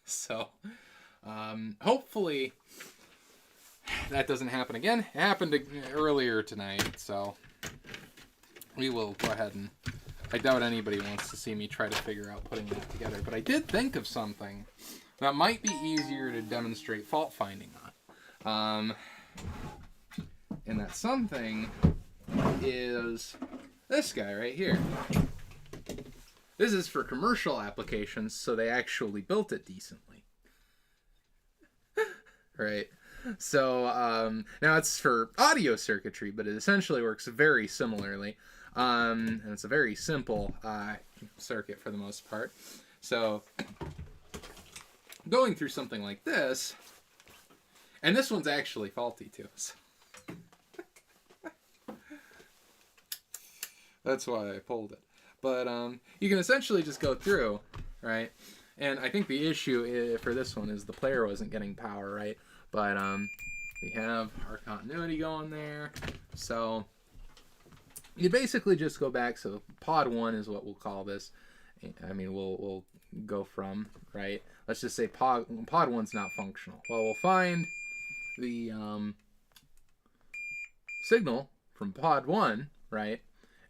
So hopefully that doesn't happen again. It happened earlier tonight, so we will go ahead and... I doubt anybody wants to see me try to figure out putting that together, but I did think of something that might be easier to demonstrate fault finding on. And that something is this guy right here. This is for commercial applications, so they actually built it decently. Right? So now it's for audio circuitry, but it essentially works very similarly. And it's a very simple circuit for the most part. So going through something like this, and this one's actually faulty too. So that's why I pulled it. But you can essentially just go through, right? And I think the issue for this one is the player wasn't getting power, right? But we have our continuity going there. So you basically just go back. So pod 1 is what we'll call this. I mean, we'll go from, right? Let's just say pod 1's not functional. Well, we'll find the signal from pod 1, right?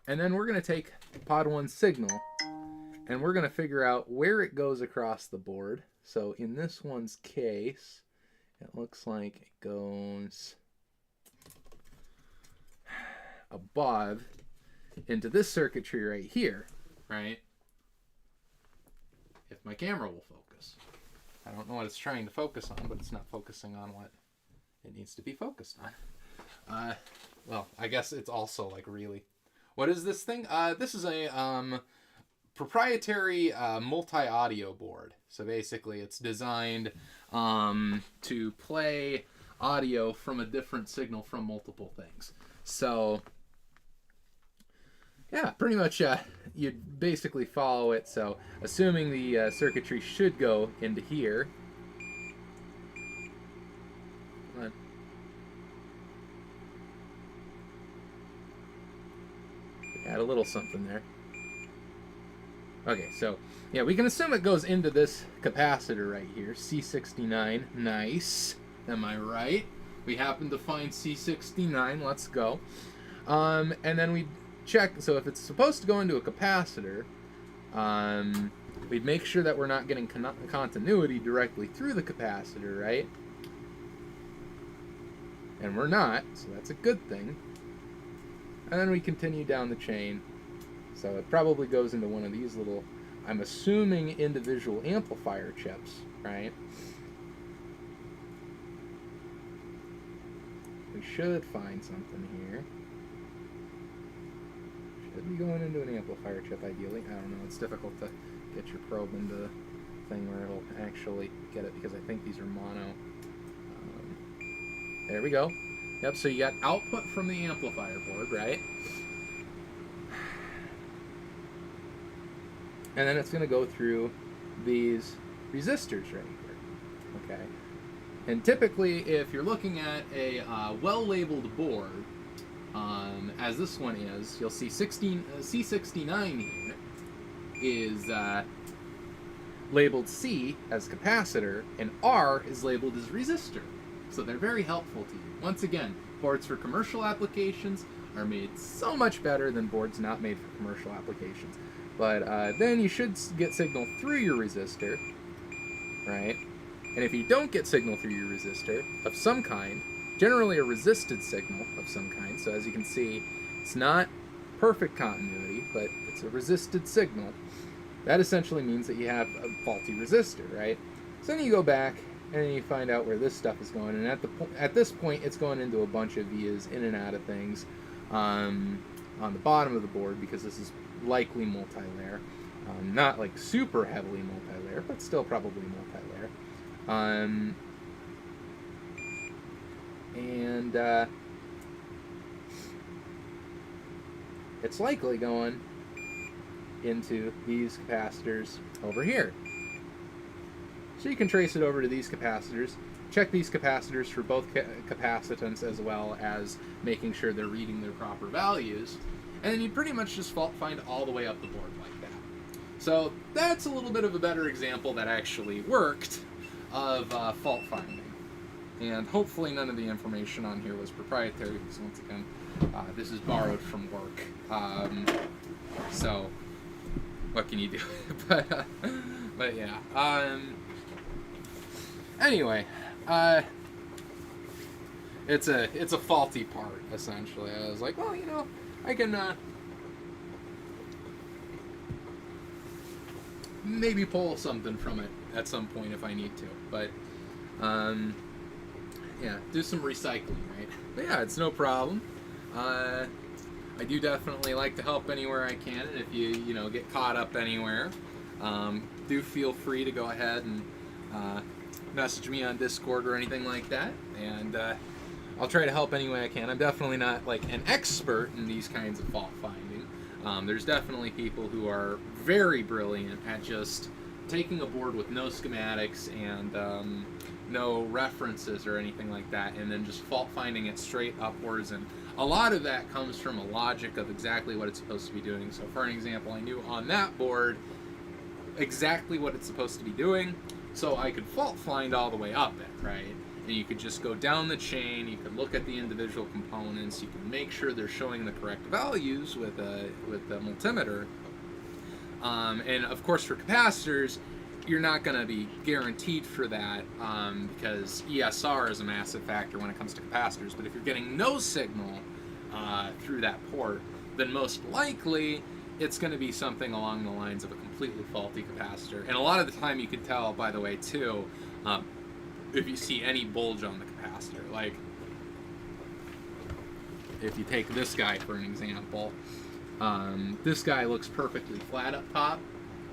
And then we're going to take pod 1's signal and we're going to figure out where it goes across the board. So in this one's case, it looks like it goes above into this circuitry right here, right? If my camera will focus. I don't know what it's trying to focus on, but it's not focusing on what it needs to be focused on. Well, I guess it's also like really... What is this thing? This is a proprietary multi-audio board. So basically it's designed to play audio from a different signal from multiple things. So yeah, pretty much you basically follow it. So assuming the circuitry should go into here. Come on. Add a little something there. Okay, so yeah, we can assume it goes into this capacitor right here, C69. Nice. Am I right? We happen to find C69. Let's go. And then we check. So if it's supposed to go into a capacitor, we'd make sure that we're not getting continuity directly through the capacitor, right? And we're not, so that's a good thing. And then we continue down the chain. So it probably goes into one of these little, I'm assuming, individual amplifier chips, right? We should find something here. Should be going into an amplifier chip, ideally. I don't know. It's difficult to get your probe into the thing where it'll actually get it, because I think these are mono. There we go. Yep, so you got output from the amplifier board, right? And then it's going to go through these resistors right here, okay? And typically, if you're looking at a well-labeled board, as this one is, you'll see C69 here is labeled C as capacitor, and R is labeled as resistor. So they're very helpful to you. Once again, boards for commercial applications are made so much better than boards not made for commercial applications. But then you should get signal through your resistor, right? And if you don't get signal through your resistor of some kind, generally a resisted signal of some kind, so as you can see, it's not perfect continuity, but it's a resisted signal, that essentially means that you have a faulty resistor, right? So then you go back and you find out where this stuff is going, and at this point it's going into a bunch of vias in and out of things on the bottom of the board, because this is likely multi-layer. Not like super heavily multi-layer, but still probably multi-layer. And it's likely going into these capacitors over here. So you can trace it over to these capacitors. Check these capacitors for both capacitance as well as making sure they're reading their proper values. And then you pretty much just fault find all the way up the board like that. So that's a little bit of a better example that actually worked of fault finding. And hopefully none of the information on here was proprietary, because once again, this is borrowed from work. So what can you do? but yeah. Anyway, it's a faulty part, essentially. I was like, well, you know, I can maybe pull something from it at some point if I need to. But yeah, do some recycling, right? But yeah, it's no problem. I do definitely like to help anywhere I can, and if you know, get caught up anywhere, do feel free to go ahead and message me on Discord or anything like that, and I'll try to help any way I can. I'm definitely not like an expert in these kinds of fault finding. There's definitely people who are very brilliant at just taking a board with no schematics and no references or anything like that, and then just fault finding it straight upwards. And a lot of that comes from a logic of exactly what it's supposed to be doing. So for an example, I knew on that board exactly what it's supposed to be doing, so I could fault find all the way up it, right? And you could just go down the chain, you could look at the individual components, you can make sure they're showing the correct values with the multimeter. And of course for capacitors, you're not going to be guaranteed for that, because ESR is a massive factor when it comes to capacitors. But if you're getting no signal through that port, then most likely it's going to be something along the lines of a completely faulty capacitor. And a lot of the time you can tell, by the way, too, if you see any bulge on the capacitor. Like, if you take this guy for an example, this guy looks perfectly flat up top,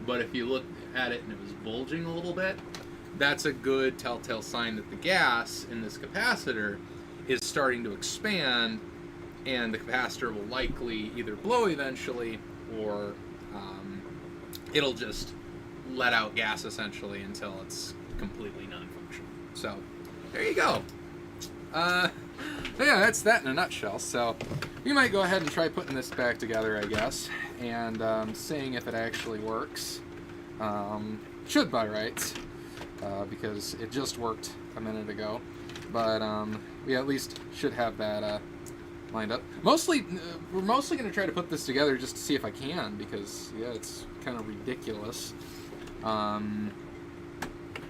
but if you look at it and it was bulging a little bit, that's a good telltale sign that the gas in this capacitor is starting to expand, and the capacitor will likely either blow eventually, or it'll just let out gas essentially until it's completely non-functional. So there you go. Yeah, that's that in a nutshell. So we might go ahead and try putting this back together, I guess, and seeing if it actually works. Should by rights, because it just worked a minute ago. But we at least should have that lined up. We're mostly going to try to put this together just to see if I can, because yeah, it's kind of ridiculous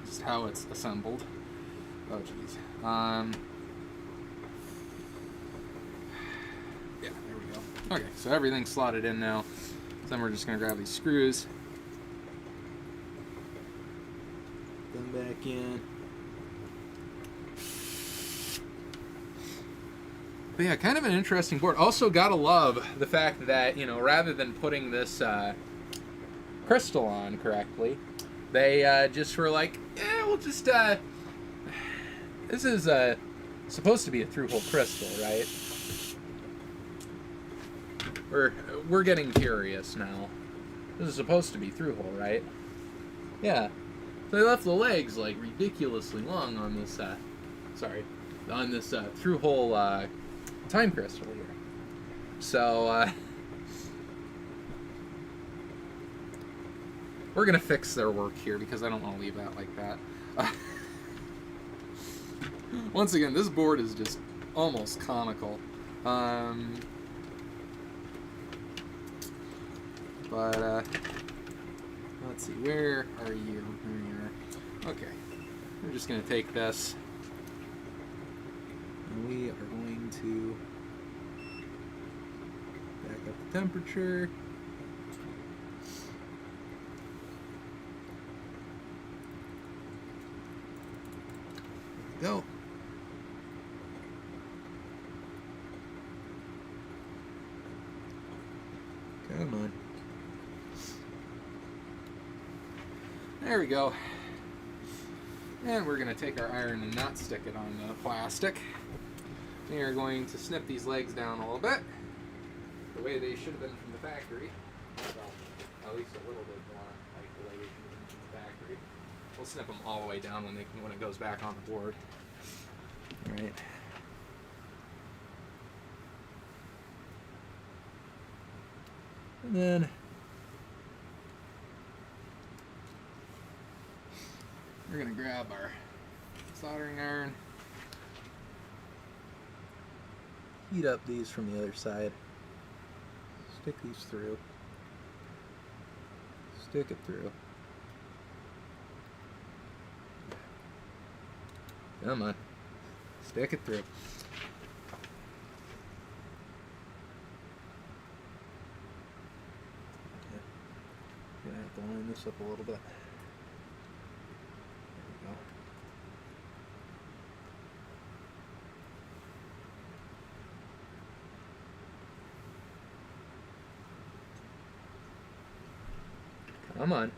just how it's assembled. Oh geez. Yeah, there we go. Okay, so everything's slotted in now. So then we're just going to grab these screws, them back in. But yeah, kind of an interesting board. Also, gotta love the fact that, you know, rather than putting this crystal on correctly, they just were like, yeah, we'll just, this is supposed to be a through-hole crystal, right? We're getting curious now. This is supposed to be through-hole, right? Yeah. So they left the legs, like, ridiculously long on this, on this through-hole time crystal here. So we're gonna fix their work here, because I don't want to leave that like that. Once again, this board is just almost comical. But let's see, where are you? There you are. Okay, we're just gonna take this, and we are going to back up the temperature. There we go. Come on. There we go. And we're going to take our iron and not stick it on the plastic. We are going to snip these legs down a little bit, the way they should have been from the factory. Well, at least a little bit more like the way they should have been from the factory. We'll snip them all the way down when it goes back on the board. All right. And then we're gonna grab our soldering iron, heat up these from the other side, stick these through, stick it through. Come on, stick it through. Gonna have to line this up a little bit. There we go. Come on.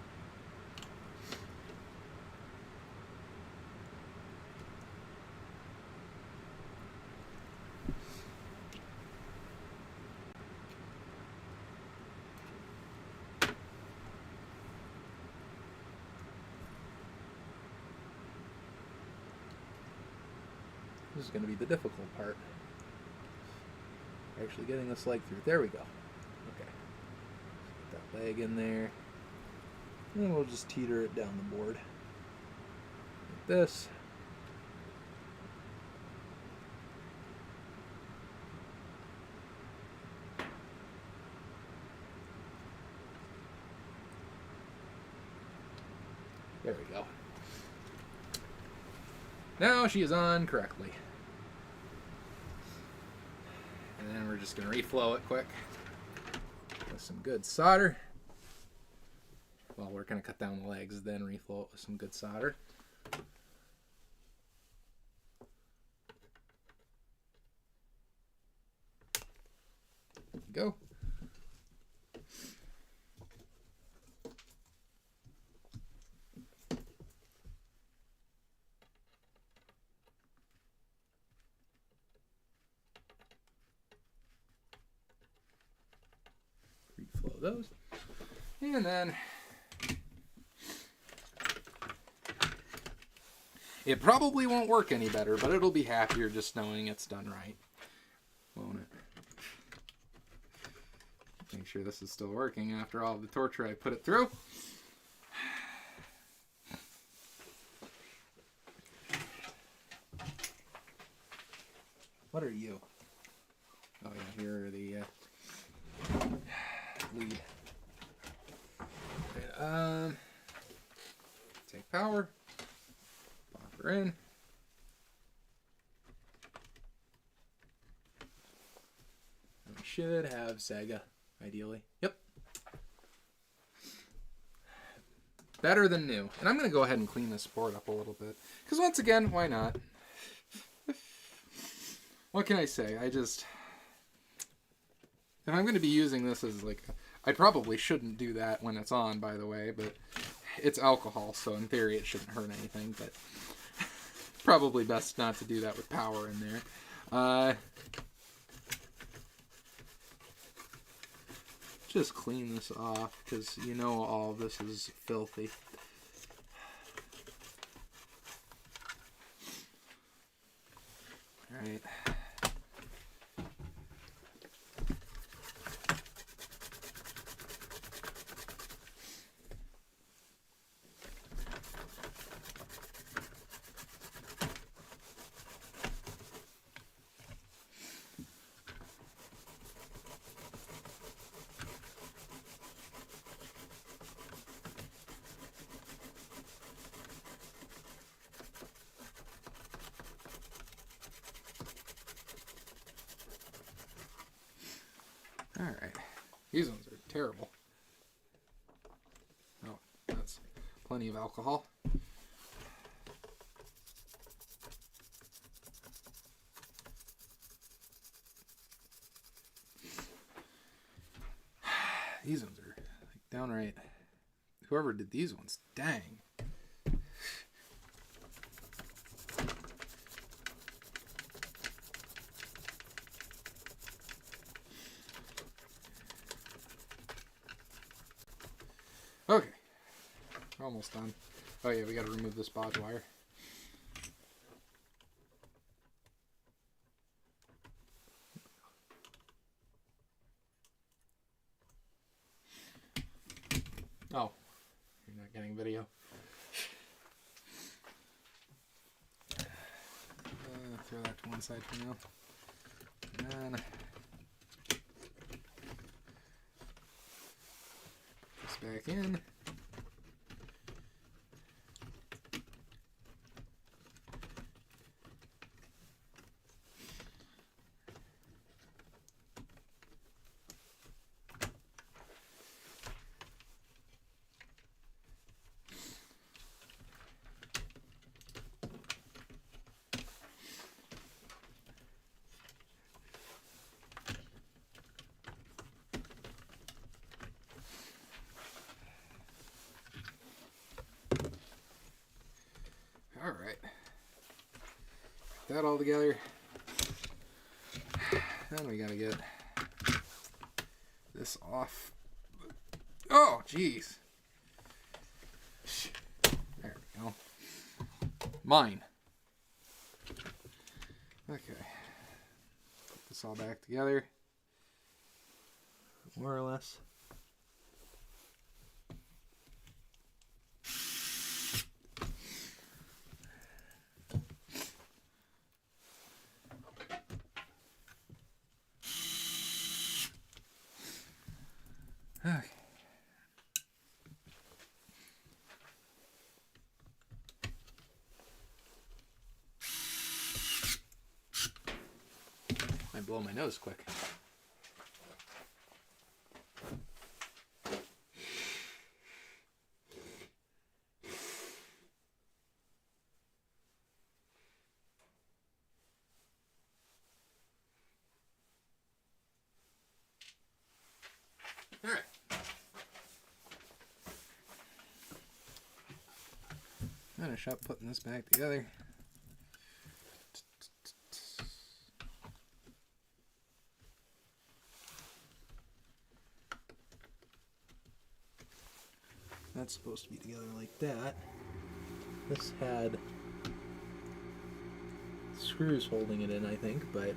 This is going to be the difficult part. Actually getting this leg through. There we go. Okay. Put that leg in there. And then we'll just teeter it down the board. Like this. There we go. Now she is on correctly. And then we're just going to reflow it quick with some good solder. Well, we're going to cut down the legs, then reflow it with some good solder. There we go. Reflow those. And then it probably won't work any better, but it'll be happier just knowing it's done right, won't it? Make sure this is still working after all the torture I put it through. What are you? Oh yeah, here are the lead. Okay, take power. Pop her in. And we should have Sega, ideally. Yep. Better than new. And I'm going to go ahead and clean this board up a little bit. Because once again, why not? What can I say? If I'm going to be using this as like... I probably shouldn't do that when it's on, by the way, but it's alcohol, so in theory it shouldn't hurt anything, but probably best not to do that with power in there. Just clean this off, because you know all this is filthy. Alright. Alright, these ones are terrible. Oh, that's plenty of alcohol. These ones are like downright... Whoever did these ones, dang. Okay, we're almost done. Oh yeah, we gotta remove this bodge wire. Oh, you're not getting video. inside for now. And then put this back in. All right, that all together. Then we gotta get this off. Oh, jeez. There we go. Mine. Okay. Put this all back together. More or less. Okay. Might blow my nose quick. All right. Finish up putting this back together. That's supposed to be together like that. This had screws holding it in, I think, but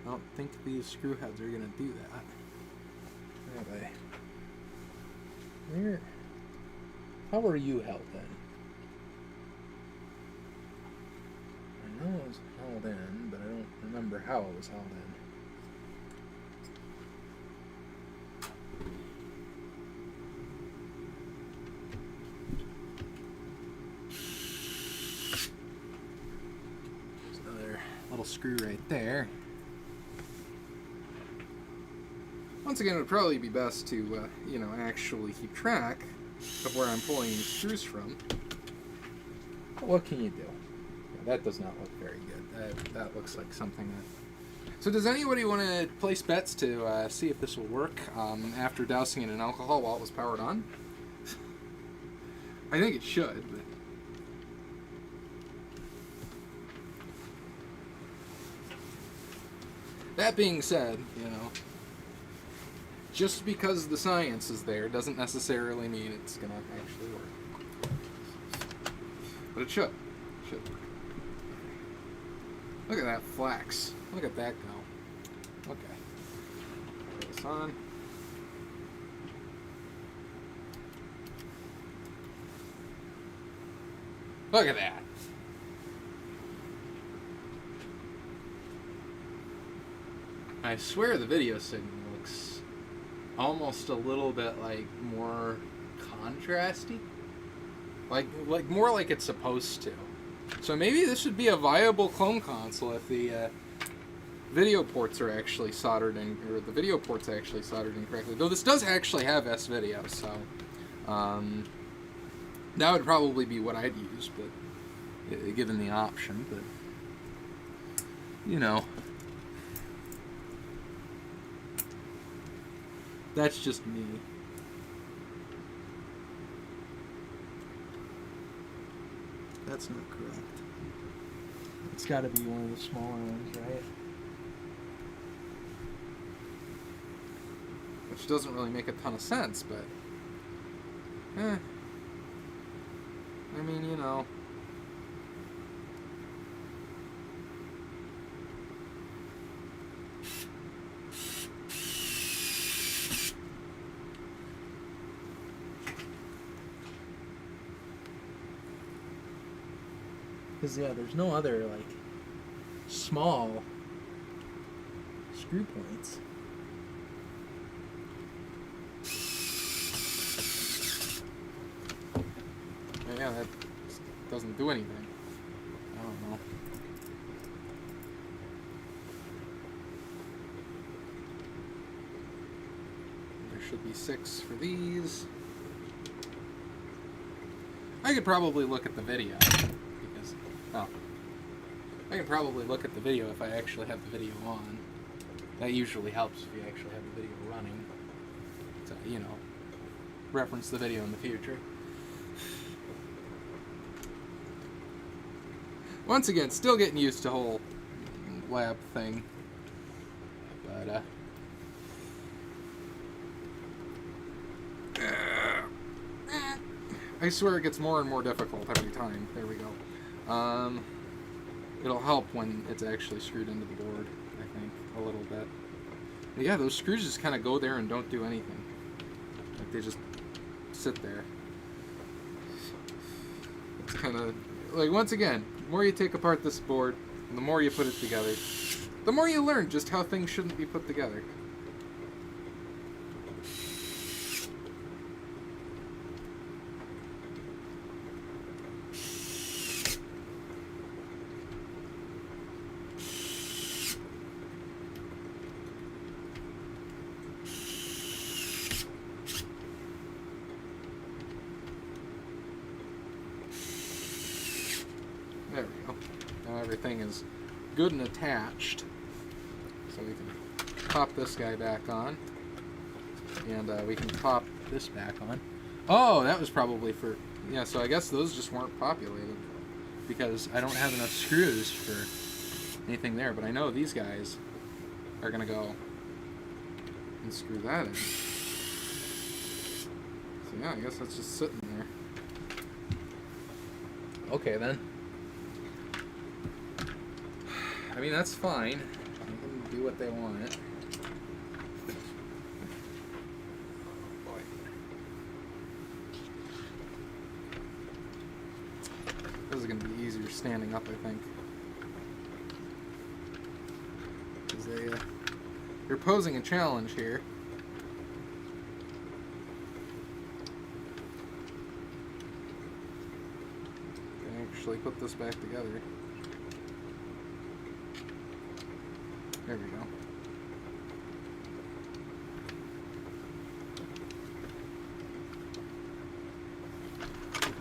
I don't think these screw heads are going to do that. Anyway. How were you held then? I know it was held in, but I don't remember how it was held in. There's another little screw right there. Once again, it would probably be best to, you know, actually keep track of where I'm pulling these screws from. But what can you do? Yeah, that does not look very good. That looks like something that... So does anybody want to place bets to see if this will work after dousing it in alcohol while it was powered on? I think it should, but... That being said, you know, just because the science is there doesn't necessarily mean it's going to actually work. But it should. It should work. Look at that flax. Look at that go. Okay. Put this on. Look at that. I swear the video signal looks almost a little bit like more contrasty, like more like it's supposed to. So maybe this would be a viable clone console if the video ports are actually soldered in, or the video ports actually soldered in correctly. Though this does actually have S-video, so that would probably be what I'd use, but given the option. But you know. That's just me. That's not correct. It's got to be one of the smaller ones, right? Which doesn't really make a ton of sense, but... I mean, you know... Because, yeah, there's no other, like, small screw points. Yeah, that doesn't do anything. I don't know. There should be 6 for these. I could probably look at the video because, oh, I could probably look at the video if I actually have the video on. That usually helps if you actually have the video running. So, you know, reference the video in the future. Once again, still getting used to the whole lab thing. But, I swear it gets more and more difficult every time. There we go. It'll help when it's actually screwed into the board, I think, a little bit. But yeah, those screws just kind of go there and don't do anything. Like, they just sit there. It's kind of, like, once again, the more you take apart this board, and the more you put it together, the more you learn just how things shouldn't be put together. There we go. Now everything is good and attached. So we can pop this guy back on. And we can pop this back on. Oh, that was probably for... Yeah, so I guess those just weren't populated. Because I don't have enough screws for anything there. But I know these guys are going to go and screw that in. So yeah, I guess that's just sitting there. Okay, then. I mean, that's fine. They can do what they want. Boy. This is going to be easier standing up, I think. Because they're posing a challenge here. I actually put this back together. There we go.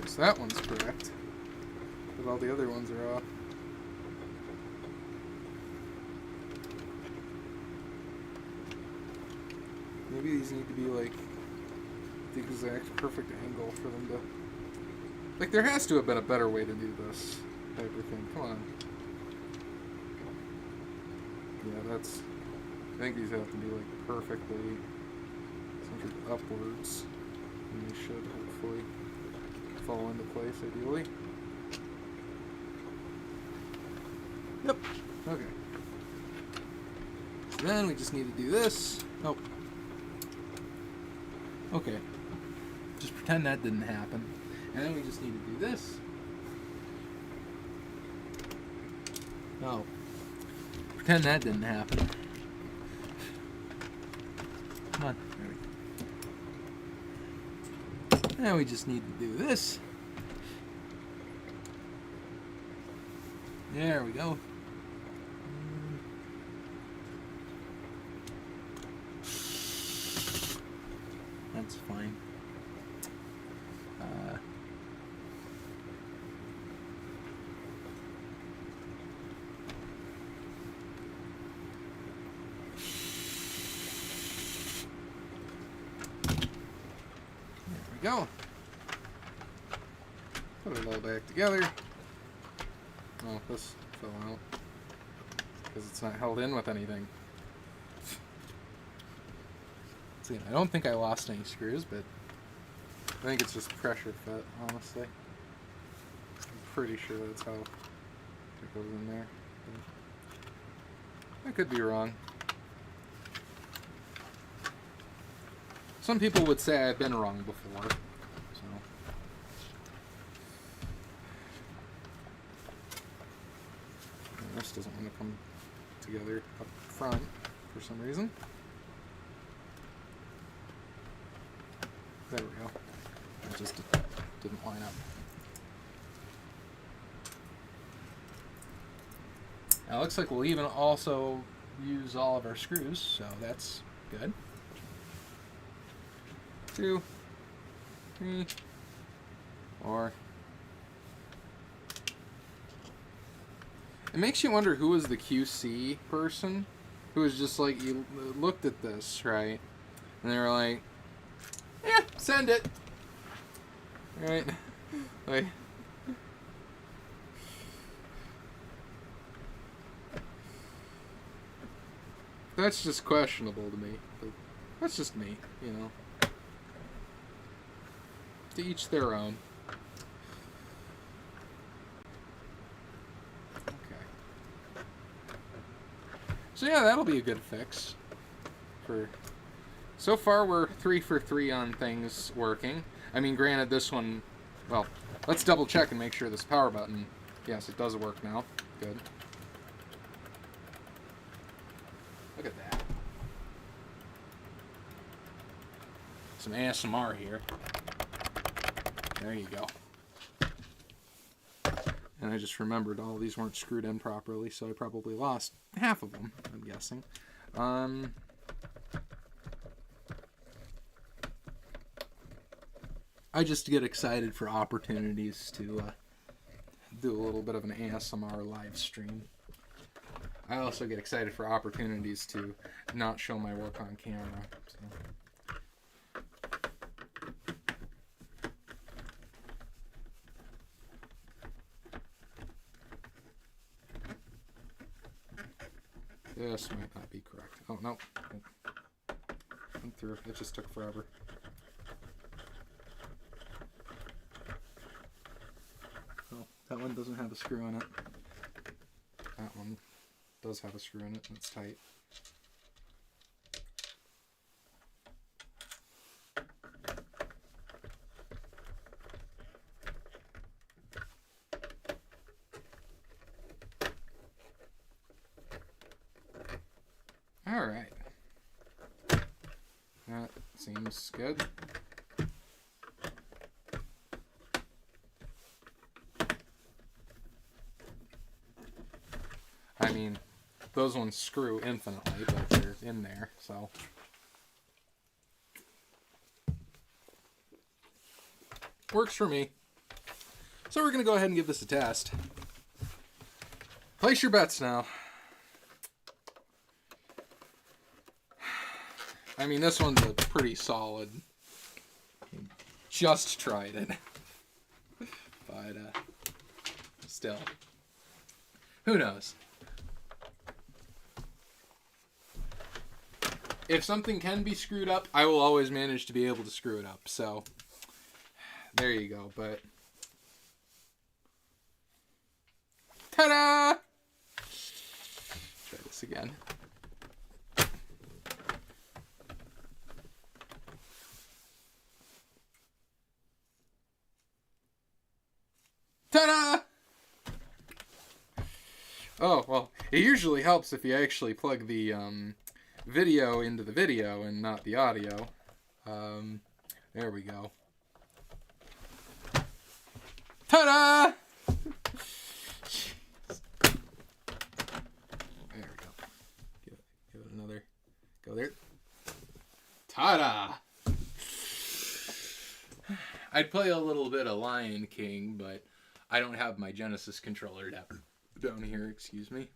So that one's correct, but all the other ones are off. Maybe these need to be like the exact perfect angle for them to... Like, there has to have been a better way to do this type of thing. Come on. Yeah, that's... I think these have to be, like, perfectly centered upwards. And they should, hopefully, fall into place, ideally. Yep. Okay. So then we just need to do this. Nope. Okay. Just pretend that didn't happen. And then we just need to do this. Oh. Pretend that didn't happen. Come on. There we go. Now we just need to do this. There we go. That's fine. Go. Put it all back together. Oh, this fell out because it's not held in with anything. See, I don't think I lost any screws, but I think it's just pressure fit, honestly. I'm pretty sure that's how it goes in there. I could be wrong. Some people would say I've been wrong before, so. This doesn't want to come together up front for some reason. There we go. It just didn't line up. Now it looks like we'll even also use all of our screws, so that's good. 2, 3, 4. It makes you wonder who was the QC person who was just like, you looked at this, right? And they were like, yeah, send it. Right? Like, that's just questionable to me. But that's just me, you know. To each their own. So yeah, that'll be a good fix. So far we're 3 for 3 on things working. I mean, granted this one, well, let's double check and make sure this power button, yes, it does work now. Good. Look at that. Some ASMR here. There you go. And I just remembered all these weren't screwed in properly, so I probably lost half of them, I'm guessing. I just get excited for opportunities to do a little bit of an ASMR live stream. I also get excited for opportunities to not show my work on camera. So. This might not be correct. Oh, no. Went through. It just took forever. Oh, that one doesn't have a screw in it. That one does have a screw in it, and it's tight. Alright. That seems good. I mean, those ones screw infinitely, but they're in there, so. Works for me. So we're going to go ahead and give this a test. Place your bets now. I mean, this one's a pretty solid. Just tried it. But, still. Who knows? If something can be screwed up, I will always manage to be able to screw it up. So, there you go. But, ta-da! Try this again. Ta-da! Oh, well, it usually helps if you actually plug the video into the video and not the audio. There we go. Ta-da! There we go. Give it another. Go there. Ta-da! I'd play a little bit of Lion King, but I don't have my Genesis controller down here, excuse me.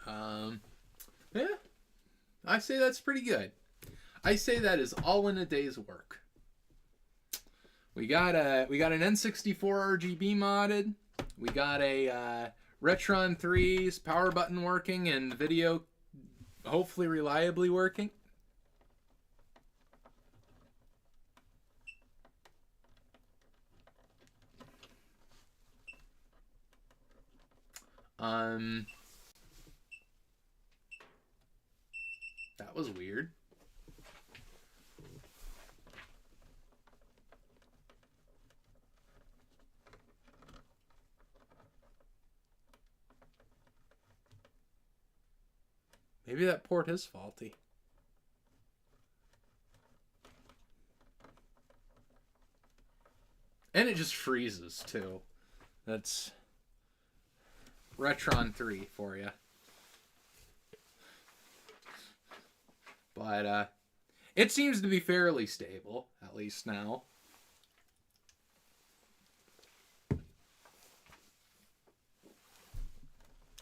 Yeah, I say that's pretty good. I say that is all in a day's work. We got an N64 RGB modded. We got a Retron 3's power button working and video hopefully reliably working. That was weird. Maybe that port is faulty. And it just freezes, too. That's Retron 3 for you. But, it seems to be fairly stable, at least now.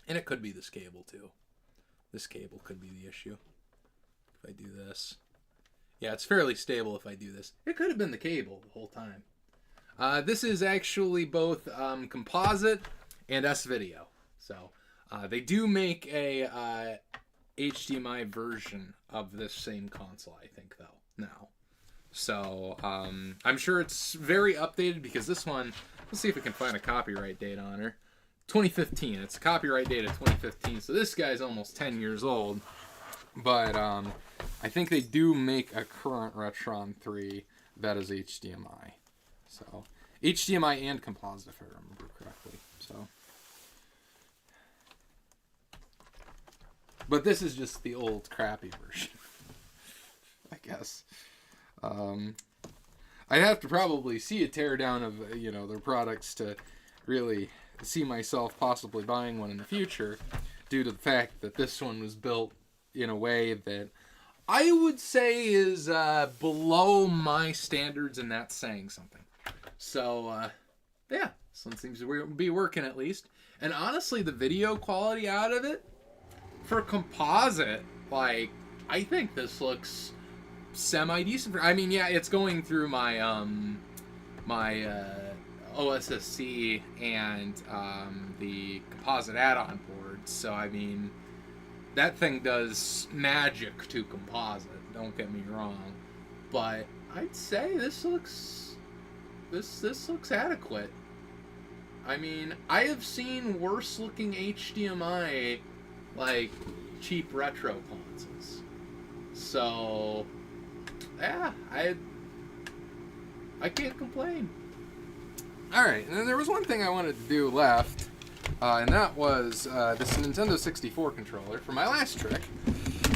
And it could be this cable, too. This cable could be the issue. If I do this. Yeah, it's fairly stable if I do this. It could have been the cable the whole time. This is actually both composite and S-video. So, they do make a HDMI version of this same console, I think, though, now. So, I'm sure it's very updated because this one, let's see if we can find a copyright date on her. 2015. It's a copyright date of 2015, so this guy's almost 10 years old. But I think they do make a current Retron 3 that is HDMI. So, HDMI and composite, if I remember correctly. So, but this is just the old crappy version, I guess. I'd have to probably see a teardown of, you know, their products to really see myself possibly buying one in the future, due to the fact that this one was built in a way that I would say is below my standards, and that's saying something. So, yeah, this one seems to be working at least. And honestly, the video quality out of it, for composite, like, I think this looks semi-decent. I mean, yeah, it's going through my, OSSC and the composite add-on board. So, I mean, that thing does magic to composite, don't get me wrong. But I'd say this looks adequate. I mean, I have seen worse looking HDMI, like, cheap retro consoles. So, yeah, I can't complain. Alright, and then there was one thing I wanted to do left, and that was this Nintendo 64 controller for my last trick,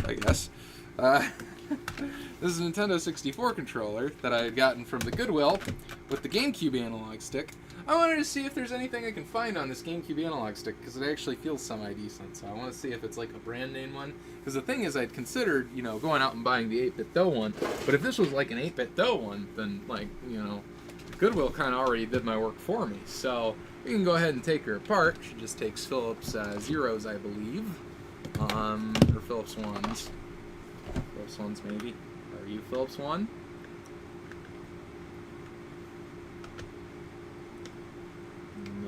I guess. This is a Nintendo 64 controller that I had gotten from the Goodwill with the GameCube analog stick. I wanted to see if there's anything I can find on this GameCube analog stick, because it actually feels semi-decent, so I want to see if it's like a brand name one. Because the thing is, I'd considered, you know, going out and buying the 8-bit dough one, but if this was like an 8-bit dough one, then, like, you know, Goodwill kind of already did my work for me. So we can go ahead and take her apart. She just takes Philips zeros, I believe, or Philips ones. Philips ones, maybe. Are you Philips one?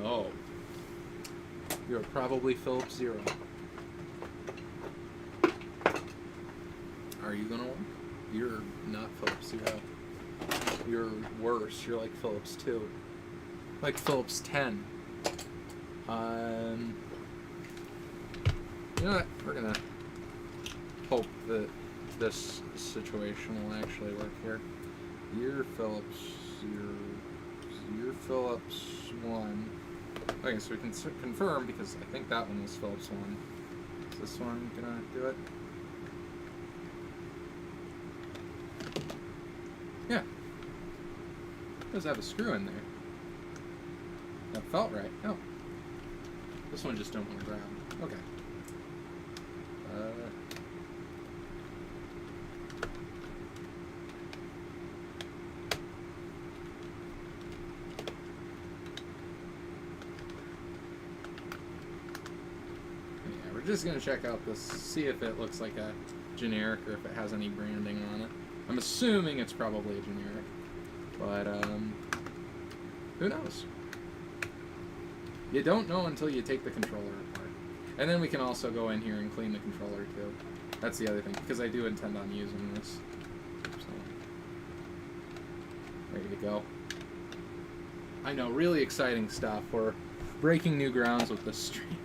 No. You're probably Philips zero. Are you gonna work? You're not Philips zero. You're worse. You're like Philips 2. Like Philips 10. You know what? We're gonna hope that this situation will actually work here. You're Philips. You're Philips 1. Okay, so we can confirm, because I think that one was Philips 1. Is this one gonna do it? Yeah. It does have a screw in there. That felt right. Oh. This one just don't want to grab. Okay. Yeah, we're just gonna check out this, see if it looks like a generic or if it has any branding on it. I'm assuming it's probably a generic. But, who knows? You don't know until you take the controller apart. And then we can also go in here and clean the controller, too. That's the other thing, because I do intend on using this. So, ready to go. I know, really exciting stuff. We're breaking new grounds with this stream.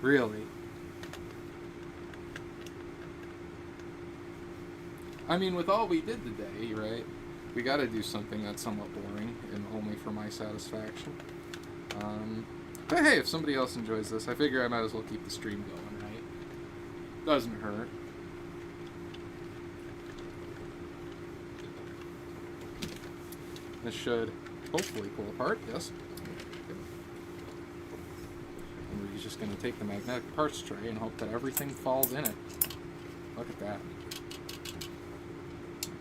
Really. I mean, with all we did today, right, we gotta do something that's somewhat boring and only for my satisfaction. But hey, if somebody else enjoys this, I figure I might as well keep the stream going, right? Doesn't hurt. This should hopefully pull apart, yes. And we're just going to take the magnetic parts tray and hope that everything falls in it. Look at that.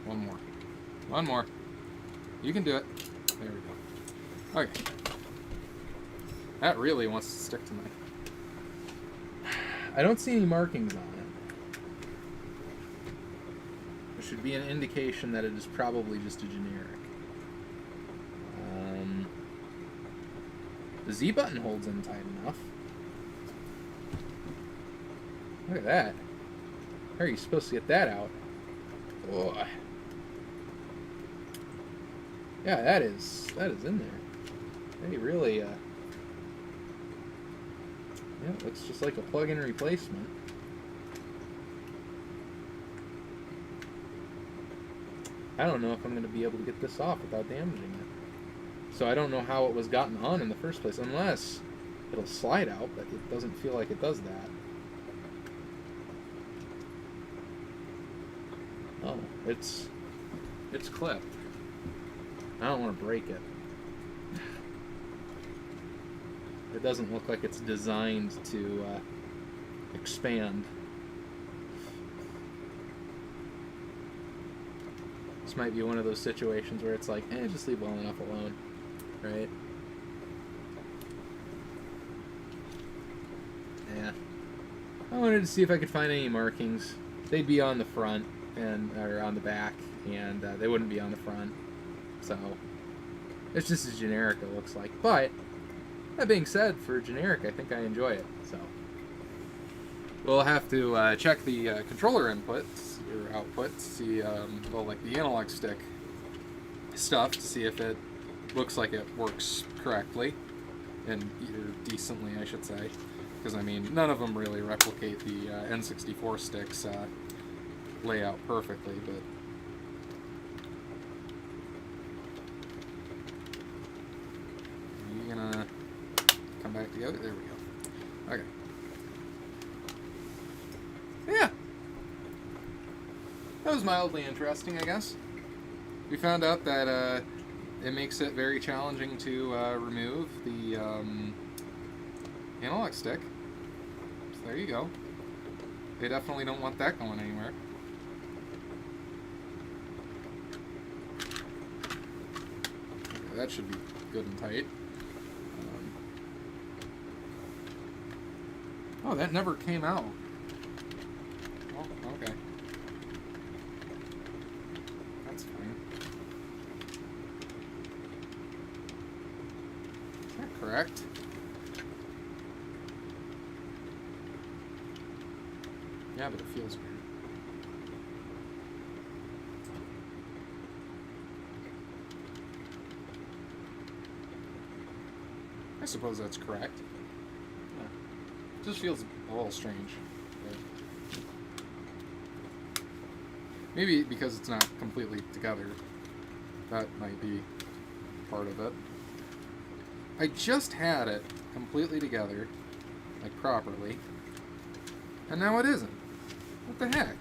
One more. One more. You can do it. There we go. Okay. That really wants to stick to my... I don't see any markings on it. Which should be an indication that it is probably just a generic. The Z button holds in tight enough. Look at that. How are you supposed to get that out? Oh. Yeah, that is in there. They really, yeah, it looks just like a plug-in replacement. I don't know if I'm going to be able to get this off without damaging it. So I don't know how it was gotten on in the first place, unless it'll slide out, but it doesn't feel like it does that. Oh, it's clipped. I don't want to break it. It doesn't look like it's designed to expand. This might be one of those situations where it's like, just leave well enough alone, right? Yeah. I wanted to see if I could find any markings. They'd be on the front or on the back, and they wouldn't be on the front. So it's just as generic it looks like. But that being said, for generic, I think I enjoy it. So we'll have to check the controller inputs or output, see well, like the analog stick stuff, to see if it looks like it works correctly and or decently, I should say. Because I mean, none of them really replicate the N64 sticks layout perfectly, but. Come back together. There we go. Okay. Yeah. That was mildly interesting, I guess. We found out that it makes it very challenging to remove the analog stick. So there you go. They definitely don't want that going anywhere. Okay, that should be good and tight. Oh, that never came out. Oh, okay. That's fine. Is that correct? Yeah, but it feels weird. I suppose that's correct. It just feels a little strange. Maybe because it's not completely together. That might be part of it. I just had it completely together, like properly, and now it isn't. What the heck?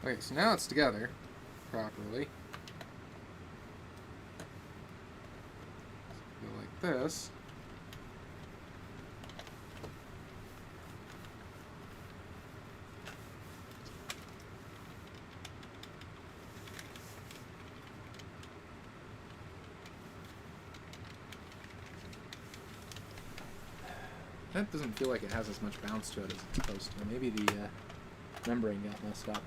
Okay, so now it's together properly. Go like this. That doesn't feel like it has as much bounce to it as it's supposed to. Maybe the membrane got messed up.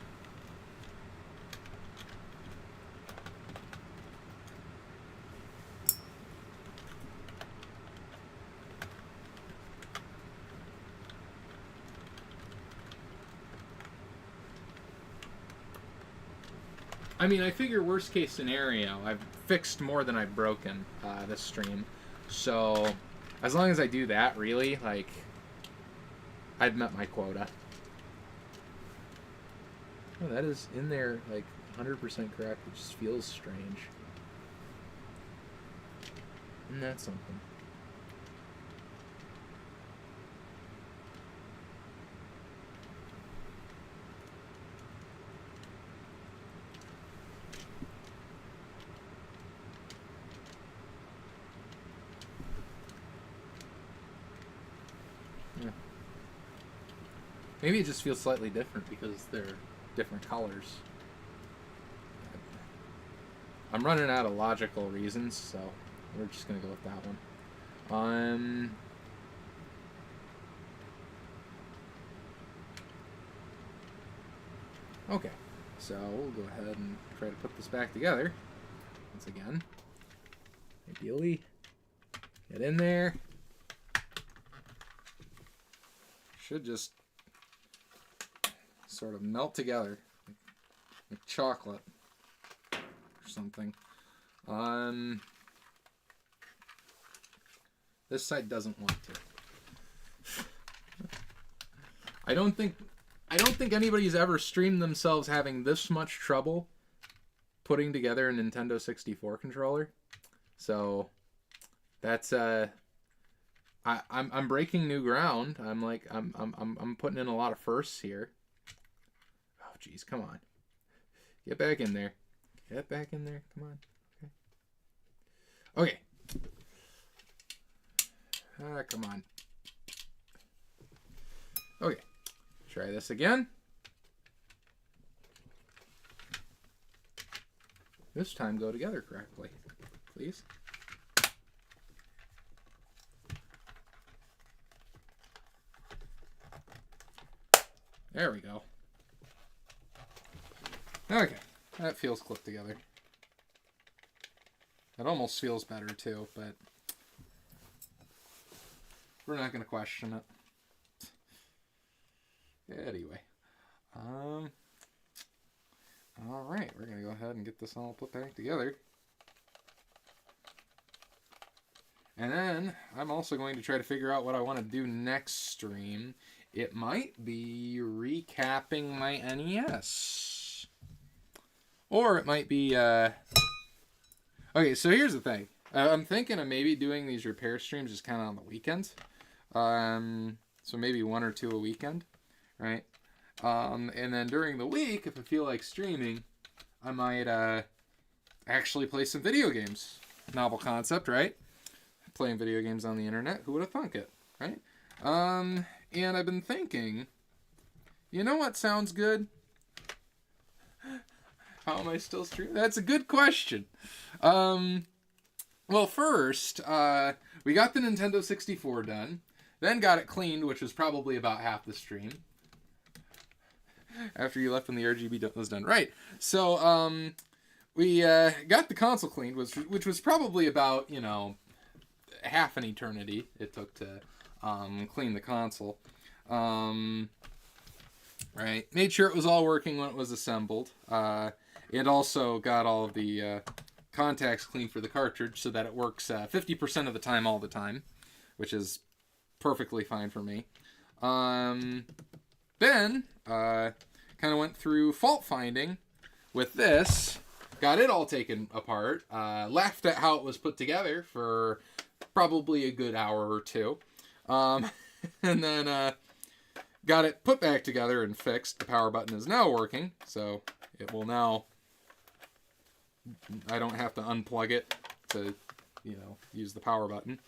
I mean, I figure worst case scenario, I've fixed more than I've broken this stream. So As long as I do that, really, like, I've met my quota. Oh, that is in there, like, 100% correct. It just feels strange. Isn't that something? Yeah. Maybe it just feels slightly different because they're different colors. I'm running out of logical reasons, so we're just gonna go with that one. Okay, so we'll go ahead and try to put this back together once again. Ideally, get in there. Should just sort of melt together like chocolate or something. This side doesn't want to. I don't think anybody's ever streamed themselves having this much trouble putting together a Nintendo 64 controller. So that's I'm breaking new ground. I'm putting in a lot of firsts here. Oh geez, come on. Get back in there. Get back in there. Come on. Okay. Come on. Okay. Try this again. This time go together correctly, please. There we go. Okay, that feels clipped together. It almost feels better too, but we're not going to question it. Anyway, all right, we're going to go ahead and get this all put back together. And then I'm also going to try to figure out what I want to do next stream. It might be recapping my NES. Or it might be, okay, so here's the thing. I'm thinking of maybe doing these repair streams just kind of on the weekends. So maybe 1 or 2 a weekend, right? And then during the week, if I feel like streaming, I might actually play some video games. Novel concept, right? Playing video games on the internet. Who would have thunk it, right? And I've been thinking, you know what sounds good? How am I still streaming? That's a good question. Well, first, we got the Nintendo 64 done. Then got it cleaned, which was probably about half the stream. After you left when the RGB was done. Right. So, we got the console cleaned, which was probably about, you know, half an eternity it took to clean the console. Right. Made sure it was all working when it was assembled. It also got all of the contacts cleaned for the cartridge so that it works 50% of the time all the time, which is perfectly fine for me. Then, kind of went through fault finding with this, got it all taken apart, laughed at how it was put together for probably a good hour or two, and then got it put back together and fixed. The power button is now working, so it will now, I don't have to unplug it to, you know, use the power button.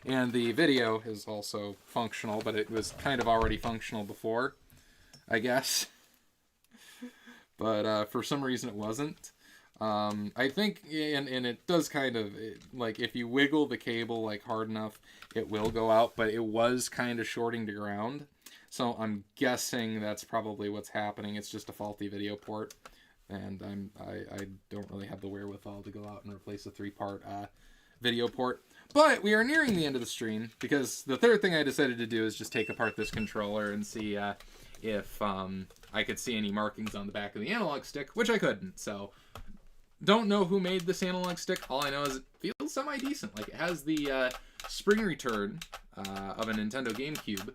And the video is also functional, but it was kind of already functional before, I guess. But for some reason it wasn't. I think, and it does kind of, like, if you wiggle the cable, like, hard enough, it will go out, but it was kind of shorting to ground. So I'm guessing that's probably what's happening. It's just a faulty video port. And I don't really have the wherewithal to go out and replace a 3-part video port. But we are nearing the end of the stream, because the third thing I decided to do is just take apart this controller and see if I could see any markings on the back of the analog stick, which I couldn't. So, don't know who made this analog stick. All I know is it feels semi-decent. Like, it has the spring return of a Nintendo GameCube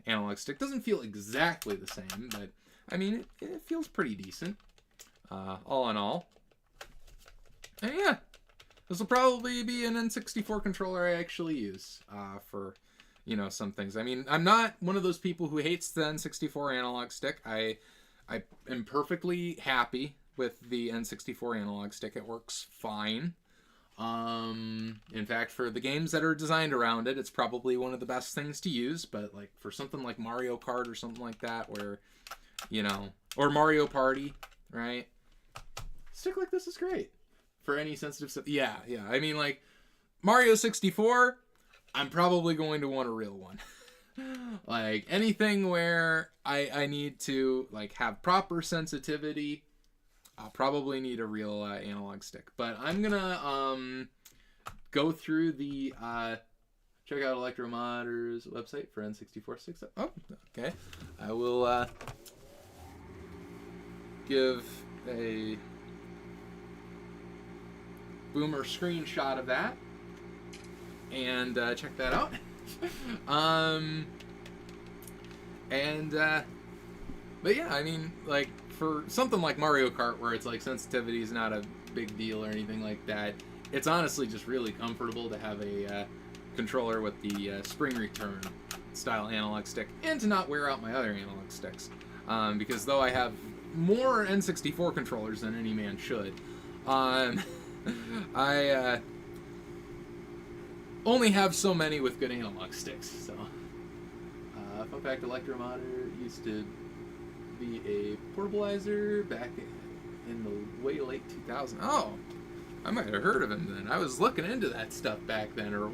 analog stick. Doesn't feel exactly the same, but I mean, it feels pretty decent, all in all. And yeah, this will probably be an N64 controller I actually use for, you know, some things. I mean, I'm not one of those people who hates the N64 analog stick. I am perfectly happy with the N64 analog stick. It works fine. In fact, for the games that are designed around it, it's probably one of the best things to use. But like for something like Mario Kart or something like that, where, you know, or Mario Party, right? Stick like this is great for any sensitive stuff. Yeah. I mean, like Mario 64, I'm probably going to want a real one. Like anything where I need to like have proper sensitivity, I'll probably need a real analog stick. But I'm gonna go through the check out Electromodder's website for N64 sticks. Oh, okay. I will give a boomer screenshot of that and check that out. But yeah, I mean, like for something like Mario Kart, where it's like sensitivity is not a big deal or anything like that, it's honestly just really comfortable to have a controller with the spring return style analog stick, and to not wear out my other analog sticks. Because though I have more N64 controllers than any man should, I only have so many with good analog sticks. So, fun fact: Electromodder used to be a portabilizer back in the way late 2000s. Oh, I might have heard of him then. I was looking into that stuff back then, or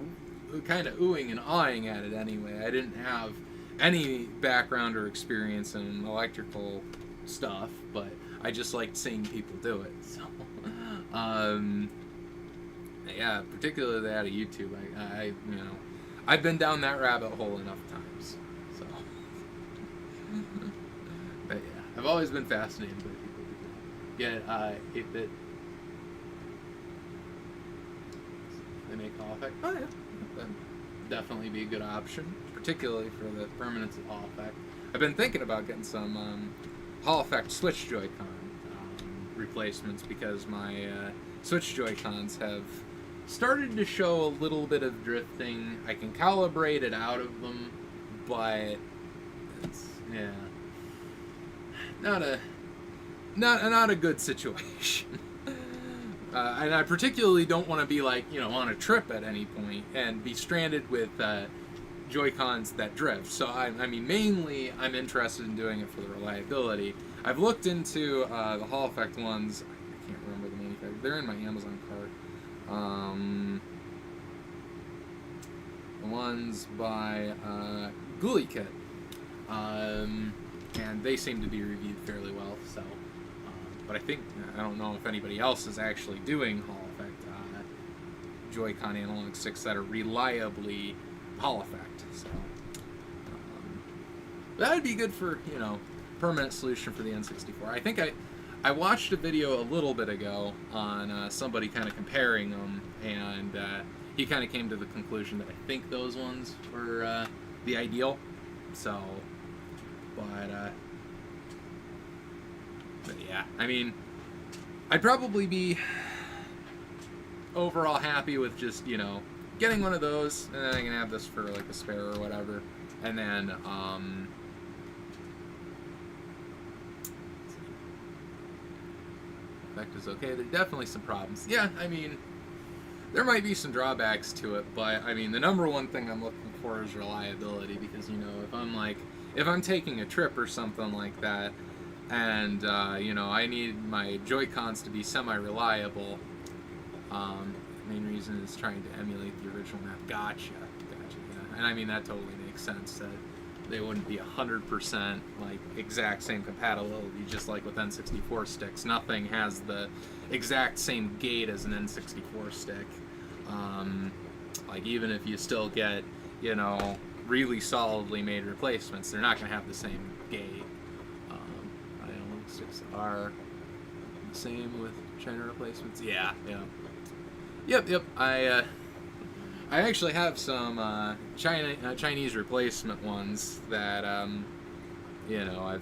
kind of oohing and awing at it anyway. I didn't have any background or experience in electrical stuff, but I just liked seeing people do it. So, yeah, particularly out of YouTube. I you know, I've been down that rabbit hole enough times. So, but yeah, I've always been fascinated by people who get 8-bit. They make Hall Effect. Oh yeah, that'd definitely be a good option, particularly for the permanence of Hall Effect. I've been thinking about getting some Hall Effect Switch Joy-Con replacements, because my Switch Joy-Cons have started to show a little bit of drifting. I can calibrate it out of them, but it's, yeah, not a good situation. And I particularly don't want to be like, you know, on a trip at any point and be stranded with Joy-Cons that drift. So I mean, mainly I'm interested in doing it for the reliability. I've looked into the Hall Effect ones. I can't remember the manufacturer. They're in my Amazon cart. The ones by Ghoulie Kit, and they seem to be reviewed fairly well. So, but I don't know if anybody else is actually doing Hall Effect Joy-Con analog sticks that are reliably Hall Effect. So that would be good for, you know, permanent solution for the N64. I think I watched a video a little bit ago on somebody kind of comparing them, and he kind of came to the conclusion that I think those ones were the ideal. So, but yeah, I mean, I'd probably be overall happy with just, you know, getting one of those, and then I can have this for like a spare or whatever, and then effect is okay. There are definitely some problems. Yeah, I mean, there might be some drawbacks to it, but I mean, the number one thing I'm looking for is reliability, because, you know, if I'm taking a trip or something like that, and you know, I need my Joy-Cons to be semi-reliable. Main reason is trying to emulate the original map. Gotcha. Yeah. And I mean, that totally makes sense, that they wouldn't be 100% like exact same compatibility, just like with N64 sticks. Nothing has the exact same gate as an N64 stick. Like, even if you still get, you know, really solidly made replacements, they're not going to have the same gate. Analog sticks are the same with China replacements. Yeah. Yep. I actually have some Chinese replacement ones that you know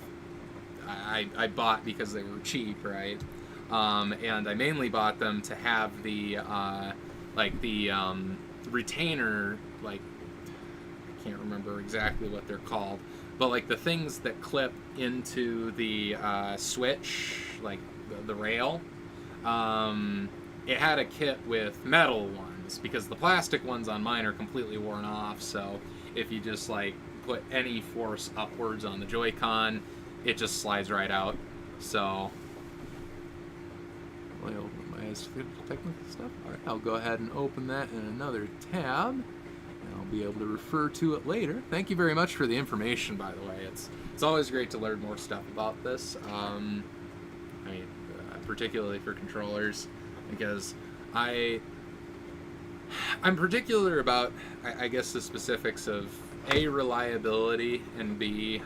I bought because they were cheap, right? And I mainly bought them to have the like the retainer, like I can't remember exactly what they're called, but like the things that clip into the switch, like the rail. It had a kit with metal ones because the plastic ones on mine are completely worn off. So if you just like put any force upwards on the Joy-Con, it just slides right out. So let me open my eyes to the technical stuff. All right, I'll go ahead and open that in another tab, and I'll be able to refer to it later. Thank you very much for the information, by the way. It's always great to learn more stuff about this. I mean, particularly for controllers, because I'm particular about, I guess, the specifics of A, reliability, and B,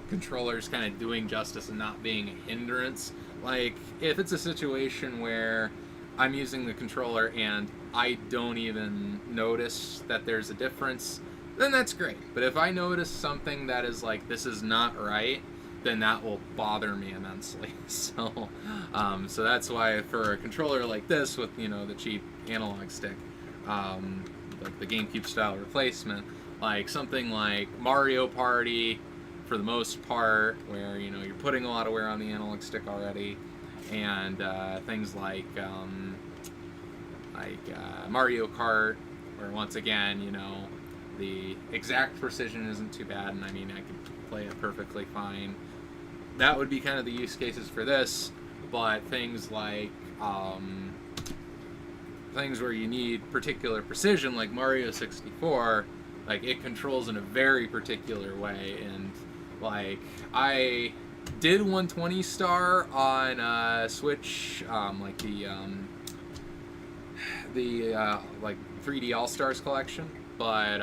controllers kind of doing justice and not being a hindrance. Like, if it's a situation where I'm using the controller and I don't even notice that there's a difference, then that's great. But if I notice something that is like, this is not right, then that will bother me immensely. So that's why for a controller like this with, you know, the cheap analog stick, like the GameCube style replacement, like something like Mario Party, for the most part, where, you know, you're putting a lot of wear on the analog stick already, and things like Mario Kart, where once again, you know, the exact precision isn't too bad, and I mean, I could play it perfectly fine. That would be kind of the use cases for this, but things like things where you need particular precision, like Mario 64, like it controls in a very particular way, and like I did 120 star on Switch, like the like 3D All Stars collection, but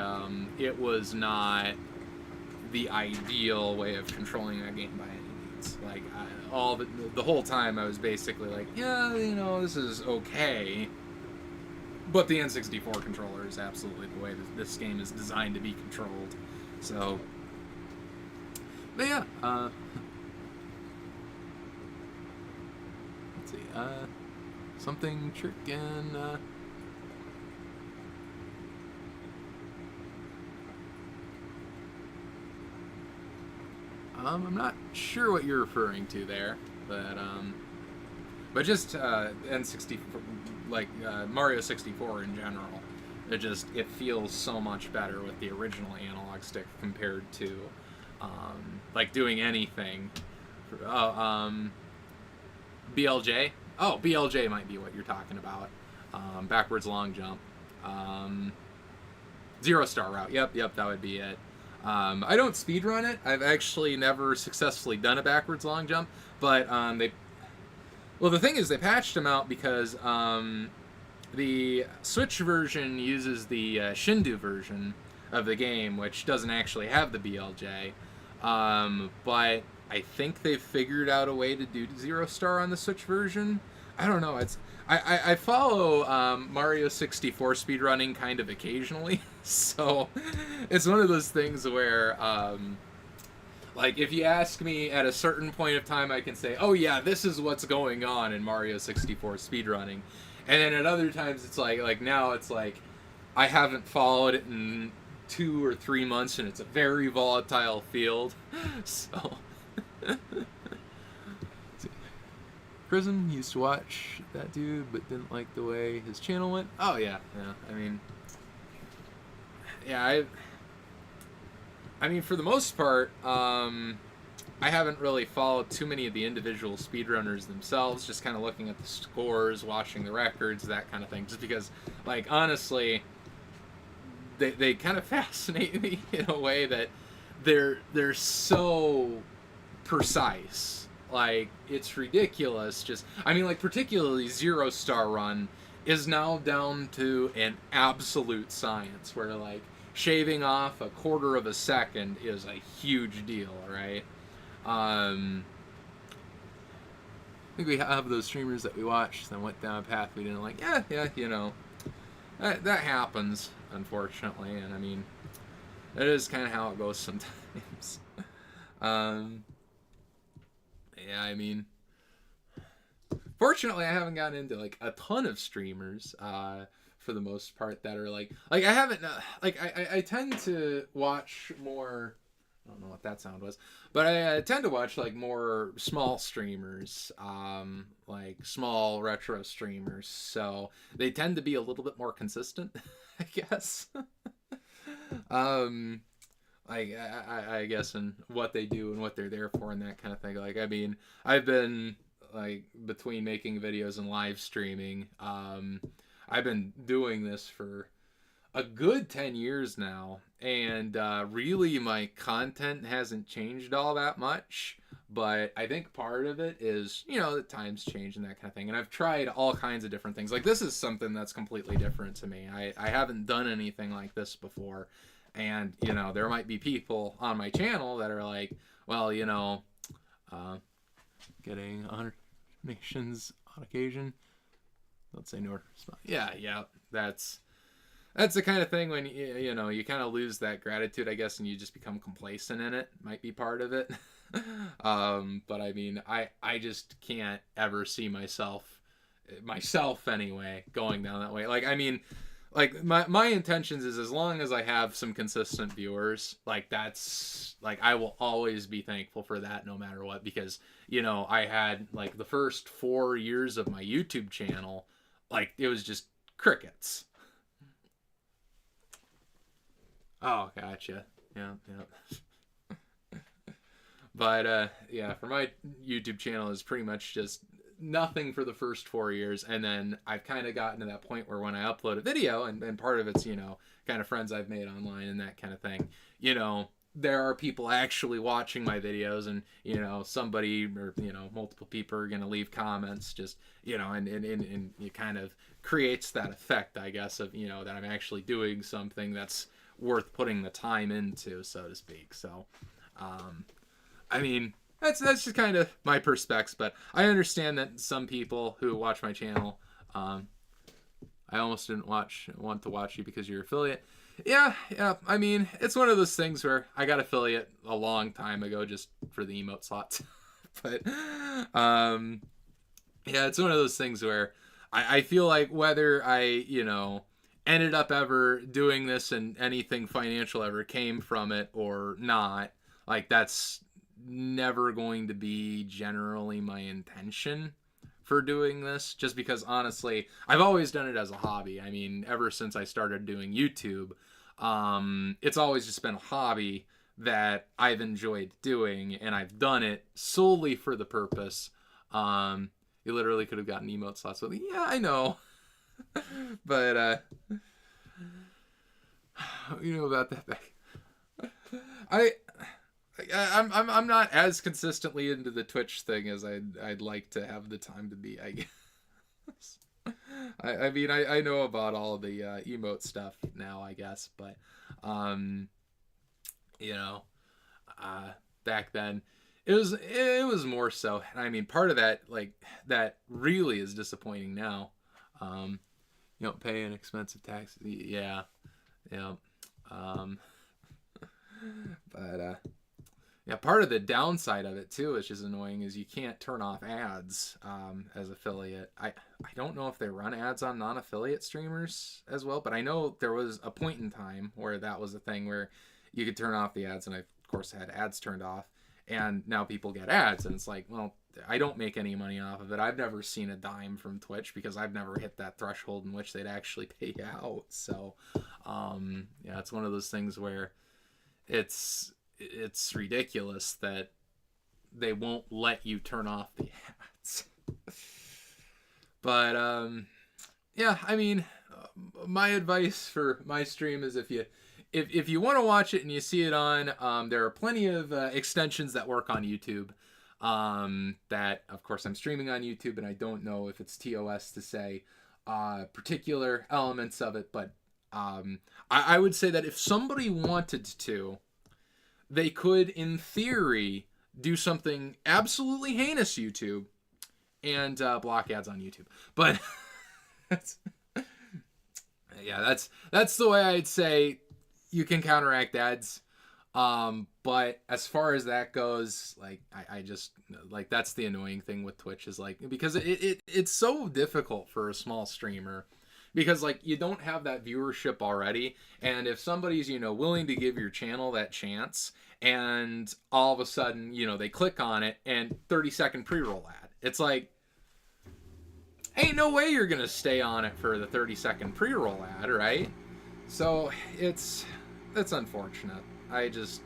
it was not the ideal way of controlling that game by any means. Like the whole time I was basically like, yeah, you know, this is okay, but the N64 controller is absolutely the way this game is designed to be controlled. So, but yeah, let's see, something tricking. I'm not sure what you're referring to there, but just N64, like Mario 64 in general, it feels so much better with the original analog stick compared to like doing anything. BLJ. Oh, BLJ might be what you're talking about. Backwards long jump. Zero star route. Yep, that would be it. I don't speedrun it. I've actually never successfully done a backwards long jump, but the thing is, they patched them out because the Switch version uses the Shindu version of the game, which doesn't actually have the BLJ. But I think they've figured out a way to do zero star on the Switch version. I don't know. I follow Mario 64 speedrunning kind of occasionally, so it's one of those things where, like, if you ask me at a certain point of time, I can say, oh yeah, this is what's going on in Mario 64 speedrunning. And then at other times, it's like now it's like, I haven't followed it in 2 or 3 months, and it's a very volatile field, so... Prison used to watch that dude, but didn't like the way his channel went. Oh yeah. I mean, yeah. I mean, for the most part, I haven't really followed too many of the individual speedrunners themselves. Just kind of looking at the scores, watching the records, that kind of thing. Just because, like, honestly, they kind of fascinate me in a way that they're so precise. Like, it's ridiculous. Just, I mean, like, particularly Zero Star Run is now down to an absolute science where, like, shaving off 1/4 of a second is a huge deal, right? I think we have those streamers that we watched that went down a path we didn't like. Yeah, you know. that happens, unfortunately, and I mean, it is kind of how it goes sometimes. um, yeah, I mean, fortunately, I haven't gotten into like a ton of streamers. For the most part, that are like I haven't I tend to watch more. I don't know what that sound was, but I tend to watch like more small streamers, like small retro streamers. So they tend to be a little bit more consistent, I guess. um, I guess in what they do and what they're there for and that kind of thing. Like, I mean, I've been like between making videos and live streaming. I've been doing this for a good 10 years now, and really my content hasn't changed all that much, but I think part of it is, you know, the times change and that kind of thing, and I've tried all kinds of different things. Like, this is something that's completely different to me. I haven't done anything like this before, and, you know, there might be people on my channel that are like, well, you know, getting 100 nations on occasion. Let's say North. Yeah, that's the kind of thing when you know, you kind of lose that gratitude, I guess, and you just become complacent in it. Might be part of it. But I mean, I just can't ever see myself anyway going down that way. Like, I mean, like my intentions is, as long as I have some consistent viewers, like that's like, I will always be thankful for that no matter what, because, you know, I had like the first 4 years of my YouTube channel, like it was just crickets. Oh, gotcha. Yeah. But yeah, for my YouTube channel is pretty much just nothing for the first 4 years, and then I've kind of gotten to that point where when I upload a video, and part of it's, you know, kind of friends I've made online and that kind of thing, you know, there are people actually watching my videos, and, you know, somebody or, you know, multiple people are going to leave comments, just, you know, and it kind of creates that effect, I guess, of, you know, that I'm actually doing something that's worth putting the time into, so to speak. So, I mean, that's just kind of my perspective, but I understand that some people who watch my channel, I almost didn't want to watch you because you're affiliate. Yeah, I mean, it's one of those things where I got affiliate a long time ago just for the emote slots. But, yeah, it's one of those things where I feel like whether I, you know, ended up ever doing this and anything financial ever came from it or not, like, that's never going to be generally my intention for doing this, just because honestly I've always done it as a hobby. I mean, ever since I started doing YouTube, it's always just been a hobby that I've enjoyed doing, and I've done it solely for the purpose. You literally could have gotten emote slots with it. Yeah, I know. But you know about that back. I'm not as consistently into the Twitch thing as I'd like to have the time to be, I guess. I mean, I know about all of the emote stuff now, I guess, but you know, back then it was more so. I mean, part of that, like, that really is disappointing now. You don't pay an expensive tax. Yeah. But yeah, part of the downside of it too, which is annoying, is you can't turn off ads as affiliate. I don't know if they run ads on non-affiliate streamers as well, but I know there was a point in time where that was a thing where you could turn off the ads, and I, of course, had ads turned off, and now people get ads, and it's like, well, I don't make any money off of it. I've never seen a dime from Twitch because I've never hit that threshold in which they'd actually pay out. So, yeah, it's one of those things where it's ridiculous that they won't let you turn off the ads. But yeah, I mean, my advice for my stream is, if you want to watch it and you see it on, there are plenty of extensions that work on YouTube. That, of course, I'm streaming on YouTube, and I don't know if it's TOS to say particular elements of it, but I would say that if somebody wanted to, they could, in theory, do something absolutely heinous YouTube and block ads on YouTube. But Yeah, that's the way I'd say you can counteract ads. But as far as that goes, like I just like that's the annoying thing with Twitch is like because it's so difficult for a small streamer because like you don't have that viewership already, and if somebody's willing to give your channel that chance, and all of a sudden they click on it and 30-second pre-roll ad, it's like ain't no way you're gonna stay on it for the 30-second pre-roll ad, right? So it's unfortunate. I just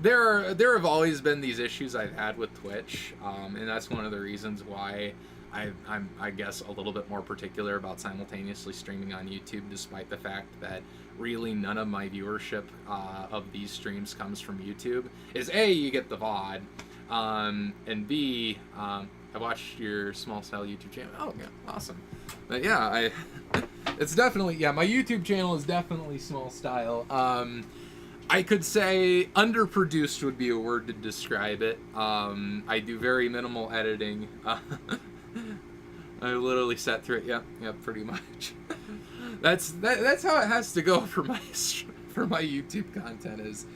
there have always been these issues I've had with Twitch, and that's one of the reasons why I'm I guess a little bit more particular about simultaneously streaming on YouTube, despite the fact that really none of my viewership of these streams comes from YouTube. Is A, you get the VOD, and B, I watched your small style YouTube channel. Oh yeah, awesome. But yeah, it's definitely my YouTube channel is definitely small style. I could say underproduced would be a word to describe it. I do very minimal editing. I literally sat through it. Yeah, pretty much. That's how it has to go for my YouTube content. Is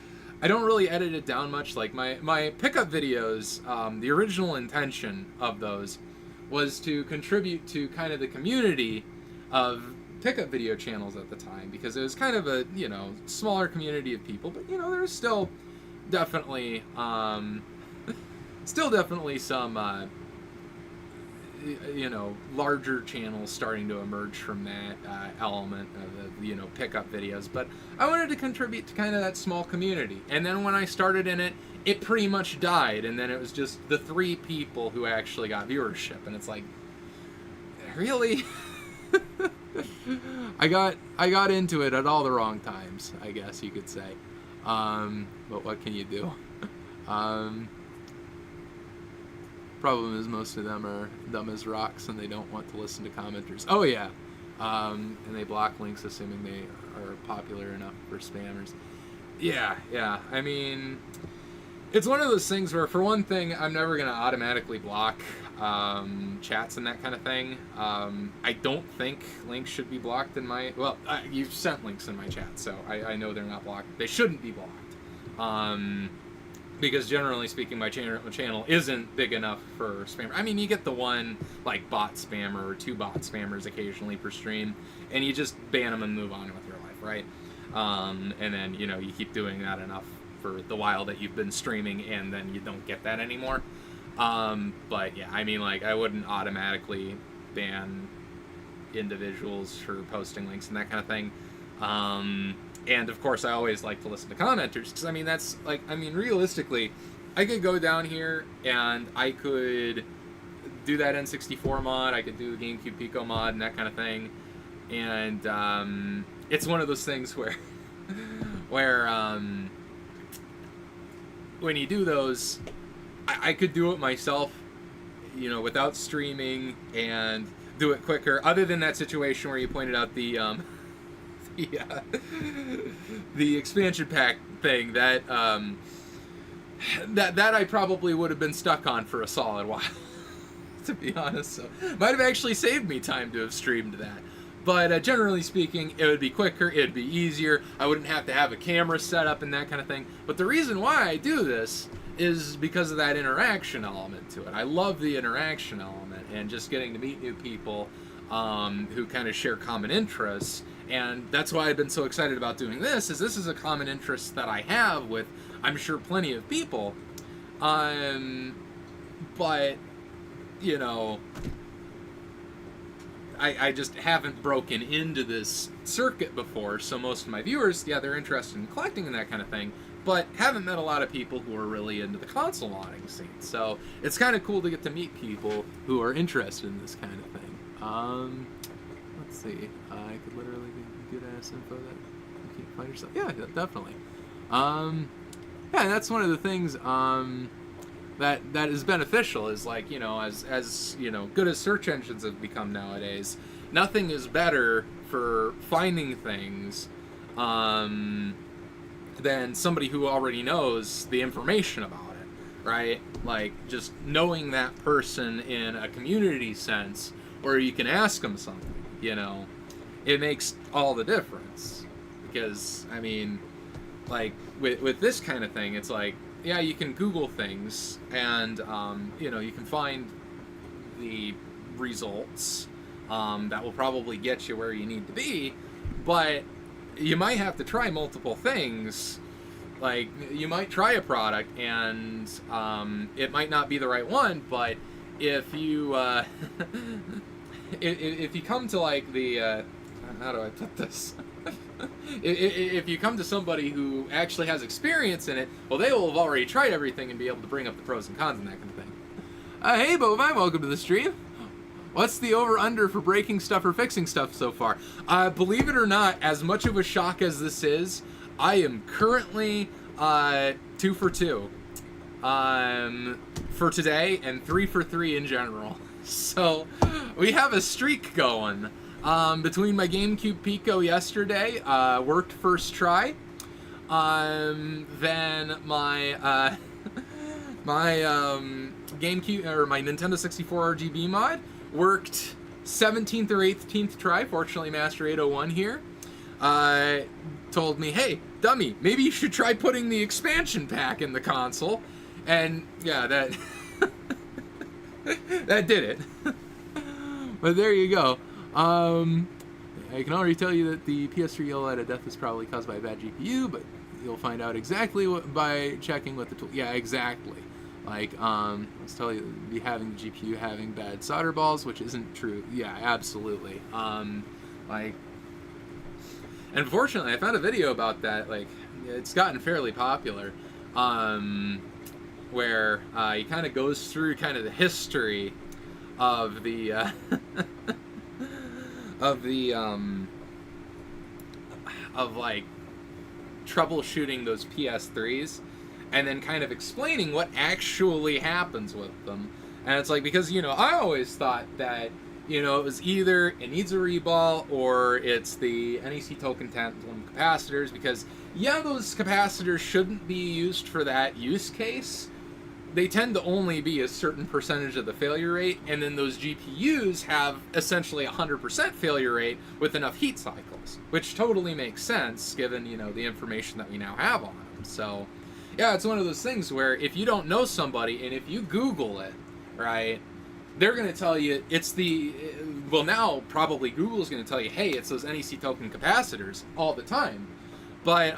I don't really edit it down much. Like my pickup videos, the original intention of those was to contribute to kind of the community of pickup video channels at the time, because it was kind of a smaller community of people, but there's still definitely some larger channels starting to emerge from that element of the pickup videos. But I wanted to contribute to kind of that small community, and then when I started in it, it pretty much died, and then it was just the 3 people who actually got viewership, and it's like, really? I got into it at all the wrong times, I guess you could say. But what can you do? Problem is most of them are dumb as rocks and they don't want to listen to commenters. Oh yeah. And they block links assuming they are popular enough for spammers. Yeah. I mean, it's one of those things where, for one thing, I'm never going to automatically block chats and that kind of thing. I don't think links should be blocked in my... Well, you've sent links in my chat, so I know they're not blocked. They shouldn't be blocked. Because generally speaking, my channel isn't big enough for spam. I mean, you get the one, like, bot spammer or 2 bot spammers occasionally per stream, and you just ban them and move on with your life, right? And then, you keep doing that enough for the while that you've been streaming, and then you don't get that anymore. But yeah, I mean, like, I wouldn't automatically ban individuals for posting links and that kind of thing. And of course, I always like to listen to commenters, because I mean, that's like, I mean, realistically, I could go down here and I could do that N64 mod, I could do the GameCube Pico mod and that kind of thing. And it's one of those things where when you do those, I could do it myself, without streaming, and do it quicker. Other than that situation where you pointed out the expansion pack thing, that I probably would have been stuck on for a solid while, to be honest. So might have actually saved me time to have streamed that. But generally speaking, it would be quicker, it would be easier, I wouldn't have to have a camera set up and that kind of thing. But the reason why I do this is because of that interaction element to it. I love the interaction element and just getting to meet new people who kind of share common interests. And that's why I've been so excited about doing this, is this is a common interest that I have with, I'm sure, plenty of people. But, I just haven't broken into this circuit before, so most of my viewers, they're interested in collecting and that kind of thing, but haven't met a lot of people who are really into the console modding scene. So it's kind of cool to get to meet people who are interested in this kind of thing. Let's see. I could literally get good-ass info that you can't find yourself. Yeah, definitely. And that's one of the things that is beneficial, is like, as good as search engines have become nowadays, nothing is better for finding things than somebody who already knows the information about it, right? Like, just knowing that person in a community sense, where you can ask them something, it makes all the difference. Because, I mean, like, with this kind of thing, it's like, yeah, you can Google things, and, you know, you can find the results that will probably get you where you need to be, but you might have to try multiple things. Like, you might try a product, and it might not be the right one, but if you, if you come to, like, the, how do I put this? If you come to somebody who actually has experience in it, well, they will have already tried everything and be able to bring up the pros and cons and that kind of thing. Hey, Bovine, welcome to the stream. What's the over-under for breaking stuff or fixing stuff so far? Believe it or not, as much of a shock as this is, I am currently 2 for 2 for today and 3 for 3 in general. So we have a streak going. Between my GameCube Pico yesterday, worked first try. Then my my GameCube or my Nintendo 64 RGB mod worked 17th or 18th try. Fortunately, Master 801 here told me, "Hey, dummy, maybe you should try putting the expansion pack in the console." And yeah, that that did it. But there you go. I can already tell you that the PS3 OLED death is probably caused by a bad GPU, but you'll find out exactly by checking what the tool. Yeah, exactly. Like, let's tell you, be having the GPU having bad solder balls, which isn't true. Yeah, absolutely. Like, unfortunately, I found a video about that. Like, it's gotten fairly popular, where he kind of goes through kind of the history of the of like troubleshooting those PS3s, and then kind of explaining what actually happens with them. And it's like, because, you know, I always thought that, you know, it was either it needs a reball or it's the NEC token tantalum capacitors, because yeah, those capacitors shouldn't be used for that use case. They tend to only be a certain percentage of the failure rate, and then those GPUs have essentially 100% failure rate with enough heat cycles, which totally makes sense given, you know, the information that we now have on them. So, yeah, it's one of those things where if you don't know somebody, and if you Google it, right, they're going to tell you it's the, well, now probably Google's going to tell you, hey, it's those NEC token capacitors all the time. But,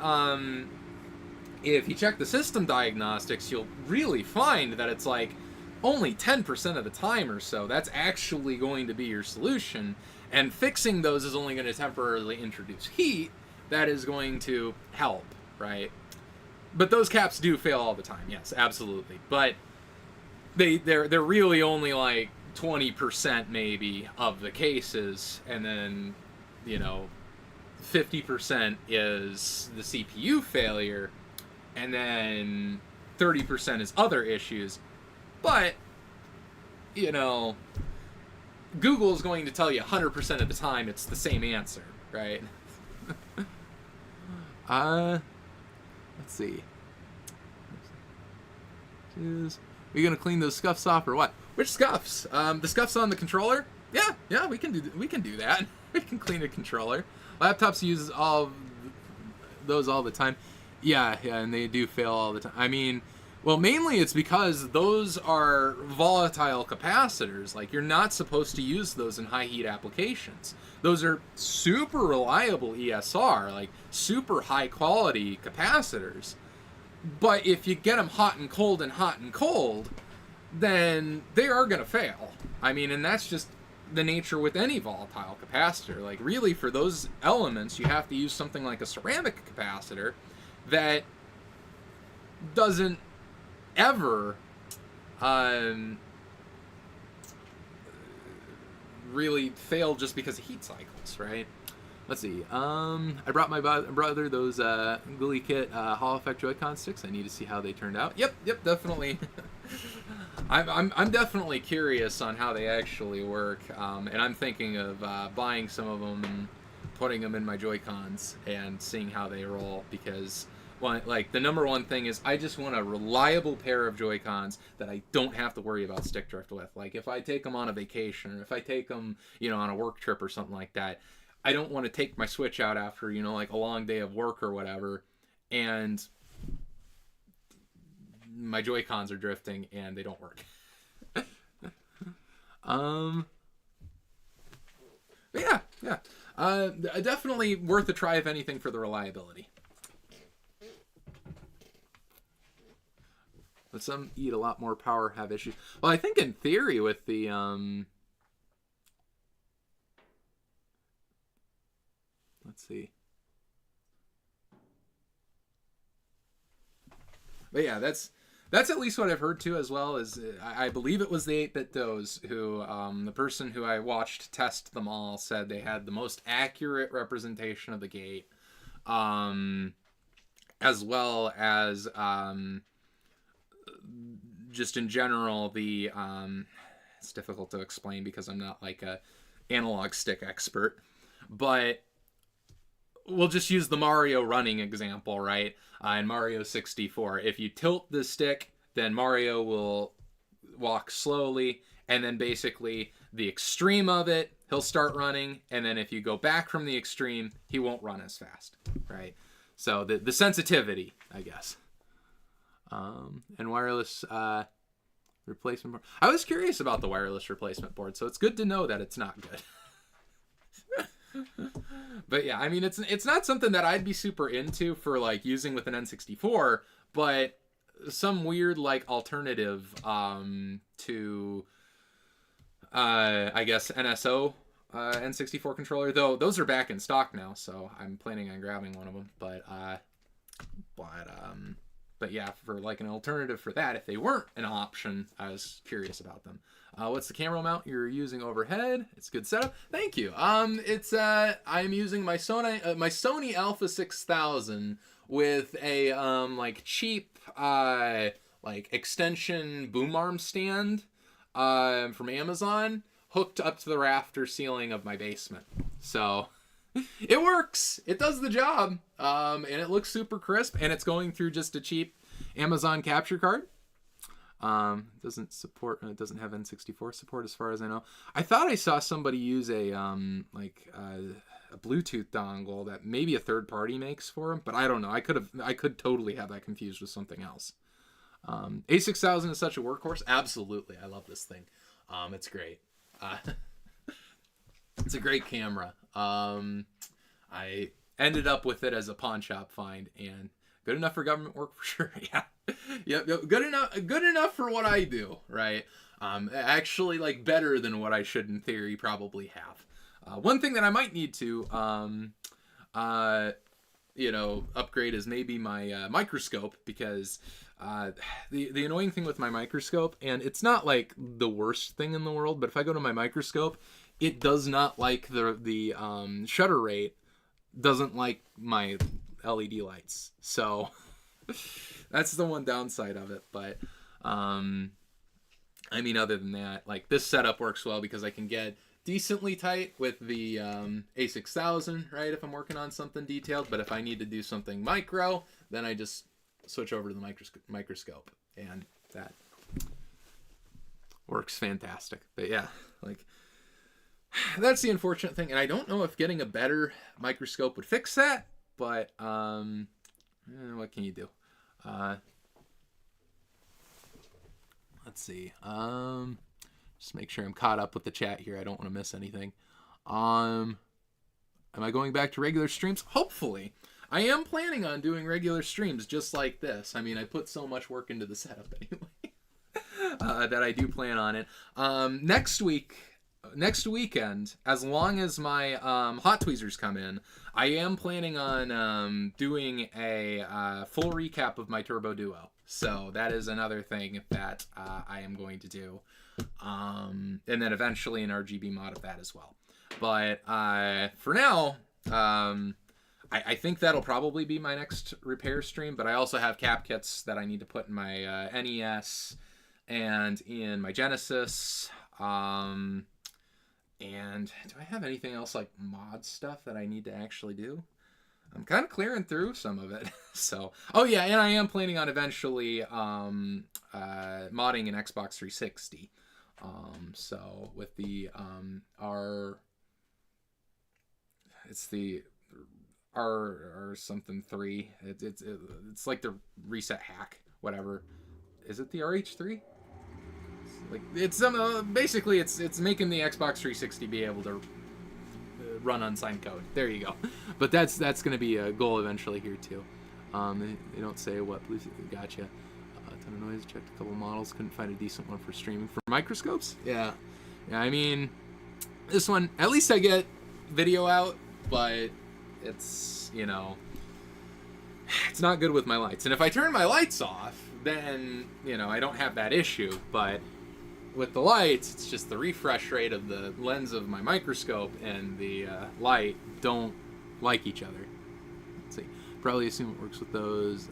if you check the system diagnostics, you'll really find that it's like only 10% of the time or so that's actually going to be your solution, and fixing those is only going to temporarily introduce heat that is going to help, right? But those caps do fail all the time, yes, absolutely. But they're really only like 20% maybe of the cases, and then, you know, 50% is the CPU failure, and then 30% is other issues. But, you know, Google is going to tell you 100% of the time it's the same answer, right? Let's see. Are we gonna clean those scuffs off or what? Which scuffs? The scuffs on the controller? Yeah, we can do that. We can clean a controller. Laptops use all of those all the time. Yeah, and they do fail all the time. I mean, well, mainly it's because those are volatile capacitors. Like, you're not supposed to use those in high heat applications. Those are super reliable ESR, like super high quality capacitors. But if you get them hot and cold, then they are going to fail. I mean, and that's just the nature with any volatile capacitor. Like, really, for those elements, you have to use something like a ceramic capacitor that doesn't ever really fail just because of heat cycles, right? Let's see. I brought my brother those Gully Kit Hall Effect Joy-Con sticks. I need to see how they turned out. Yep, definitely. I'm definitely curious on how they actually work, and I'm thinking of buying some of them and putting them in my Joy-Cons and seeing how they roll, because, well, like, the number one thing is I just want a reliable pair of Joy-Cons that I don't have to worry about stick drift with. Like, if I take them on a vacation, or if I take them, you know, on a work trip or something like that, I don't want to take my Switch out after, you know, like a long day of work or whatever, and my Joy-Cons are drifting and they don't work. Yeah, yeah. Definitely worth a try, if anything, for the reliability. But some eat a lot more power, have issues. Well, I think in theory with the let's see. But yeah, that's at least what I've heard too, as well as I believe it was the 8-Bit Does who, the person who I watched test them all, said they had the most accurate representation of the gate, as well as just in general the it's difficult to explain because I'm not like a analog stick expert, but we'll just use the Mario running example, right? In Mario 64, if you tilt the stick, then Mario will walk slowly, and then basically the extreme of it, he'll start running, and then if you go back from the extreme, he won't run as fast, right? So the sensitivity, I guess. And wireless replacement board. I was curious about the wireless replacement board, so it's good to know that it's not good. But yeah, I mean, it's not something that I'd be super into for like using with an N64, but some weird like alternative to I guess NSO N64 controller, though those are back in stock now, so I'm planning on grabbing one of them. But yeah, for like an alternative for that, if they weren't an option, I was curious about them. What's the camera mount you're using overhead? It's a good setup. Thank you. I'm using my Sony Alpha 6000 with a like cheap like extension boom arm stand from Amazon, hooked up to the rafter ceiling of my basement. So it works. It does the job. And it looks super crisp, and it's going through just a cheap Amazon capture card. It doesn't have N64 support as far as I know. I thought I saw somebody use a Bluetooth dongle that maybe a third party makes for them, but I don't know. I could totally have that confused with something else. A6000 is such a workhorse. Absolutely. I love this thing. It's great. It's a great camera. I ended up with it as a pawn shop find, and good enough for government work for sure. Yeah. Yep. Good enough for what I do, right? Actually, like, better than what I should in theory probably have. One thing that I might need to upgrade is maybe my microscope, because the annoying thing with my microscope, and it's not like the worst thing in the world, but if I go to my microscope, it does not like the shutter rate doesn't like my LED lights. So that's the one downside of it. But I mean, other than that, like, this setup works well because I can get decently tight with the A6000, right, if I'm working on something detailed. But if I need to do something micro, then I just switch over to the microscope, and that works fantastic. But yeah, like, that's the unfortunate thing, and I don't know if getting a better microscope would fix that, but what can you do? Let's see. Just make sure I'm caught up with the chat here. I don't want to miss anything. Am I going back to regular streams? Hopefully. I am planning on doing regular streams just like this. I mean, I put so much work into the setup anyway that I do plan on it. Next weekend, as long as my hot tweezers come in, I am planning on doing a full recap of my Turbo Duo. So that is another thing that I am going to do. And then eventually an RGB mod of that as well. But for now, I think that'll probably be my next repair stream. But I also have cap kits that I need to put in my NES and in my Genesis. And do I have anything else like mod stuff that I need to actually do? I'm kind of clearing through some of it. So, oh yeah, and I am planning on eventually modding an Xbox 360. So with the it's the R something 3. It's like the reset hack, whatever. Is it the RH3? Like it's some basically it's making the Xbox 360 be able to run unsigned code. There you go. But that's going to be a goal eventually here too. They don't say what Bluetooth. Gotcha. Ton of noise. Checked a couple models. Couldn't find a decent one for streaming. For microscopes? Yeah. I mean, this one at least I get video out, but it's it's not good with my lights. And if I turn my lights off, then I don't have that issue. But with the lights, it's just the refresh rate of the lens of my microscope and the light don't like each other. Let's see. Probably assume it works with those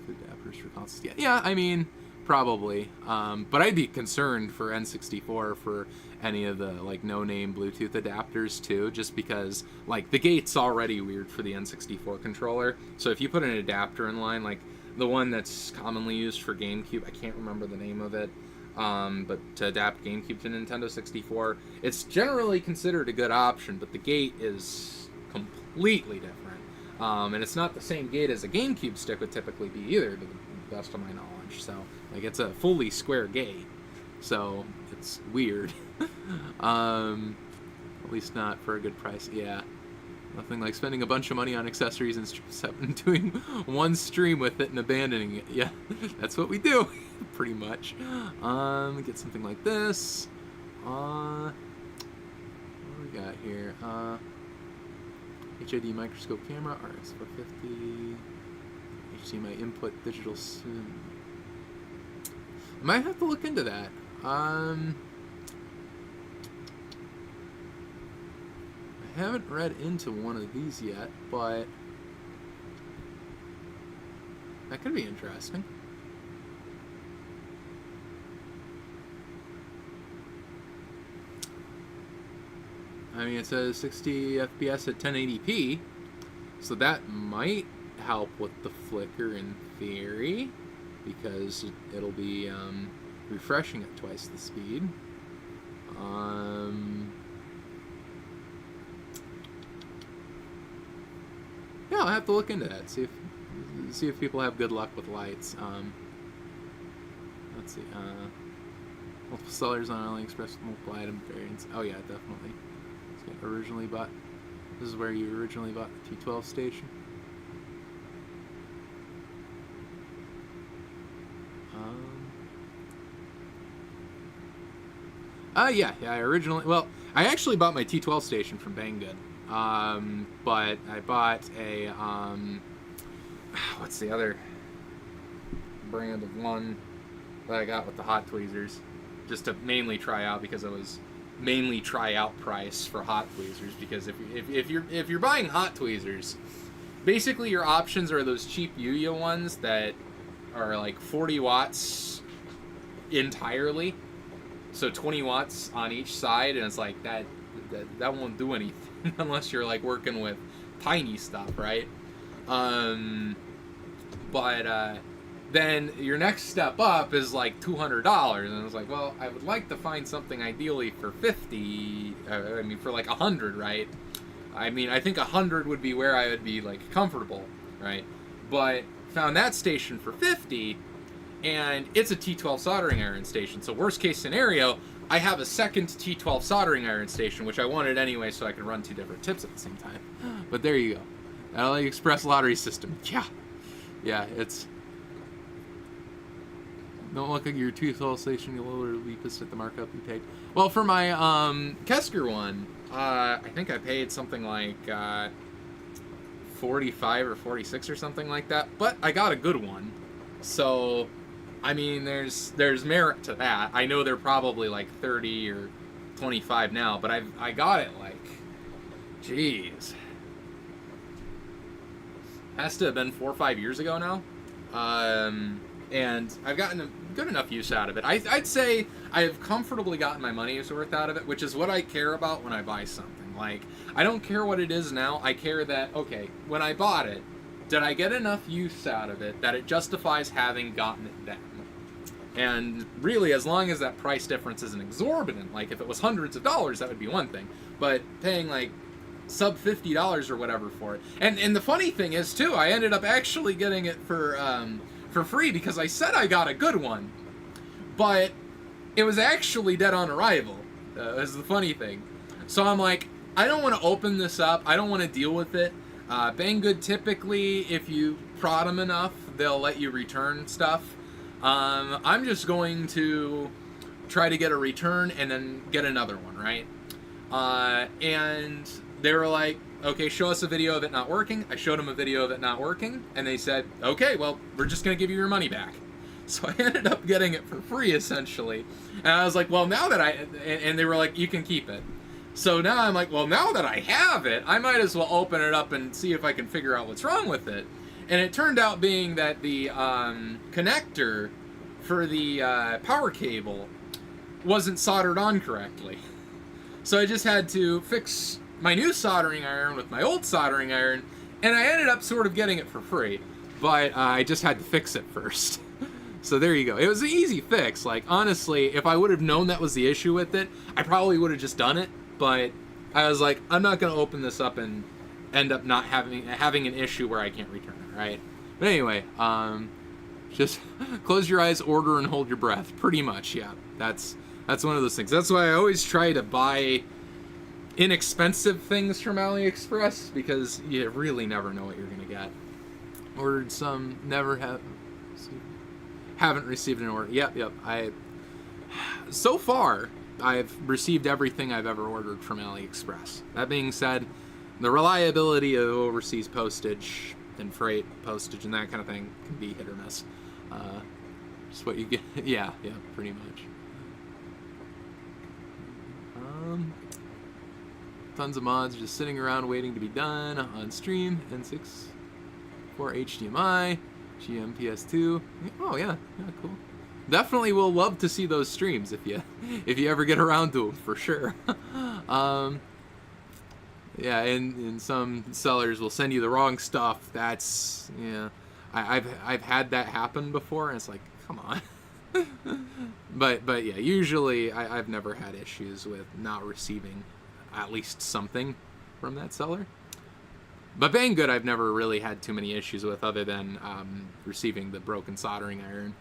adapters for consoles. Yeah, I mean, probably. But I'd be concerned for N64 for any of the like no-name Bluetooth adapters too, just because like the gate's already weird for the N64 controller. So if you put an adapter in line, like the one that's commonly used for GameCube, I can't remember the name of it, but to adapt GameCube to Nintendo 64, it's generally considered a good option, but the gate is completely different. And it's not the same gate as a GameCube stick would typically be either, to the best of my knowledge. So, like, it's a fully square gate. So, it's weird. At least not for a good price. Yeah. Nothing like spending a bunch of money on accessories and doing one stream with it and abandoning it. Yeah, that's what we do, pretty much. Get something like this. What do we got here? HID microscope camera, RX450, HDMI input, digital. I might have to look into that. I haven't read into one of these yet, but that could be interesting. I mean, it says 60 FPS at 1080p, so that might help with the flicker in theory, because it'll be refreshing at twice the speed. Yeah, I'll have to look into that. See if people have good luck with lights. Let's see. Multiple sellers on AliExpress with multiple item variants. Oh yeah, definitely. Originally bought. This is where you originally bought the T12 station. Yeah. I actually bought my T12 station from Banggood. But I bought a, what's the other brand of one that I got with the hot tweezers, just to mainly try out, because it was mainly try out price for hot tweezers, because if you're buying hot tweezers, basically your options are those cheap Yuya ones that are like 40 watts entirely, so 20 watts on each side, and it's like that won't do anything unless you're like working with tiny stuff, right? Then your next step up is like $200, and I was like, well, I would like to find something ideally for 50. For like 100, right? I mean, I think 100 would be where I would be like comfortable, right? But found that station for 50, and it's a T12 soldering iron station. So worst case scenario, I have a second T12 soldering iron station, which I wanted anyway, so I can run two different tips at the same time. But there you go, AliExpress lottery system. Yeah, it's. Don't look at your T12 station, you'll literally be pissed at the markup you paid. Well, for my Kesker one, I think I paid something like 45 or 46 or something like that, but I got a good one. So, I mean, there's merit to that. I know they're probably like 30 or 25 now, but I got it like, jeez, has to have been 4 or 5 years ago now. And I've gotten a good enough use out of it. I'd say I have comfortably gotten my money's worth out of it, which is what I care about when I buy something. Like, I don't care what it is now. I care that, okay, when I bought it, did I get enough use out of it that it justifies having gotten it then? And really, as long as that price difference isn't exorbitant, like if it was hundreds of dollars, that would be one thing. But paying like sub $50 or whatever for it. And the funny thing is too, I ended up actually getting it for free because I said I got a good one, but it was actually dead on arrival. Is the funny thing. So I'm like, I don't want to open this up. I don't want to deal with it. Banggood typically, if you prod them enough, they'll let you return stuff. I'm just going to try to get a return and then get another one, right? And they were like, okay, show us a video of it not working. I showed them a video of it not working, and they said, okay, well, we're just going to give you your money back. So I ended up getting it for free, essentially. And I was like, well, now that and they were like, you can keep it. So now I'm like, well, now that I have it, I might as well open it up and see if I can figure out what's wrong with it. And it turned out being that the connector for the power cable wasn't soldered on correctly. So I just had to fix my new soldering iron with my old soldering iron, and I ended up sort of getting it for free. But I just had to fix it first. So there you go. It was an easy fix. Like, honestly, if I would have known that was the issue with it, I probably would have just done it. But I was like, I'm not going to open this up and end up not having an issue where I can't return it, right? But anyway, just close your eyes, order, and hold your breath. Pretty much, yeah. That's one of those things. That's why I always try to buy inexpensive things from AliExpress, because you really never know what you're going to get. Ordered some, haven't received an order. Yep. So far, I've received everything I've ever ordered from AliExpress. That being said, the reliability of overseas postage and freight postage and that kind of thing can be hit or miss. Just what you get. Yeah, pretty much. Tons of mods just sitting around waiting to be done on stream. N64 HDMI, GMPS2. Oh yeah, cool. Definitely will love to see those streams if you ever get around to them, for sure. Yeah, and some sellers will send you the wrong stuff. That's, yeah, I've had that happen before, and it's like, come on. but yeah, usually I've never had issues with not receiving at least something from that seller. But Banggood I've never really had too many issues with, other than receiving the broken soldering iron.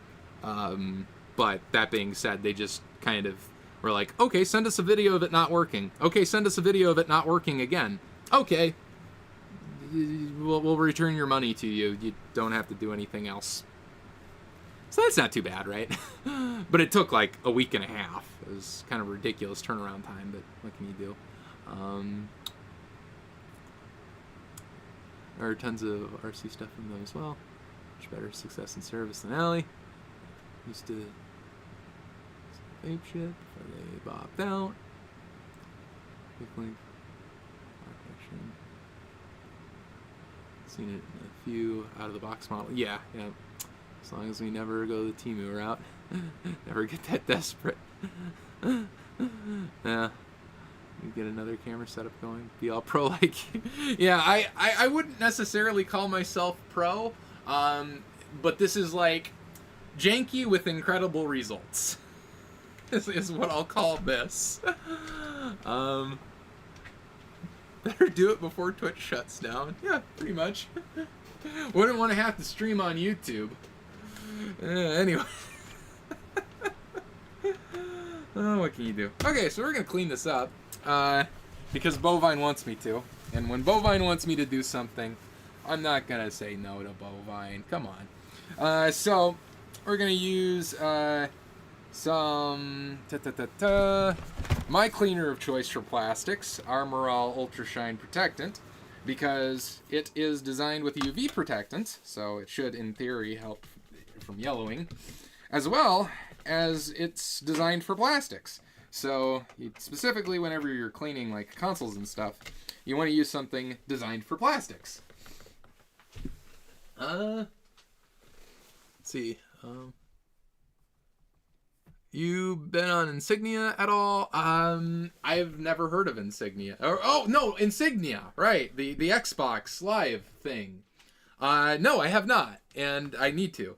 But that being said, they just kind of were like, okay, send us a video of it not working. Okay, send us a video of it not working again. Okay, we'll return your money to you. You don't have to do anything else. So that's not too bad, right? But it took like a week and a half. It was kind of a ridiculous turnaround time, but what can you do? There are tons of RC stuff from them as well. Much better success and service than Ali. Used to ape shit before they bopped out. Quick link. Seen it in a few out of the box model. Yeah. As long as we never go the Temu route. Never get that desperate. Yeah. You get another camera setup going. Be all pro like. Yeah, I wouldn't necessarily call myself pro. But this is like janky with incredible results. This is what I'll call this. Better do it before Twitch shuts down. Yeah, pretty much. Wouldn't want to have to stream on YouTube. Anyway. Oh, what can you do? Okay, so we're going to clean this up. Because Bovine wants me to. And when Bovine wants me to do something, I'm not going to say no to Bovine. Come on. So, we're going to use some my cleaner of choice for plastics, Armorall Ultra Shine Protectant, because it is designed with UV protectant, so it should, in theory, help from yellowing, as well as it's designed for plastics. So, specifically whenever you're cleaning like consoles and stuff, you want to use something designed for plastics. Let's see. You been on Insignia at all? I've never heard of Insignia. Oh no, Insignia, right? The Xbox Live thing. No, I have not, and I need to.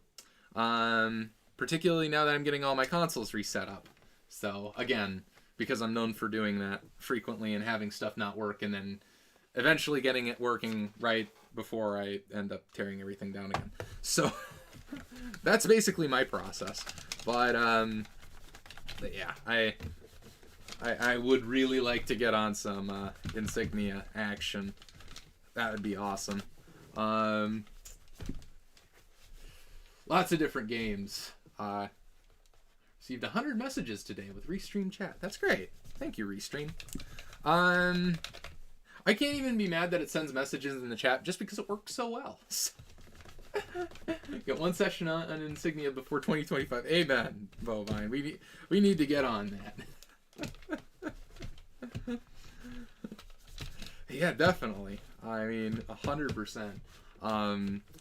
particularly now that I'm getting all my consoles reset up. So again, because I'm known for doing that frequently and having stuff not work and then eventually getting it working right before I end up tearing everything down again. So that's basically my process. But yeah, I would really like to get on some Insignia action. That would be awesome. Lots of different games. Received 100 messages today with Restream chat. That's great. Thank you, Restream. I can't even be mad that it sends messages in the chat just because it works so well. Get one session on Insignia before 2025. Amen, Bovine. We need to get on that. Yeah, definitely. I mean, 100%.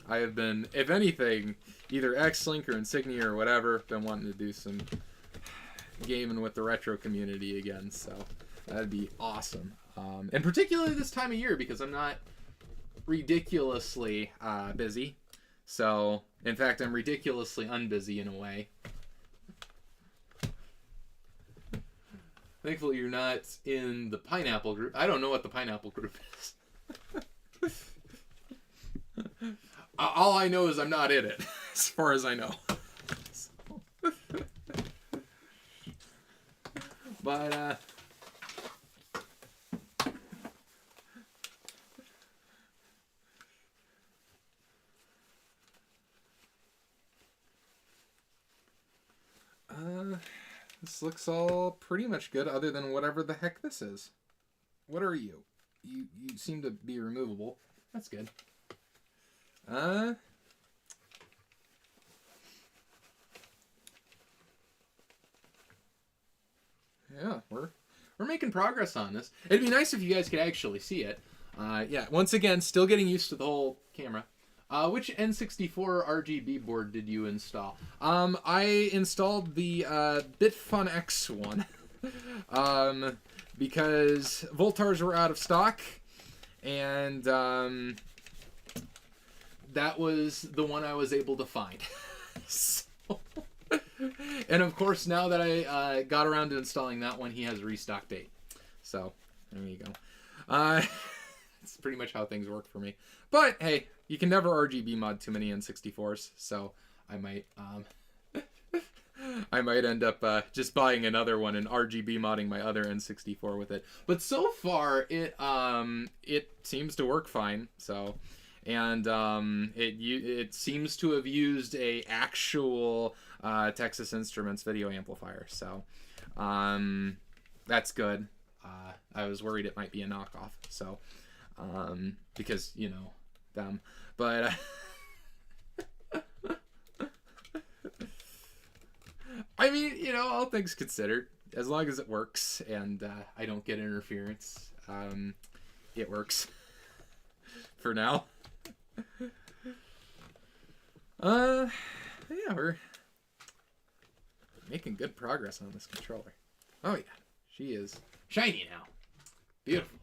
I have been, if anything, either X-Link or Insignia or whatever, been wanting to do some gaming with the retro community again, so that'd be awesome. And particularly this time of year, because I'm not ridiculously busy. So, in fact, I'm ridiculously unbusy in a way. Thankfully, you're not in the Pineapple group. I don't know what the Pineapple group is. All I know is I'm not in it, as far as I know. But, this looks all pretty much good, other than whatever the heck this is. What are you? You seem to be removable. That's good. Yeah, we're making progress on this. It'd be nice if you guys could actually see it. Yeah, once again, still getting used to the whole camera. Which N64 RGB board did you install? I installed the Bitfun X one because Voltars were out of stock, and that was the one I was able to find. So, and of course, now that I got around to installing that one, he has a restock date. So there you go. It's pretty much how things work for me. But hey, you can never RGB mod too many N64s, so I might I might end up just buying another one and RGB modding my other N64 with it. But so far, it seems to work fine. So, and it seems to have used a actual Texas Instruments video amplifier. So, that's good. I was worried it might be a knockoff. So, because you know them, but. I mean, you know, all things considered, as long as it works and I don't get interference, it works for now. Yeah, we're making good progress on this controller. Oh yeah, she is shiny now. Beautiful.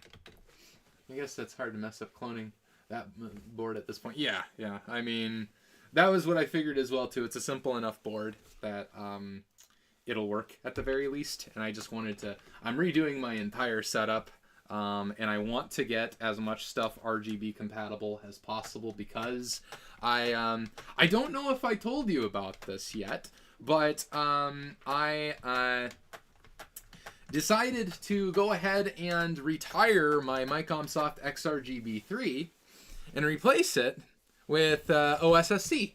I guess that's hard to mess up cloning that board at this point. Yeah, yeah. I mean, that was what I figured as well too. It's a simple enough board that it'll work at the very least. And I just wanted to, I'm redoing my entire setup, and I want to get as much stuff RGB compatible as possible because I don't know if I told you about this yet, but I decided to go ahead and retire my Micomsoft XRGB3 and replace it with OSSC.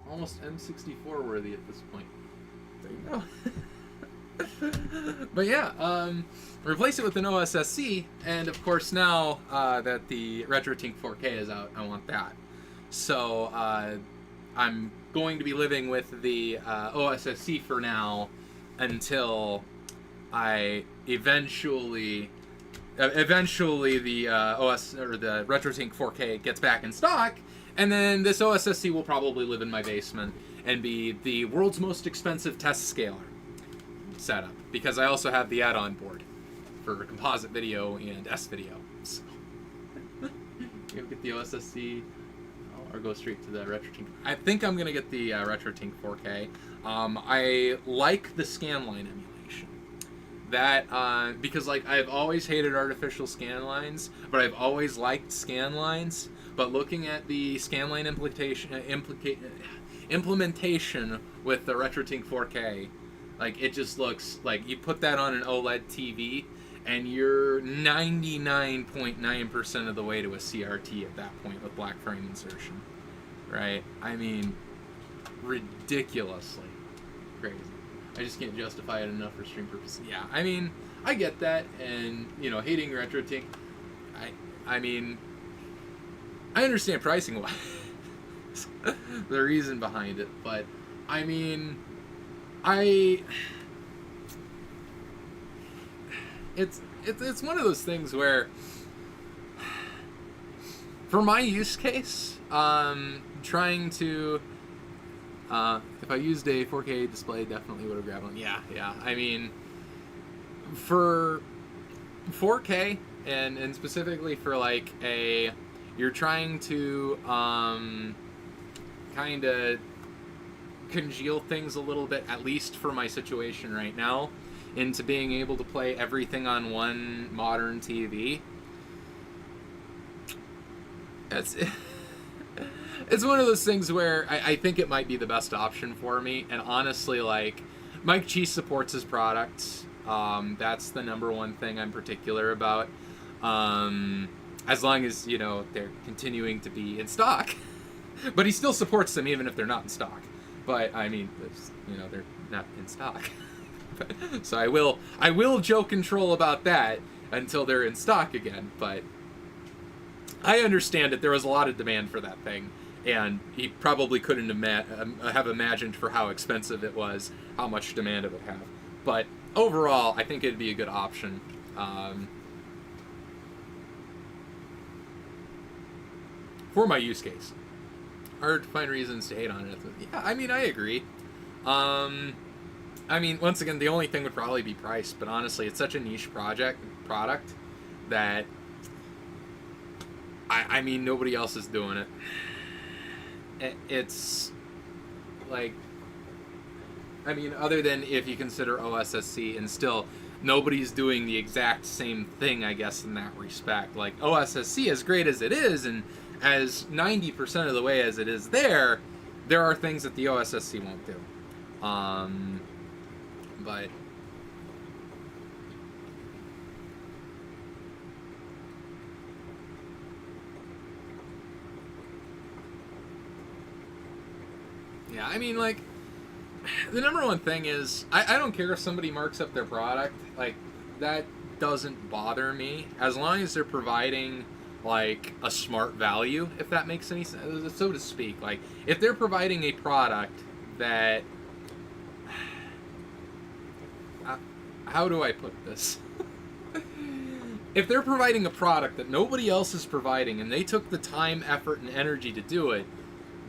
Almost M64 worthy at this point. There you go. But yeah, replace it with an OSSC, and of course now that the RetroTink 4K is out, I want that. So I'm going to be living with the OSSC for now until I eventually the OS or the RetroTink 4K gets back in stock, and then this OSSC will probably live in my basement and be the world's most expensive test scaler setup, because I also have the add-on board for composite video and S video. So you'll get the OSSC. or go straight to the RetroTink. I think I'm gonna get the RetroTink 4K. I like the scanline emulation. That because like I've always hated artificial scanlines, but I've always liked scanlines. But looking at the scanline implementation with the RetroTink 4K, like it just looks like you put that on an OLED TV and you're 99.9% of the way to a CRT at that point with black frame insertion, right? I mean, ridiculously crazy. I just can't justify it enough for stream purposes. Yeah, I mean, I get that, and you know, hating RetroTink, I mean, I understand pricing wise, the reason behind it, but I mean, it's one of those things where, for my use case, trying to, if I used a 4K display, definitely would have grabbed one. Yeah. I mean, for 4K and specifically for like you're trying to kind of congeal things a little bit, at least for my situation right now, into being able to play everything on one modern TV. It's one of those things where I think it might be the best option for me, and honestly, like, Mike Cheese supports his products. That's the number one thing I'm particular about. As long as, you know, they're continuing to be in stock. But he still supports them even if they're not in stock. But, I mean, you know, they're not in stock. So I will joke and troll about that until they're in stock again, but I understand that there was a lot of demand for that thing, and he probably couldn't have imagined for how expensive it was, how much demand it would have. But overall, I think it'd be a good option. For my use case. Hard to find reasons to hate on it. Yeah, I mean, I agree. I mean, once again, the only thing would probably be price, but honestly, it's such a niche product that, I mean, nobody else is doing it. It's, like, I mean, other than if you consider OSSC, and still, nobody's doing the exact same thing, I guess, in that respect. Like, OSSC, as great as it is, and as 90% of the way as it is there are things that the OSSC won't do. But yeah, I mean, like, the number one thing is, I don't care if somebody marks up their product. Like, that doesn't bother me, as long as they're providing, like, a smart value, if that makes any sense, so to speak. Like, if they're providing a product that, how do I put this? If they're providing a product that nobody else is providing, and they took the time, effort, and energy to do it,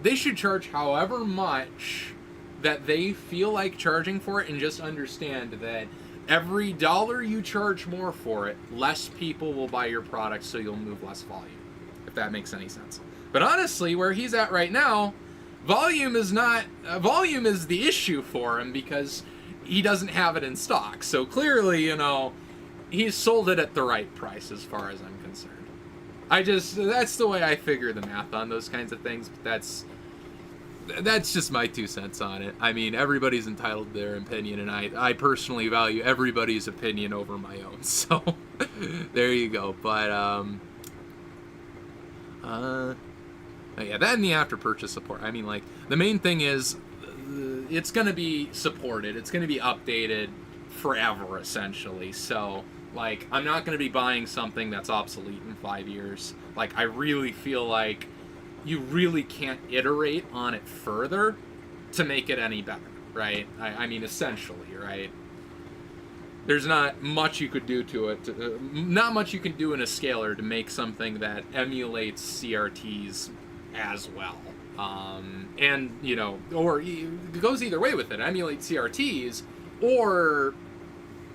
they should charge however much that they feel like charging for it, and just understand that every dollar you charge more for it, less people will buy your product, so you'll move less volume, if that makes any sense. But honestly, where he's at right now, volume is the issue for him, because he doesn't have it in stock. So clearly, you know, he's sold it at the right price as far as I'm concerned. That's the way I figure the math on those kinds of things, but that's just my 2 cents on it. I mean, everybody's entitled to their opinion, and I personally value everybody's opinion over my own. So there you go. But yeah, that and the after purchase support. I mean, like, the main thing is, it's going to be supported. It's going to be updated forever, essentially. So, like, I'm not going to be buying something that's obsolete in 5 years. Like, I really feel like you really can't iterate on it further to make it any better, right? I mean, essentially, right? There's not much you could do to it. Not much you can do in a scaler to make something that emulates CRTs as well. And, you know, or it goes either way with it. Emulates CRTs, or,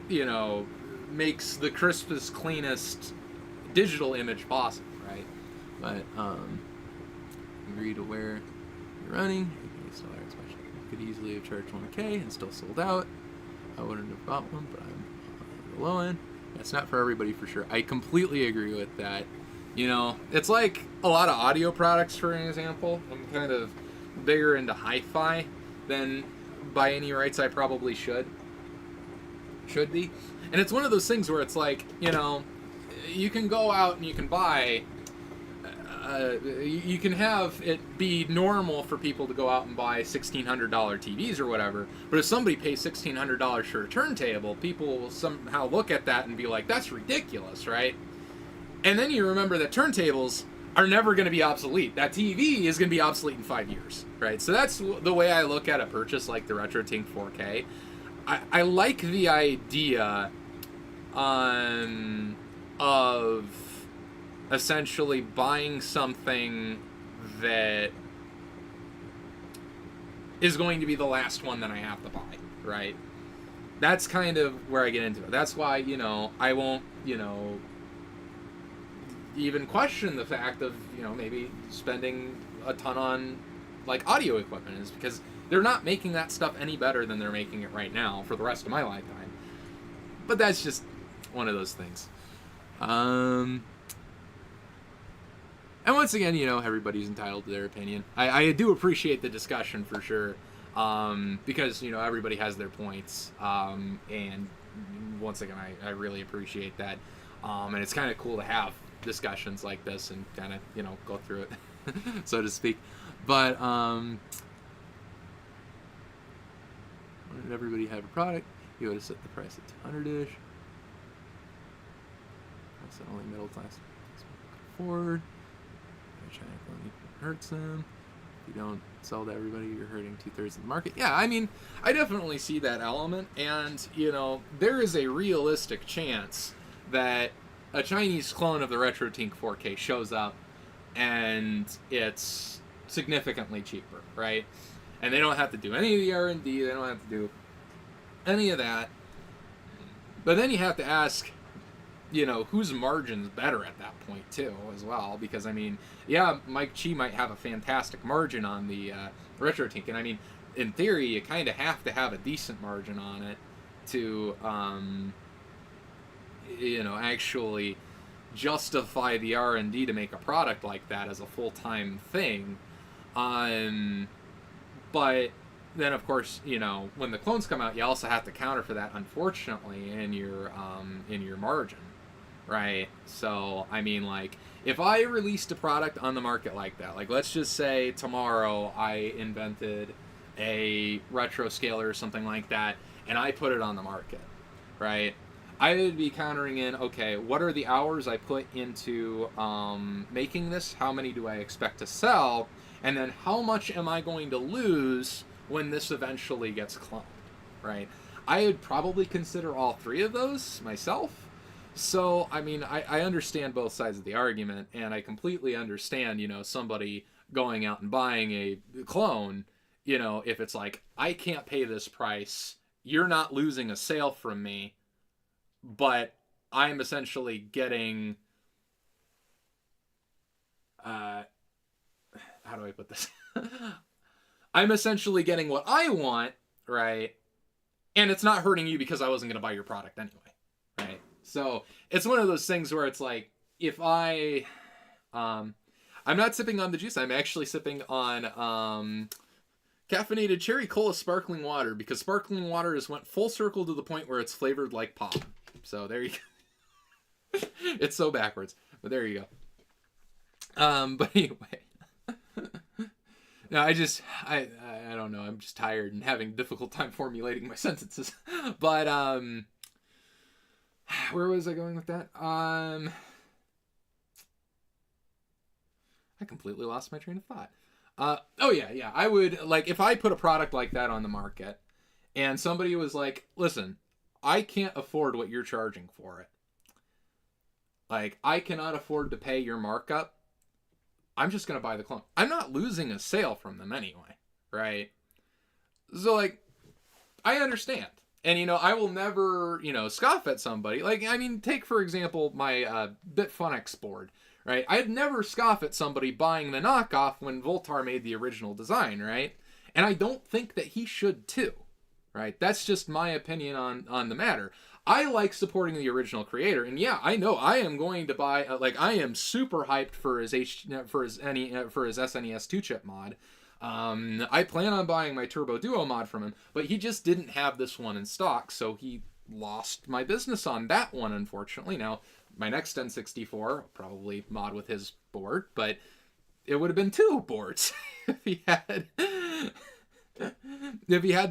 you know, makes the crispest, cleanest digital image possible, right? But, agree to where you're running. Okay, so I could easily have charged 1K and still sold out. I wouldn't have bought one, but I'm on the low end. That's not for everybody for sure. I completely agree with that. You know, it's like a lot of audio products, for an example. I'm kind of bigger into hi-fi than by any rights I probably should be. And it's one of those things where it's like, you know, you can go out and you can buy, you can have it be normal for people to go out and buy $1,600 TVs or whatever, but if somebody pays $1,600 for a turntable, people will somehow look at that and be like, that's ridiculous, right? And then you remember that turntables are never going to be obsolete. That TV is going to be obsolete in 5 years, right? So that's the way I look at a purchase like the RetroTink 4K. I like the idea of essentially buying something that is going to be the last one that I have to buy, right? That's kind of where I get into it. That's why, you know, I won't, you know, even question the fact of, you know, maybe spending a ton on like audio equipment, is because they're not making that stuff any better than they're making it right now for the rest of my lifetime. But that's just one of those things. And once again, you know, everybody's entitled to their opinion. I do appreciate the discussion for sure, because, you know, everybody has their points, and once again, I really appreciate that, and it's kind of cool to have discussions like this and kind of, you know, go through it, so to speak. But did everybody have a product? You would have set the price at 200-ish. That's only middle class can afford. China hurts them. If you don't sell to everybody, you're hurting 2/3 of the market. Yeah, I mean, I definitely see that element, and, you know, there is a realistic chance that a Chinese clone of the RetroTink 4K shows up and it's significantly cheaper, right? And they don't have to do any of the R&D, they don't have to do any of that. But then you have to ask, you know, whose margin's better at that point too, as well, because I mean, yeah, Mike Chi might have a fantastic margin on the RetroTink, and I mean, in theory, you kind of have to have a decent margin on it to, you know, actually justify the R&D to make a product like that as a full-time thing. But then, of course, you know, when the clones come out, you also have to counter for that, unfortunately, in your margin. Right? So, I mean, like, if I released a product on the market like that, like, let's just say tomorrow I invented a retro scaler or something like that, and I put it on the market, right? I would be countering in, okay, what are the hours I put into making this? How many do I expect to sell? And then how much am I going to lose when this eventually gets cloned, right? I would probably consider all three of those myself. So, I mean, I understand both sides of the argument, and I completely understand, you know, somebody going out and buying a clone, you know, if it's like, I can't pay this price, you're not losing a sale from me, but I'm essentially getting, how do I put this? I'm essentially getting what I want, right? And it's not hurting you because I wasn't going to buy your product anyway, right? So it's one of those things where it's like, if I'm not sipping on the juice, I'm actually sipping on caffeinated cherry cola sparkling water, because sparkling water has went full circle to the point where it's flavored like pop. So there you go. It's so backwards, but there you go. But anyway, no, I don't know. I'm just tired and having a difficult time formulating my sentences. But where was I going with that? I completely lost my train of thought. Oh yeah. I would, like, if I put a product like that on the market and somebody was like, listen, I can't afford what you're charging for it. Like, I cannot afford to pay your markup. I'm just going to buy the clone. I'm not losing a sale from them anyway, right? So, like, I understand. And, you know, I will never, you know, scoff at somebody. Like, I mean, take, for example, my Bitfunix board, right? I'd never scoff at somebody buying the knockoff when Voltar made the original design, right? And I don't think that he should too, right? That's just my opinion on the matter. I like supporting the original creator, and yeah, I know I am going to buy. I am super hyped for his SNES 2-chip mod. I plan on buying my Turbo Duo mod from him, but he just didn't have this one in stock, so he lost my business on that one, unfortunately. Now, my next N64, probably mod with his board, but it would have been 2 boards if he had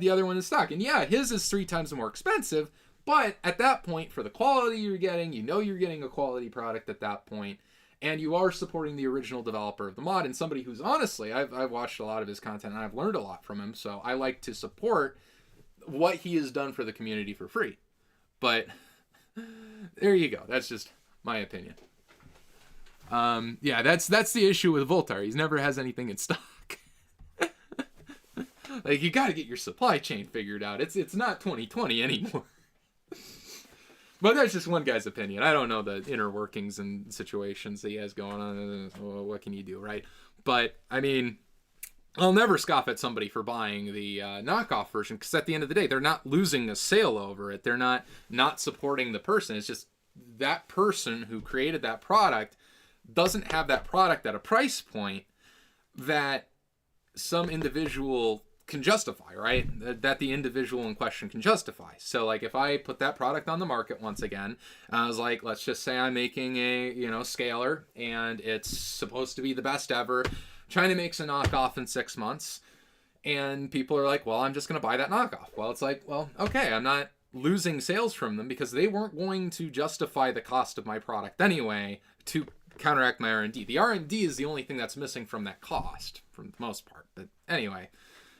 the other one in stock. And yeah, his is 3 times more expensive, but at that point, for the quality you're getting, you're getting a quality product at that point, and you are supporting the original developer of the mod, and somebody who's honestly, I've watched a lot of his content, and I've learned a lot from him, so I like to support what he has done for the community for free. But there you go. That's just my opinion. Yeah, that's the issue with Voltar. He never has anything in stock. Like, you got to get your supply chain figured out. It's not 2020 anymore. But that's just one guy's opinion. I don't know the inner workings and situations that he has going on. What can you do, right? But, I mean, I'll never scoff at somebody for buying the knockoff version, because at the end of the day, they're not losing a sale over it. They're not supporting the person. It's just that person who created that product doesn't have that product at a price point that some individual can justify, right? That the individual in question can justify. So, like, if I put that product on the market once again, I was like, let's just say I'm making a, scaler, and it's supposed to be the best ever. China makes a knockoff in 6 months, and people are like, well, I'm just going to buy that knockoff. Well, it's like, well, okay, I'm not losing sales from them because they weren't going to justify the cost of my product anyway to counteract my R&D. The R&D is the only thing that's missing from that cost, for the most part. But anyway,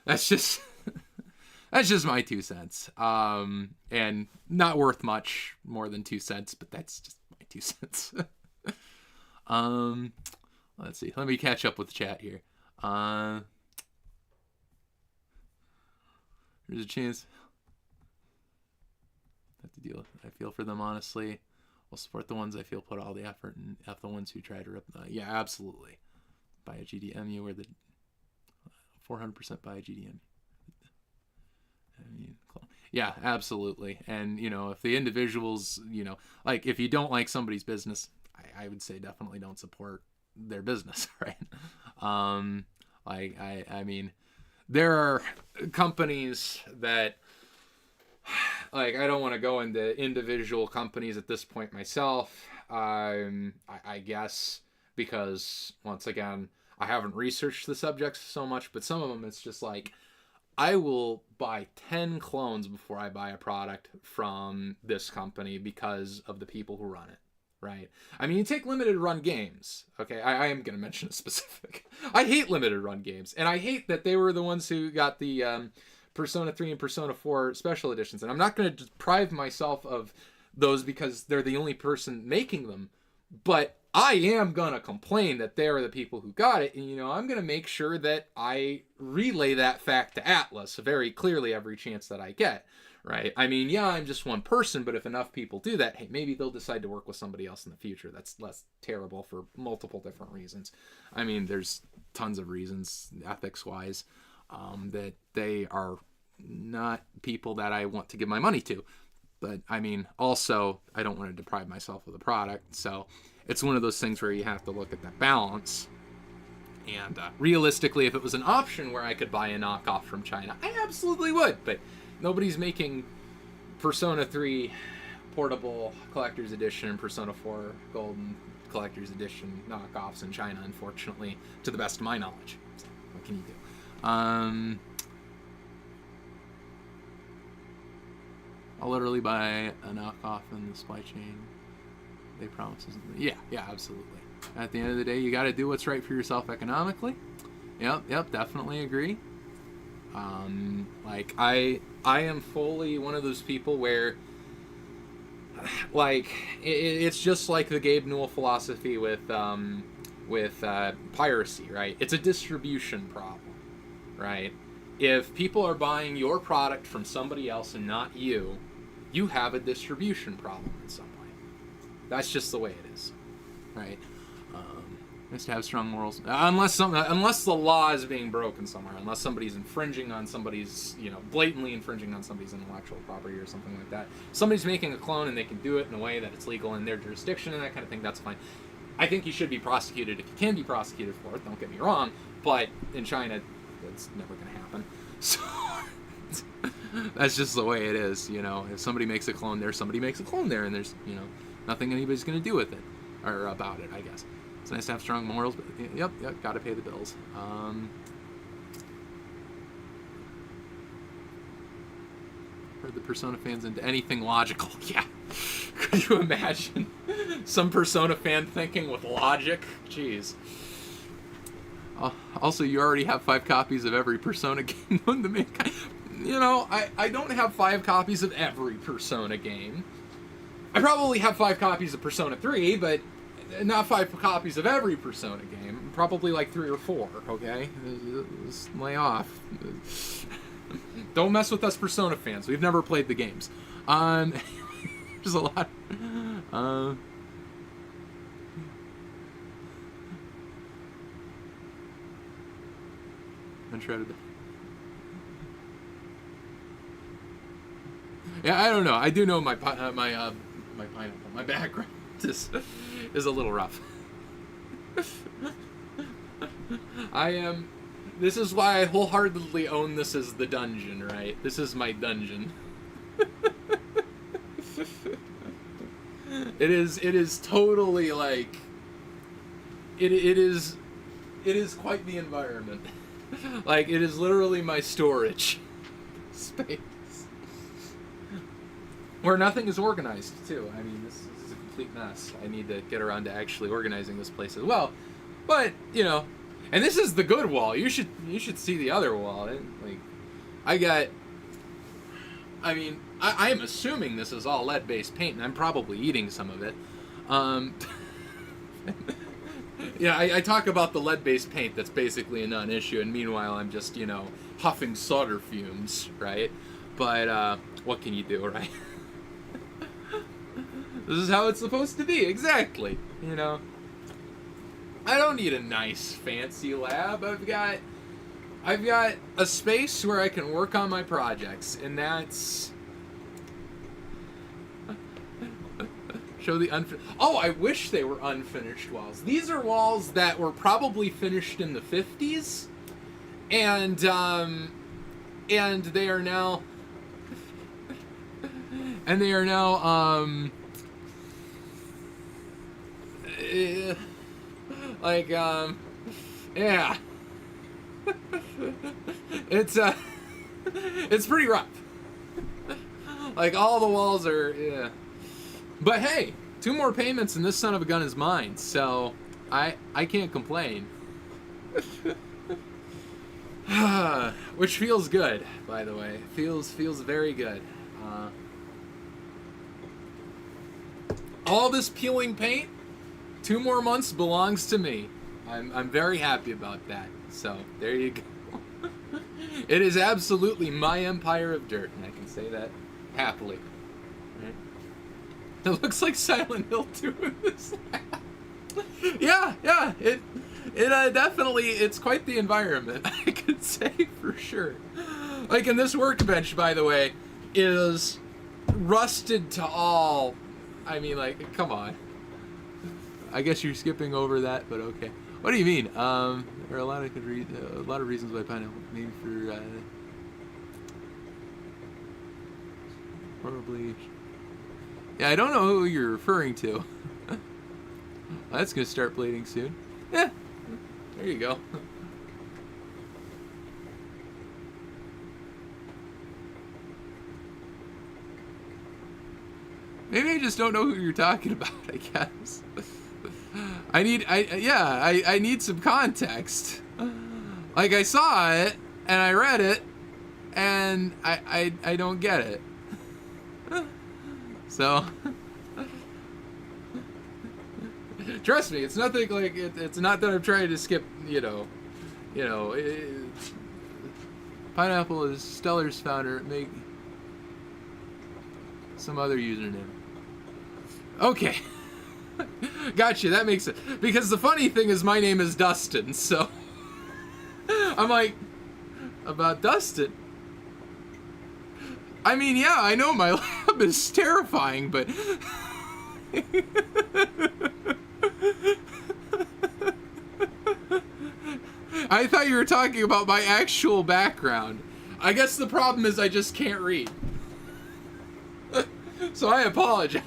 that's just my 2 cents. And not worth much more than 2 cents, but that's just my 2 cents. Let's see. Let me catch up with the chat here. There's a chance. I have to deal with it. I feel for them, honestly. I'll support the ones I feel put all the effort and F the ones who try to rip. Yeah, absolutely. Buy a GDMU or the 400% buy a GDMU. Yeah, absolutely. And, if the individuals, like, if you don't like somebody's business, I would say definitely don't support their business, right? I mean, there are companies that, like, I don't want to go into individual companies at this point myself, I guess, because, once again, I haven't researched the subjects so much, but some of them, it's just like, I will buy 10 clones before I buy a product from this company because of the people who run it, right? I mean, you take limited run games, okay? I am going to mention a specific. I hate limited run games, and I hate that they were the ones who got the Persona 3 and Persona 4 special editions, and I'm not going to deprive myself of those because they're the only person making them, but I am going to complain that they are the people who got it, and, I'm going to make sure that I relay that fact to Atlas very clearly every chance that I get, right? I mean, yeah, I'm just one person, but if enough people do that, hey, maybe they'll decide to work with somebody else in the future that's less terrible for multiple different reasons. I mean, there's tons of reasons, ethics-wise, that they are not people that I want to give my money to. But, I mean, also, I don't want to deprive myself of the product. So it's one of those things where you have to look at that balance. And realistically, if it was an option where I could buy a knockoff from China, I absolutely would. But nobody's making Persona 3 Portable Collector's Edition and Persona 4 Golden Collector's Edition knockoffs in China, unfortunately, to the best of my knowledge. So what can you do? I'll literally buy a knockoff in the supply chain. They promise. Yeah, absolutely. At the end of the day, you got to do what's right for yourself economically. Yep, definitely agree. Like, I am fully one of those people where, like, it's just like the Gabe Newell philosophy with piracy, right? It's a distribution problem, right? If people are buying your product from somebody else and not you, you have a distribution problem in some way. That's just the way it is, right? Nice to have strong morals, unless the law is being broken somewhere, unless somebody's infringing on somebody's, blatantly infringing on somebody's intellectual property or something like that. Somebody's making a clone and they can do it in a way that it's legal in their jurisdiction and that kind of thing. That's fine. I think you should be prosecuted if you can be prosecuted for it. Don't get me wrong, but in China, that's never going to happen. So that's just the way it is. If somebody makes a clone there, somebody makes a clone there, and there's nothing anybody's going to do with it or about it, I guess. It's nice to have strong morals, but yep, gotta pay the bills. Are the Persona fans into anything logical? Yeah. Could you imagine some Persona fan thinking with logic? Jeez. Also, you already have 5 copies of every Persona game on the mankind. I don't have 5 copies of every Persona game. I probably have 5 copies of Persona 3, but not 5 copies of every Persona game. Probably like 3 or 4, okay? Just lay off. Don't mess with us Persona fans. We've never played the games. There's a lot. Uncharted. Yeah, I don't know. I do know my pineapple, my background is a little rough. This is why I wholeheartedly own this as the dungeon, right? This is my dungeon. It is totally like, it is quite the environment. Like, it is literally my storage space. Where nothing is organized, too. I mean, this is a complete mess. I need to get around to actually organizing this place as well. But, and this is the good wall. You should see the other wall. I am assuming this is all lead-based paint, and I'm probably eating some of it. Yeah, I talk about the lead-based paint that's basically a non-issue, and meanwhile I'm just, huffing solder fumes, right? But, what can you do, right? This is how it's supposed to be, exactly, I don't need a nice, fancy lab. I've got a space where I can work on my projects, and that's... Show the Oh, I wish they were unfinished walls. These are walls that were probably finished in the 50s, and they are now... And they are now, yeah. It's pretty rough. Like, all the walls are, yeah. But hey, 2 more payments and this son of a gun is mine, so I can't complain. Which feels good, by the way. Feels very good. All this peeling paint, 2 more months belongs to me. I'm very happy about that. So there you go. It is absolutely my empire of dirt, and I can say that happily. Right? It looks like Silent Hill 2 in this lab. Yeah. It definitely, it's quite the environment. I could say for sure. Like, in this workbench, by the way, is rusted to all. I mean, like, come on. I guess you're skipping over that, but okay. What do you mean? There are a lot of reasons why pineapple. Maybe for probably. Yeah, I don't know who you're referring to. That's gonna start bleeding soon. Yeah, there you go. Maybe I just don't know who you're talking about, I guess. I need some context. Like, I saw it, and I read it, and I don't get it. So, trust me, it's nothing like, it's not that I'm trying to skip, Pineapple is Stellar's founder, make some other username. Okay. Gotcha, that makes it. Because the funny thing is my name is Dustin, so... I'm like, about Dustin? I mean, yeah, I know my lab is terrifying, but... I thought you were talking about my actual background. I guess the problem is I just can't read. So I apologize.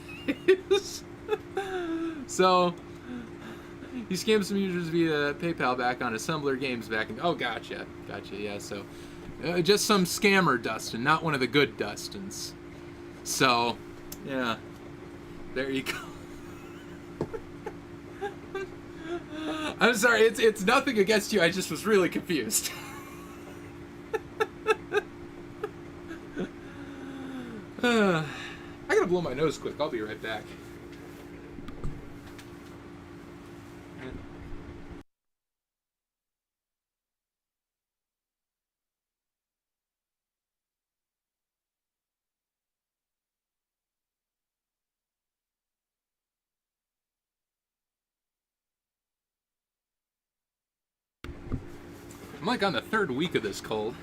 So, he scammed some users via PayPal back on Assembler Games back in... Oh, gotcha, yeah, so... just some scammer Dustin, not one of the good Dustins. So, yeah. There you go. I'm sorry, it's nothing against you, I just was really confused. I gotta blow my nose quick, I'll be right back. I'm like on the 3rd week of this cold.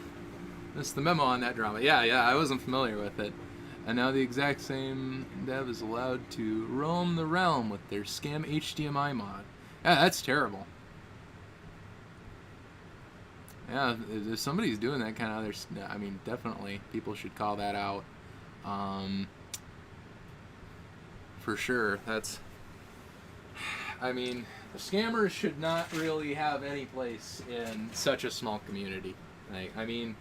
That's the memo on that drama. Yeah, I wasn't familiar with it. And now the exact same dev is allowed to roam the realm with their scam HDMI mod. Yeah, that's terrible. Yeah, if somebody's doing that kind of other... I mean, definitely, people should call that out. For sure, that's... I mean, the scammers should not really have any place in such a small community. Like, I mean,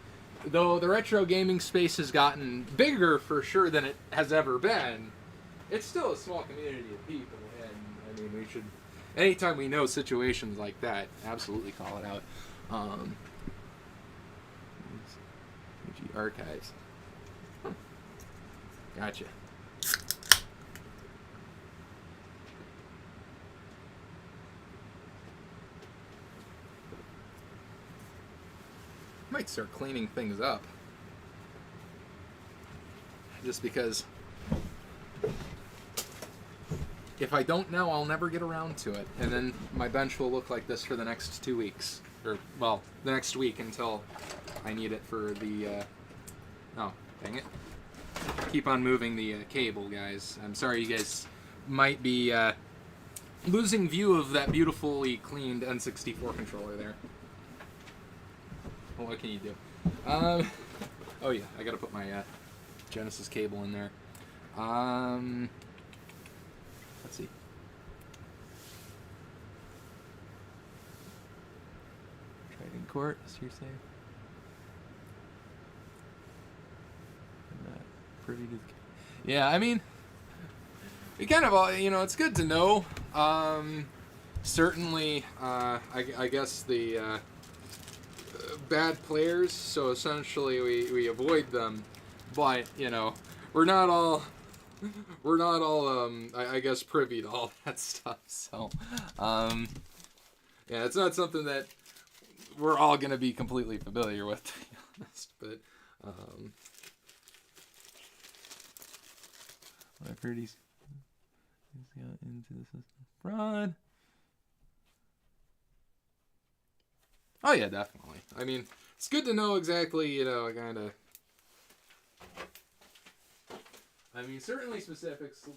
though the retro gaming space has gotten bigger for sure than it has ever been, it's still a small community of people, and I mean, we should, anytime we know situations like that, absolutely call it out. PG archives. Gotcha. Might start cleaning things up. Just because if I don't now, I'll never get around to it. And then my bench will look like this for the next 2 weeks. Or, well, the next week until I need it for the, oh, dang it. Keep on moving the cable, guys. I'm sorry you guys might be losing view of that beautifully cleaned N64 controller there. Well, what can you do? Oh yeah, I gotta put my Genesis cable in there. Let's see. Trading court, as you're saying. I'm not privy to the... Yeah, I mean, we kind of all, you know, it's good to know. Certainly, I guess the bad players, so essentially we avoid them, but you know, we're not all I guess privy to all that stuff, so yeah, it's not something that we're all gonna be completely familiar with, to be honest, but I've heard he's got into the system fraud. Oh yeah, definitely. I mean, it's good to know exactly, you know, kind of... I mean, certainly specifics.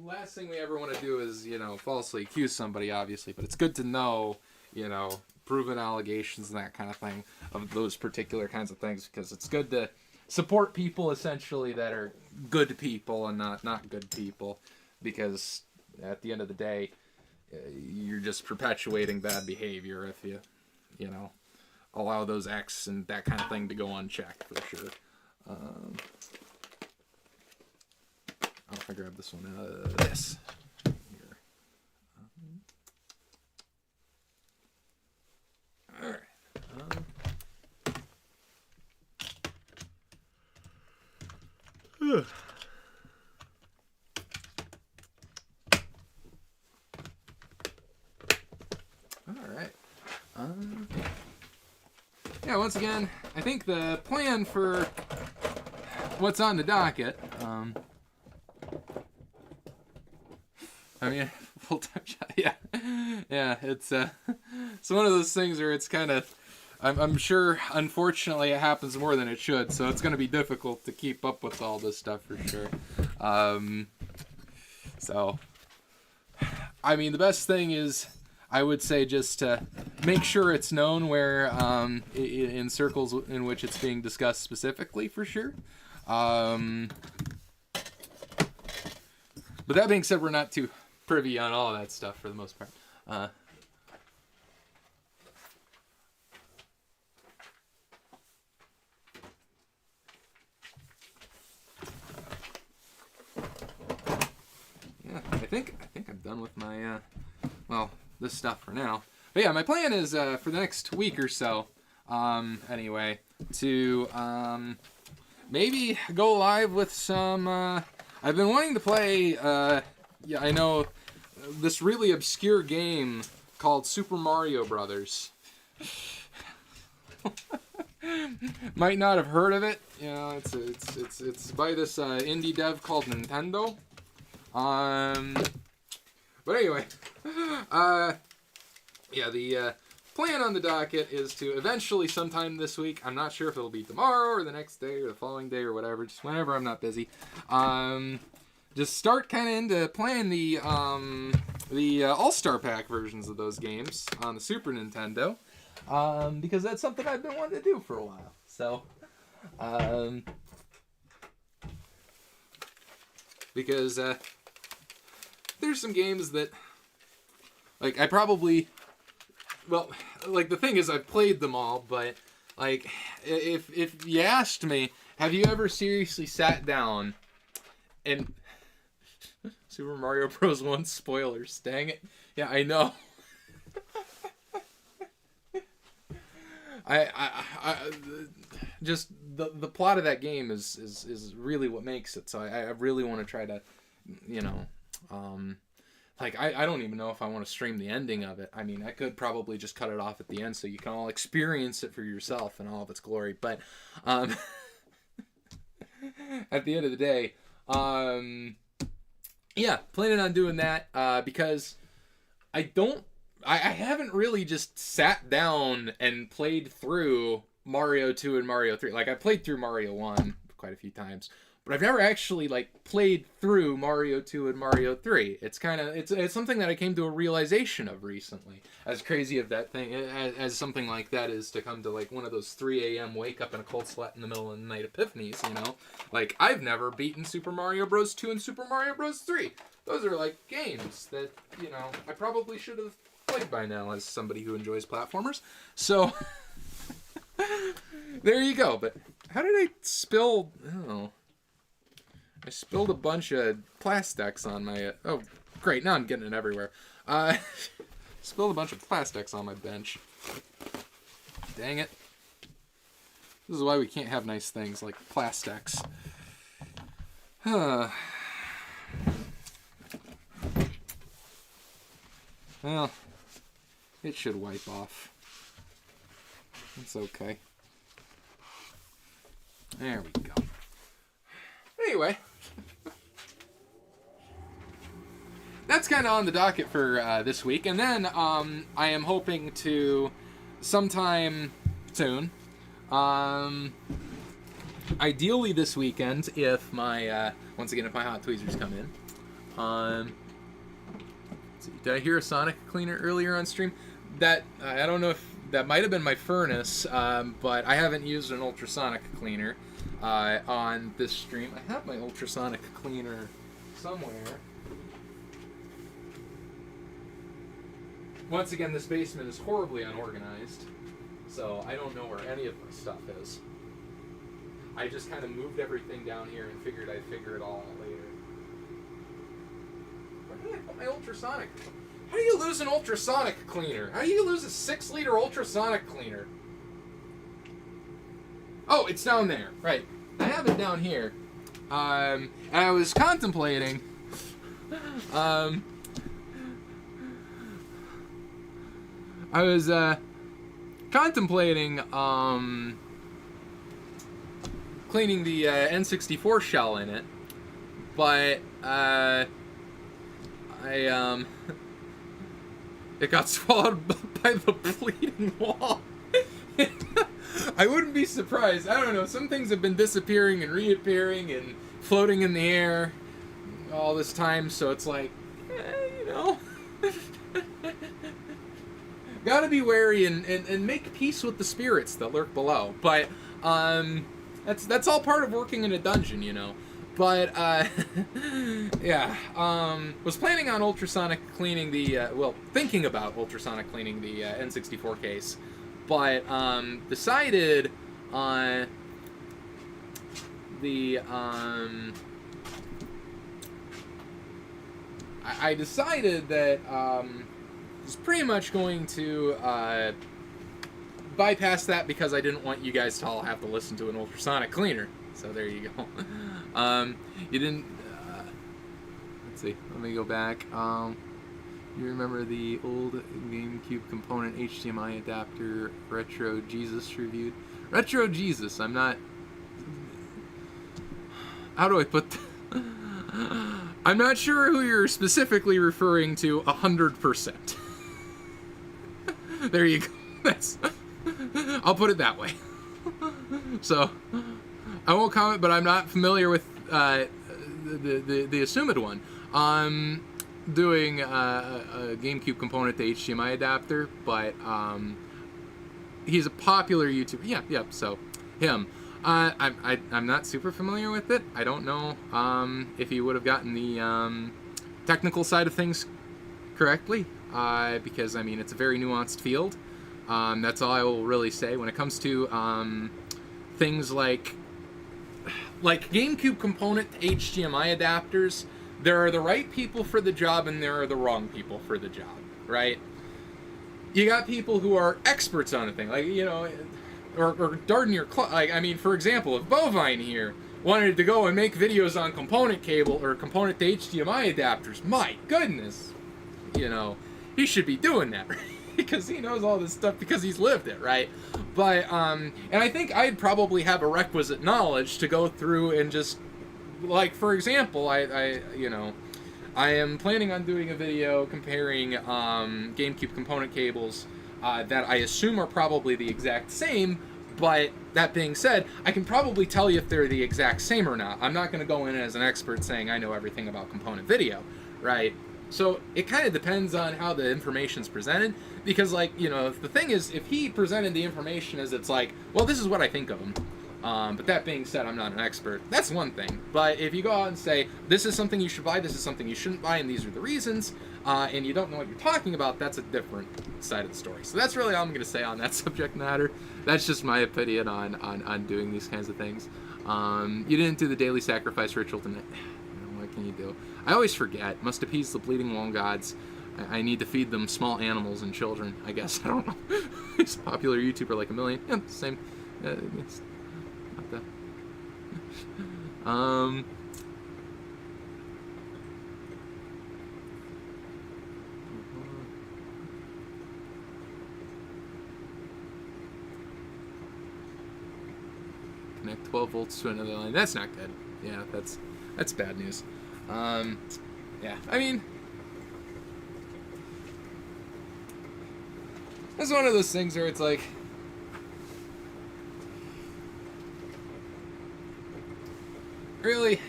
Last thing we ever want to do is, you know, falsely accuse somebody, obviously. But it's good to know, you know, proven allegations and that kind of thing of those particular kinds of things. Because it's good to support people, essentially, that are good people and not good people. Because at the end of the day, you're just perpetuating bad behavior if you know, allow those acts and that kind of thing to go unchecked, for sure. If I grab this one, this. Here. Alright. Alright. Yeah, once again, I think the plan for what's on the docket, I mean, full-time job. Yeah, yeah. It's one of those things where it's kind of. I'm sure, unfortunately, it happens more than it should, so it's going to be difficult to keep up with all this stuff for sure. So, I mean, the best thing is, I would say, just to make sure it's known where, in circles in which it's being discussed specifically, for sure. But that being said, we're not too privy on all of that stuff for the most part. I think I'm done with my, this stuff for now. But yeah, my plan is, for the next week or so, anyway, to, maybe go live with some, I've been wanting to play, yeah, I know, this really obscure game called Super Mario Brothers. Might not have heard of it, you know, it's by this, indie dev called Nintendo. But anyway, yeah, the plan on the docket is to eventually sometime this week, I'm not sure if it'll be tomorrow or the next day or the following day or whatever, just whenever I'm not busy, just start kind of into playing the All-Star Pack versions of those games on the Super Nintendo, because that's something I've been wanting to do for a while, so, because, there's some games that, like, I probably, well, like, the thing is, I've played them all, but, like, if you asked me, have you ever seriously sat down and, Super Mario Bros. 1 spoilers, dang it, yeah, I know, I just, the plot of that game is really what makes it, so I really want to try to, you know, like, I don't even know if I want to stream the ending of it. I mean, I could probably just cut it off at the end so you can all experience it for yourself in all of its glory. But, at the end of the day, yeah, planning on doing that, because I haven't really just sat down and played through Mario 2 and Mario 3. Like, I played through Mario 1 quite a few times. But I've never actually, like, played through Mario 2 and Mario 3. It's kind of, it's something that I came to a realization of recently. As crazy of that thing, as something like that is to come to, like, one of those 3 a.m. wake up in a cold sweat in the middle of the night epiphanies, you know? Like, I've never beaten Super Mario Bros. 2 and Super Mario Bros. 3. Those are, like, games that, you know, I probably should have played by now as somebody who enjoys platformers. So, there you go. But how did I spill, I spilled a bunch of Plastex on my... oh, great. Now I'm getting it everywhere. Spilled a bunch of Plastex on my bench. Dang it. This is why we can't have nice things like Plastex. Well, it should wipe off. It's okay. There we go. Anyway... that's kind of on the docket for this week. And then I am hoping to, sometime soon, ideally this weekend, if my, once again, if my hot tweezers come in. Let's see, did I hear a Sonic cleaner earlier on stream? That, I don't know if, that might have been my furnace, but I haven't used an ultrasonic cleaner on this stream. I have my ultrasonic cleaner somewhere. Once again, this basement is horribly unorganized, so I don't know where any of my stuff is. I just kind of moved everything down here and figured I'd figure it all out later. Where did I put my ultrasonic? How do you lose an ultrasonic cleaner? How do you lose a 6-liter ultrasonic cleaner? Oh, it's down there. Right. I have it down here. And I was contemplating... I was contemplating cleaning the N64 shell in it, but it got swallowed by the bleeding wall. I wouldn't be surprised. I don't know. Some things have been disappearing and reappearing and floating in the air all this time, so it's like, you know, gotta be wary and make peace with the spirits that lurk below. But that's all part of working in a dungeon, you know. But yeah, was planning on ultrasonic cleaning the thinking about ultrasonic cleaning the N64 case, but decided on the I decided that I was pretty much going to bypass that because I didn't want you guys to all have to listen to an ultrasonic cleaner. So there you go. You didn't. Let's see. Let me go back. You remember the old GameCube component HDMI adapter Retro Jesus reviewed? Retro Jesus. I'm not. How do I put? I'm not sure who you're specifically referring to. 100%. There you go. That's. I'll put it that way. So. I won't comment, but I'm not familiar with the assumed one. I'm doing a GameCube component to HDMI adapter, but he's a popular YouTuber. Yeah. So him. I'm not super familiar with it. I don't know if he would have gotten the technical side of things correctly, because I mean it's a very nuanced field. That's all I will really say when it comes to things like GameCube component HDMI adapters. There are the right people for the job and there are the wrong people for the job, right? You got people who are experts on a thing, like, you know, or darn your like, I mean, for example, if Bovine here wanted to go and make videos on component cable or component to HDMI adapters, my goodness, you know, he should be doing that, right? Because he knows all this stuff because he's lived it, right? But and I think I'd probably have a requisite knowledge to go through and just, like, for example, I am planning on doing a video comparing GameCube component cables that I assume are probably the exact same. But that being said, I can probably tell you if they're the exact same or not. I'm not going to go in as an expert saying I know everything about component video, right? So it kind of depends on how the information's presented, because, like, you know, the thing is, if he presented the information as it's like, well, this is what I think of him, but that being said, I'm not an expert, that's one thing. But if you go out and say, this is something you should buy, this is something you shouldn't buy, and these are the reasons, and you don't know what you're talking about, that's a different side of the story. So that's really all I'm going to say on that subject matter. That's just my opinion on doing these kinds of things. You didn't do the daily sacrifice ritual tonight. What can you do? I always forget. Must appease the bleeding wall gods. I need to feed them small animals and children, I guess. I don't know. He's a popular YouTuber, like a million. Yeah, same. It's not that. Connect 12 volts to another line. That's not good. Yeah, that's bad news. Yeah, I mean, it's one of those things where it's like, really?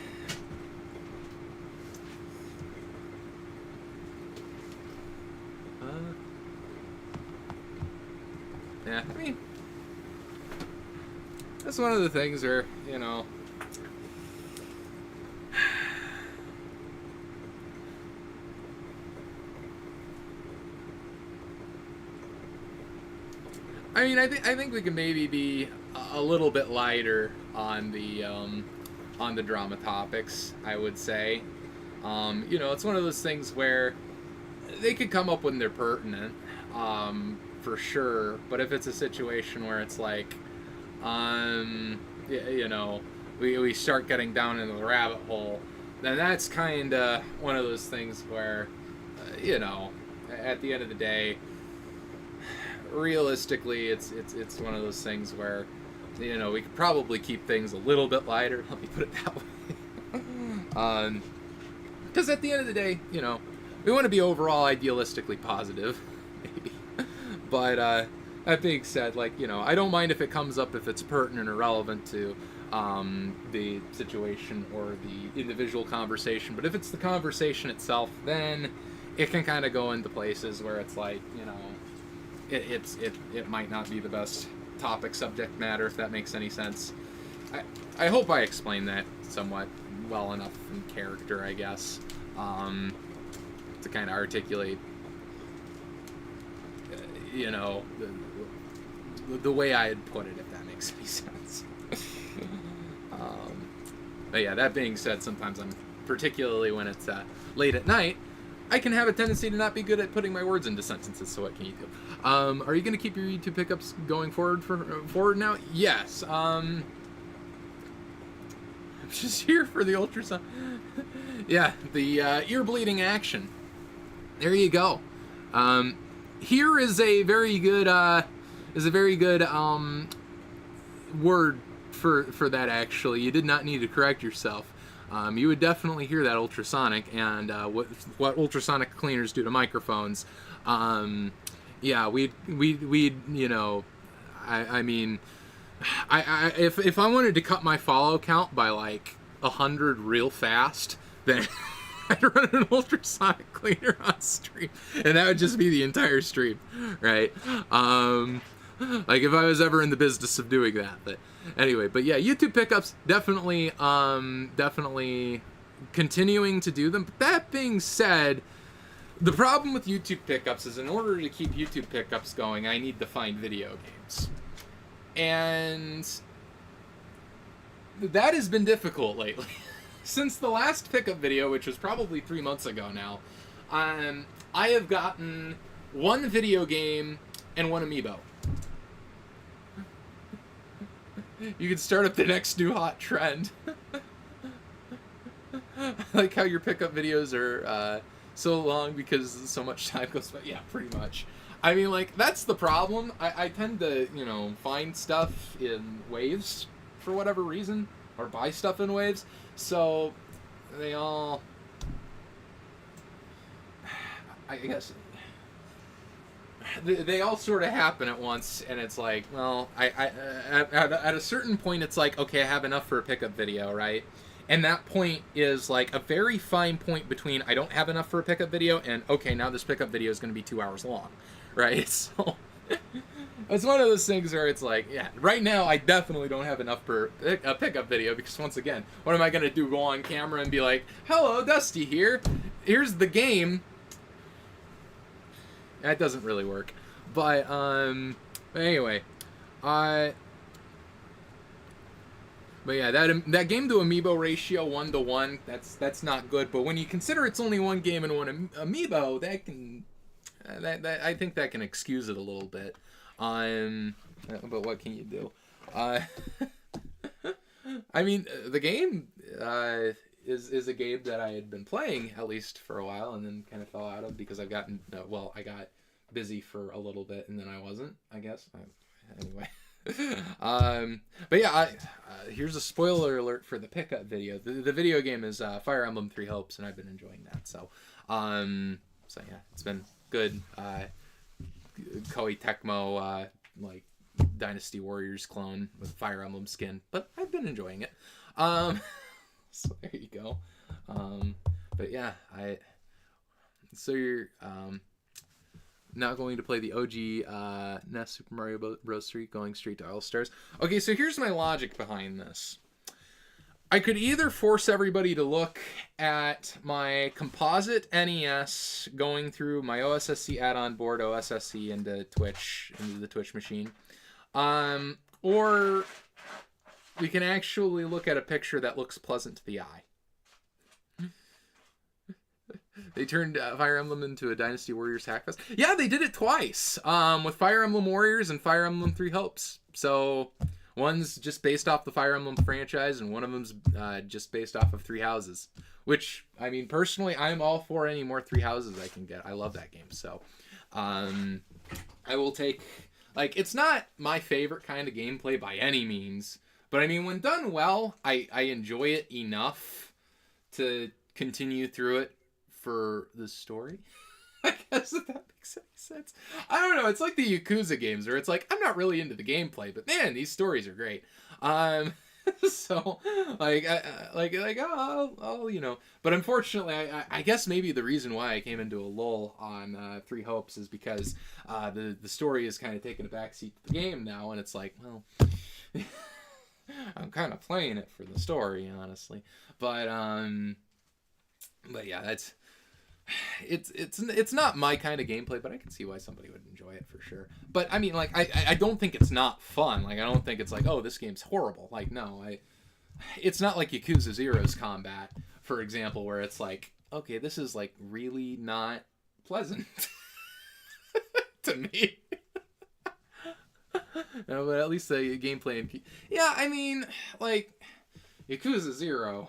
Yeah, I mean, that's one of the things where, you know, I mean, I think we can maybe be a little bit lighter on the drama topics, I would say. You know, it's one of those things where they could come up when they're pertinent, for sure. But if it's a situation where it's like, you know, we start getting down into the rabbit hole, then that's kind of one of those things where, you know, at the end of the day, realistically, it's one of those things where, you know, we could probably keep things a little bit lighter. Let me put it that way. Because at the end of the day, you know, we want to be overall idealistically positive, maybe. But that being said, like, you know, I don't mind if it comes up if it's pertinent or relevant to the situation or the individual conversation. But if it's the conversation itself, then it can kind of go into places where it's like, you know, it might not be the best topic subject matter, if that makes any sense. I hope I explained that somewhat well enough in character, I guess, to kind of articulate, you know, the way I had put it, if that makes any sense. But yeah, that being said, sometimes particularly when it's late at night, I can have a tendency to not be good at putting my words into sentences, so what can you do? Are you going to keep your YouTube pickups going forward now? Yes. I'm just here for the ultrasound. Yeah, the ear bleeding action. There you go. Here is a very good word for that, actually. You did not need to correct yourself. You would definitely hear that ultrasonic, and what ultrasonic cleaners do to microphones. Yeah, we'd you know, I mean, if I wanted to cut my follow count by like 100 real fast, then I'd run an ultrasonic cleaner on stream, and that would just be the entire stream, right? Like if I was ever in the business of doing that. But anyway, but yeah, YouTube pickups, definitely continuing to do them. But that being said, the problem with YouTube pickups is in order to keep YouTube pickups going, I need to find video games. And that has been difficult lately. Since the last pickup video, which was probably 3 months ago now, I have gotten one video game and one amiibo. You can start up the next new hot trend. I like how your pickup videos are so long because so much time goes by. Yeah, pretty much. I mean, like, that's the problem. I tend to, you know, find stuff in waves for whatever reason, or buy stuff in waves. So they all, I guess, they all sort of happen at once, and it's like, well, at a certain point, it's like, okay, I have enough for a pickup video, right? And that point is like a very fine point between I don't have enough for a pickup video and, okay, now this pickup video is going to be 2 hours long, right? So it's one of those things where it's like, yeah, right now I definitely don't have enough for a pickup video, because once again, what am I going to do? Go on camera and be like, hello, Dusty here. Here's the game. That doesn't really work. But anyway, but yeah, that game to amiibo ratio 1-to-1, that's not good. But when you consider it's only one game and one amiibo, that can I think that can excuse it a little bit. But what can you do? I mean, the game is a game that I had been playing at least for a while, and then kind of fell out of because I got busy for a little bit, and then I wasn't, I guess. Anyway. But yeah, here's a spoiler alert for the pickup video. The video game is Fire Emblem Three Hopes, and I've been enjoying that. So yeah, it's been good. Koei Tecmo, like Dynasty Warriors clone with Fire Emblem skin, but I've been enjoying it. So there you go. But yeah, so you're not going to play the OG NES Super Mario Bros. 3, going straight to All-Stars. Okay, so here's my logic behind this. I could either force everybody to look at my composite NES going through my OSSC add-on board, OSSC into the Twitch machine, or we can actually look at a picture that looks pleasant to the eye. They turned Fire Emblem into a Dynasty Warriors Hackfest. Yeah, they did it twice, with Fire Emblem Warriors and Fire Emblem Three Hopes. So one's just based off the Fire Emblem franchise, and one of them's just based off of Three Houses. Which, I mean, personally, I'm all for any more Three Houses I can get. I love that game. So I will take... Like, it's not my favorite kind of gameplay by any means, but I mean, when done well, I enjoy it enough to continue through it for the story. I guess if that makes any sense. I don't know. It's like the Yakuza games where it's like, I'm not really into the gameplay, but man, these stories are great. So I'll you know, but unfortunately, I guess maybe the reason why I came into a lull on Three Hopes is because the story is kind of taking a backseat to the game now, and it's like, well, I'm kind of playing it for the story, honestly. But yeah, it's not my kind of gameplay, but I can see why somebody would enjoy it for sure. But I mean, like, I don't think it's not fun. Like, I don't think it's like, oh, this game's horrible. Like, no, it's not like Yakuza Zero's combat, for example, where it's like, okay, this is like really not pleasant to me. No, but at least the gameplay and yeah, I mean, like Yakuza Zero.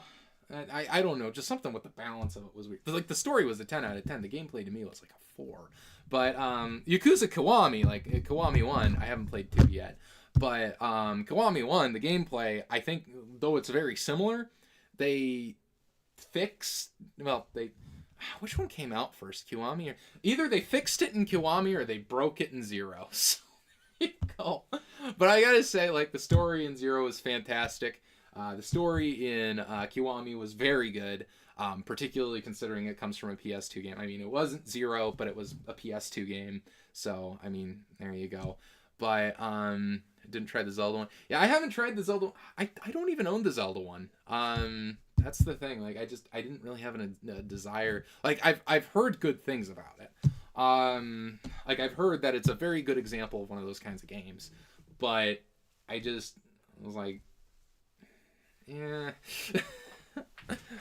I don't know, just something with the balance of it was weird. Like, the story was a 10 out of 10. The gameplay to me was like a 4. But Yakuza Kiwami, like Kiwami 1, I haven't played 2 yet. But Kiwami 1, the gameplay, I think, though it's very similar, they fixed, well, which one came out first, Kiwami? Or either they fixed it in Kiwami or they broke it in Zero. So there you go. But I gotta say, like, the story in Zero is fantastic. The story in Kiwami was very good, particularly considering it comes from a PS2 game. I mean, it wasn't Zero, but it was a PS2 game. So, I mean, there you go. But I didn't try the Zelda one. Yeah, I haven't tried the Zelda. I don't even own the Zelda one. That's the thing. Like, I didn't really have a desire. Like, I've heard good things about it. Like, I've heard that it's a very good example of one of those kinds of games. But I just was like, yeah,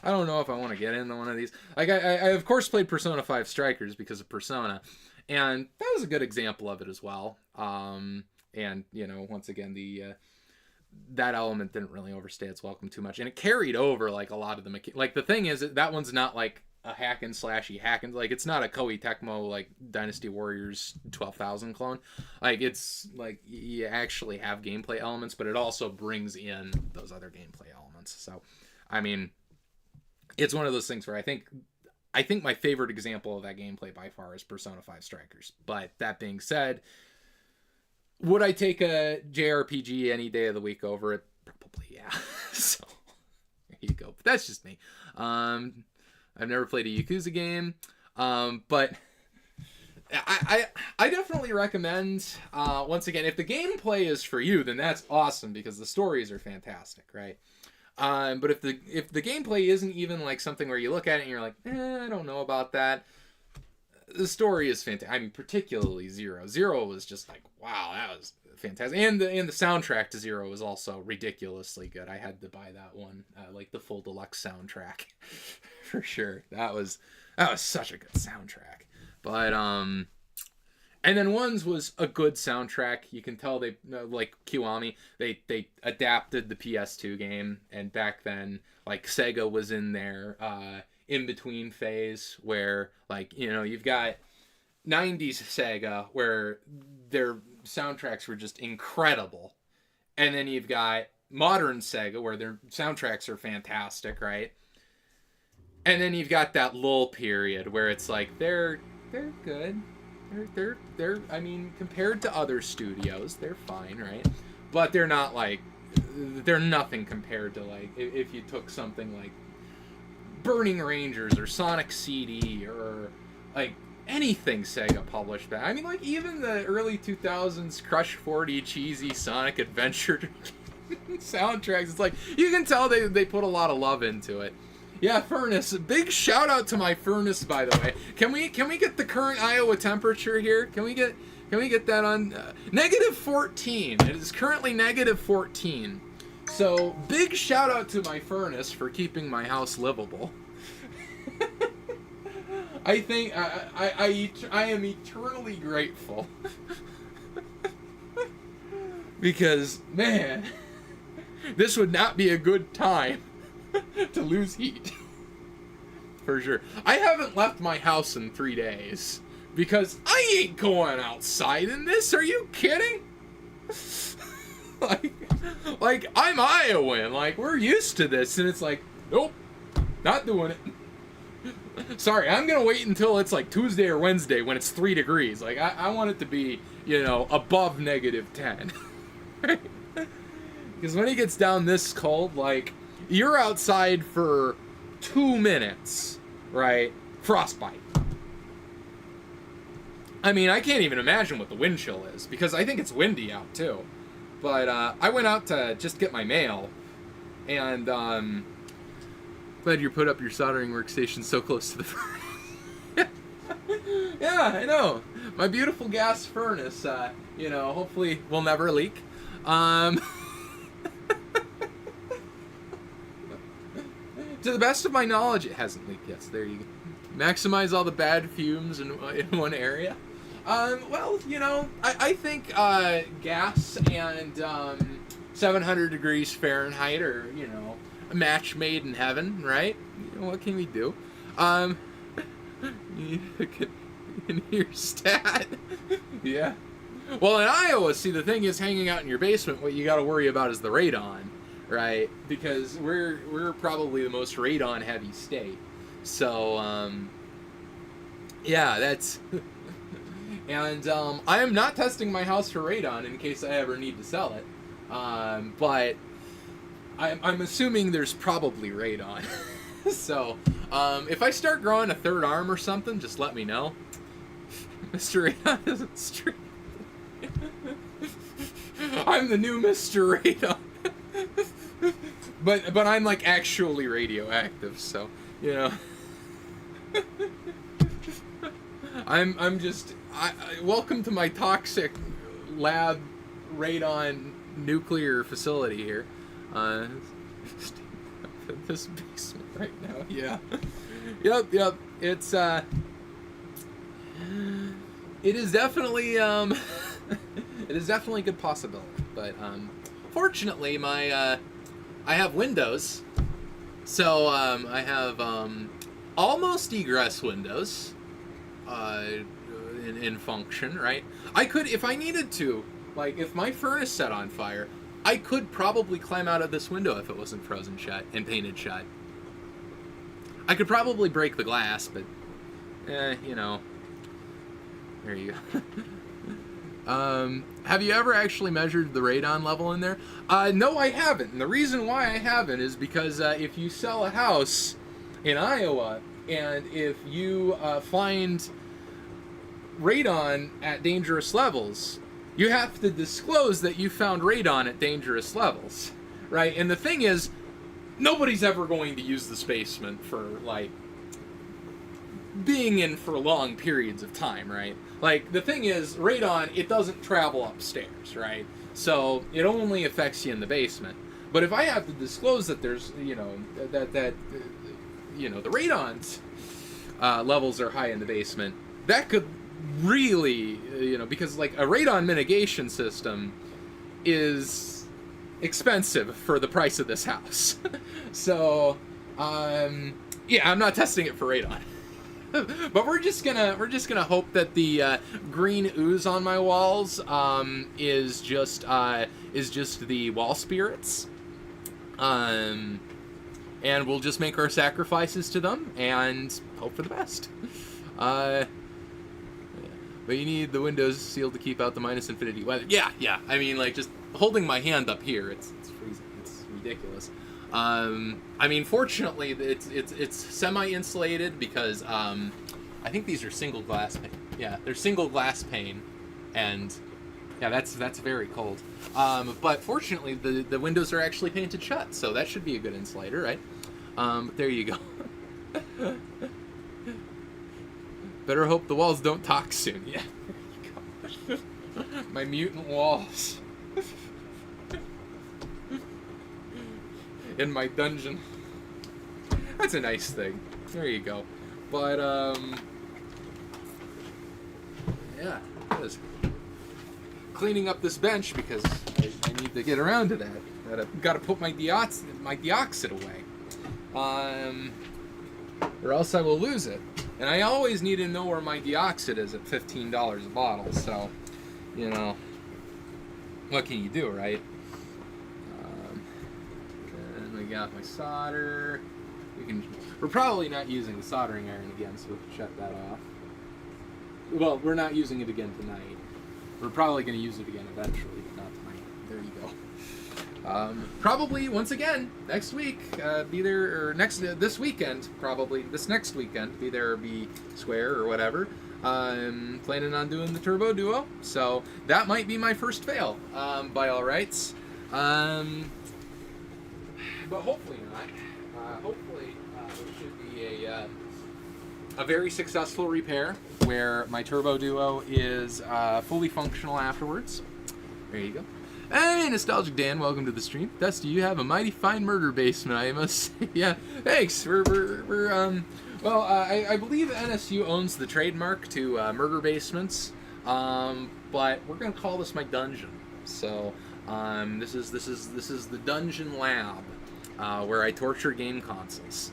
I don't know if I want to get into one of these. Like, I of course played Persona 5 Strikers because of Persona, and that was a good example of it as well. And you know, once again, that element didn't really overstay its welcome too much, and it carried over like a lot of the like. The thing is that one's not like a hack and slashy like it's not a Koei Tecmo like Dynasty Warriors 12,000 clone. Like, it's like you actually have gameplay elements, but it also brings in those other gameplay elements. So I mean, it's one of those things where I think my favorite example of that gameplay by far is Persona 5 Strikers. But that being said, would I take a JRPG any day of the week over it? Probably, yeah. So there you go. But that's just me. I've never played a Yakuza game, but I definitely recommend, once again, if the gameplay is for you, then that's awesome because the stories are fantastic, right? But if the gameplay isn't even like something where you look at it and you're like, I don't know about that, the story is fantastic. I mean, particularly Zero. Zero was just like, wow, that was fantastic. And the soundtrack to Zero was also ridiculously good. I had to buy that one, like the full deluxe soundtrack, for sure. That was such a good soundtrack. But and then Ones was a good soundtrack. You can tell they, like Kiwami, they adapted the PS2 game, and back then, like, Sega was in their in between phase where, like, you know, you've got 90s Sega where their soundtracks were just incredible, and then you've got modern Sega where their soundtracks are fantastic, right? And then you've got that lull period where it's like they're good. They're I mean, compared to other studios, they're fine, right? But they're not like, they're nothing compared to, like, if you took something like Burning Rangers or Sonic CD or like anything Sega published back. I mean, like, even the early 2000s Crush 40 cheesy Sonic Adventure soundtracks, it's like, you can tell they put a lot of love into it. Yeah, Furnace. Big shout out to my Furnace, by the way. Can we get the current Iowa temperature here? Can we get that on negative 14? It is currently negative 14. So, big shout out to my Furnace for keeping my house livable. I think I am eternally grateful. Because, man, this would not be a good time to lose heat. For sure. I haven't left my house in 3 days because I ain't going outside in this. Are you kidding? like I'm Iowan. Like, we're used to this, and it's like, nope, not doing it. Sorry, I'm gonna wait until it's like Tuesday or Wednesday when it's 3 degrees. Like, I want it to be, you know, above -10. Because when it gets down this cold, like, you're outside for 2 minutes, right? Frostbite. I mean, I can't even imagine what the wind chill is, because I think it's windy out, too. But, I went out to just get my mail, and, glad you put up your soldering workstation so close to the furnace. Yeah, I know. My beautiful gas furnace, you know, hopefully will never leak. To the best of my knowledge, it hasn't leaked yet, so there you go. Maximize all the bad fumes in one area. Well, you know, I think gas and 700 degrees Fahrenheit are, you know, a match made in heaven, right? You know, what can we do? You can hear stat. Yeah. Well, in Iowa, see, the thing is, hanging out in your basement, what you got to worry about is the radon, right? Because we're probably the most radon-heavy state. So, yeah, that's... And I am not testing my house for radon in case I ever need to sell it. But I'm assuming there's probably radon. So, if I start growing a third arm or something, just let me know. Mr. Radon isn't straight. I'm the new Mr. Radon. But I'm like actually radioactive, so, you know. I'm just welcome to my toxic lab radon nuclear facility here. This basement right now, yeah. Yep. It's it is definitely it is definitely a good possibility, but fortunately my I have windows, so I have almost egress windows in function, right? I could, if I needed to, like if my furnace set on fire, I could probably climb out of this window if it wasn't frozen shut and painted shut. I could probably break the glass, but you know, there you go. Have you ever actually measured the radon level in there? No, I haven't. And the reason why I haven't is because if you sell a house in Iowa, and if you find radon at dangerous levels, you have to disclose that you found radon at dangerous levels, right? And the thing is, nobody's ever going to use this basement for, like, being in for long periods of time, right? Like, the thing is, radon, it doesn't travel upstairs, right? So, it only affects you in the basement. But if I have to disclose that there's, you know, you know, the radon's levels are high in the basement, that could really, you know, because, like, a radon mitigation system is expensive for the price of this house. So, yeah, I'm not testing it for radon. But we're just gonna hope that the green ooze on my walls is just the wall spirits, and we'll just make our sacrifices to them and hope for the best. But you need the windows sealed to keep out the minus infinity weather. Yeah. I mean, like, just holding my hand up here, it's freezing. It's ridiculous. I mean, fortunately, it's semi-insulated because I think these are single glass pane. Yeah, they're single glass pane, and yeah, that's very cold. But fortunately, the windows are actually painted shut, so that should be a good insulator, right? But there you go. Better hope the walls don't talk soon. Yeah. There you go. My mutant walls. In my dungeon. That's a nice thing. There you go. But, yeah, it is. Cleaning up this bench because I need to get around to that. Gotta put my deoxit away. Or else I will lose it. And I always need to know where my deoxit is at $15 a bottle, so, you know, what can you do, right? And I got my solder. We can We're probably not using the soldering iron again, so we can shut that off. Well, we're not using it again tonight. We're probably going to use it again eventually, but not tonight. There you go. Probably, once again, next week, be there, or this weekend, probably, this next weekend, be there or be square or whatever. I'm planning on doing the Turbo Duo, so that might be my first fail, by all rights. But hopefully not. Hopefully it should be a very successful repair where my Turbo Duo is fully functional afterwards. There you go. Hey, Nostalgic Dan, welcome to the stream. Dusty, you have a mighty fine murder basement, I must say. Yeah, thanks. Well, I believe NSU owns the trademark to murder basements, but we're gonna call this my dungeon. So, this is the dungeon lab, where I torture game consoles.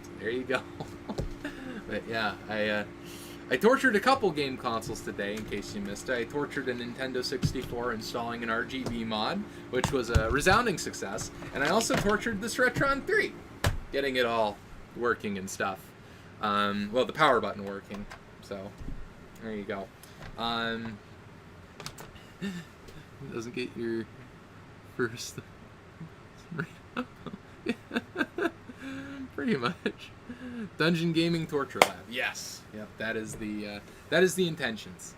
So there you go. But yeah, I tortured a couple game consoles today, in case you missed it. I tortured a Nintendo 64 installing an RGB mod, which was a resounding success, and I also tortured this Retron 3, getting it all working and stuff. Well, the power button working, so there you go. Doesn't get your first... Pretty much. Dungeon Gaming Torture Lab. Yes. Yep, that is the intentions.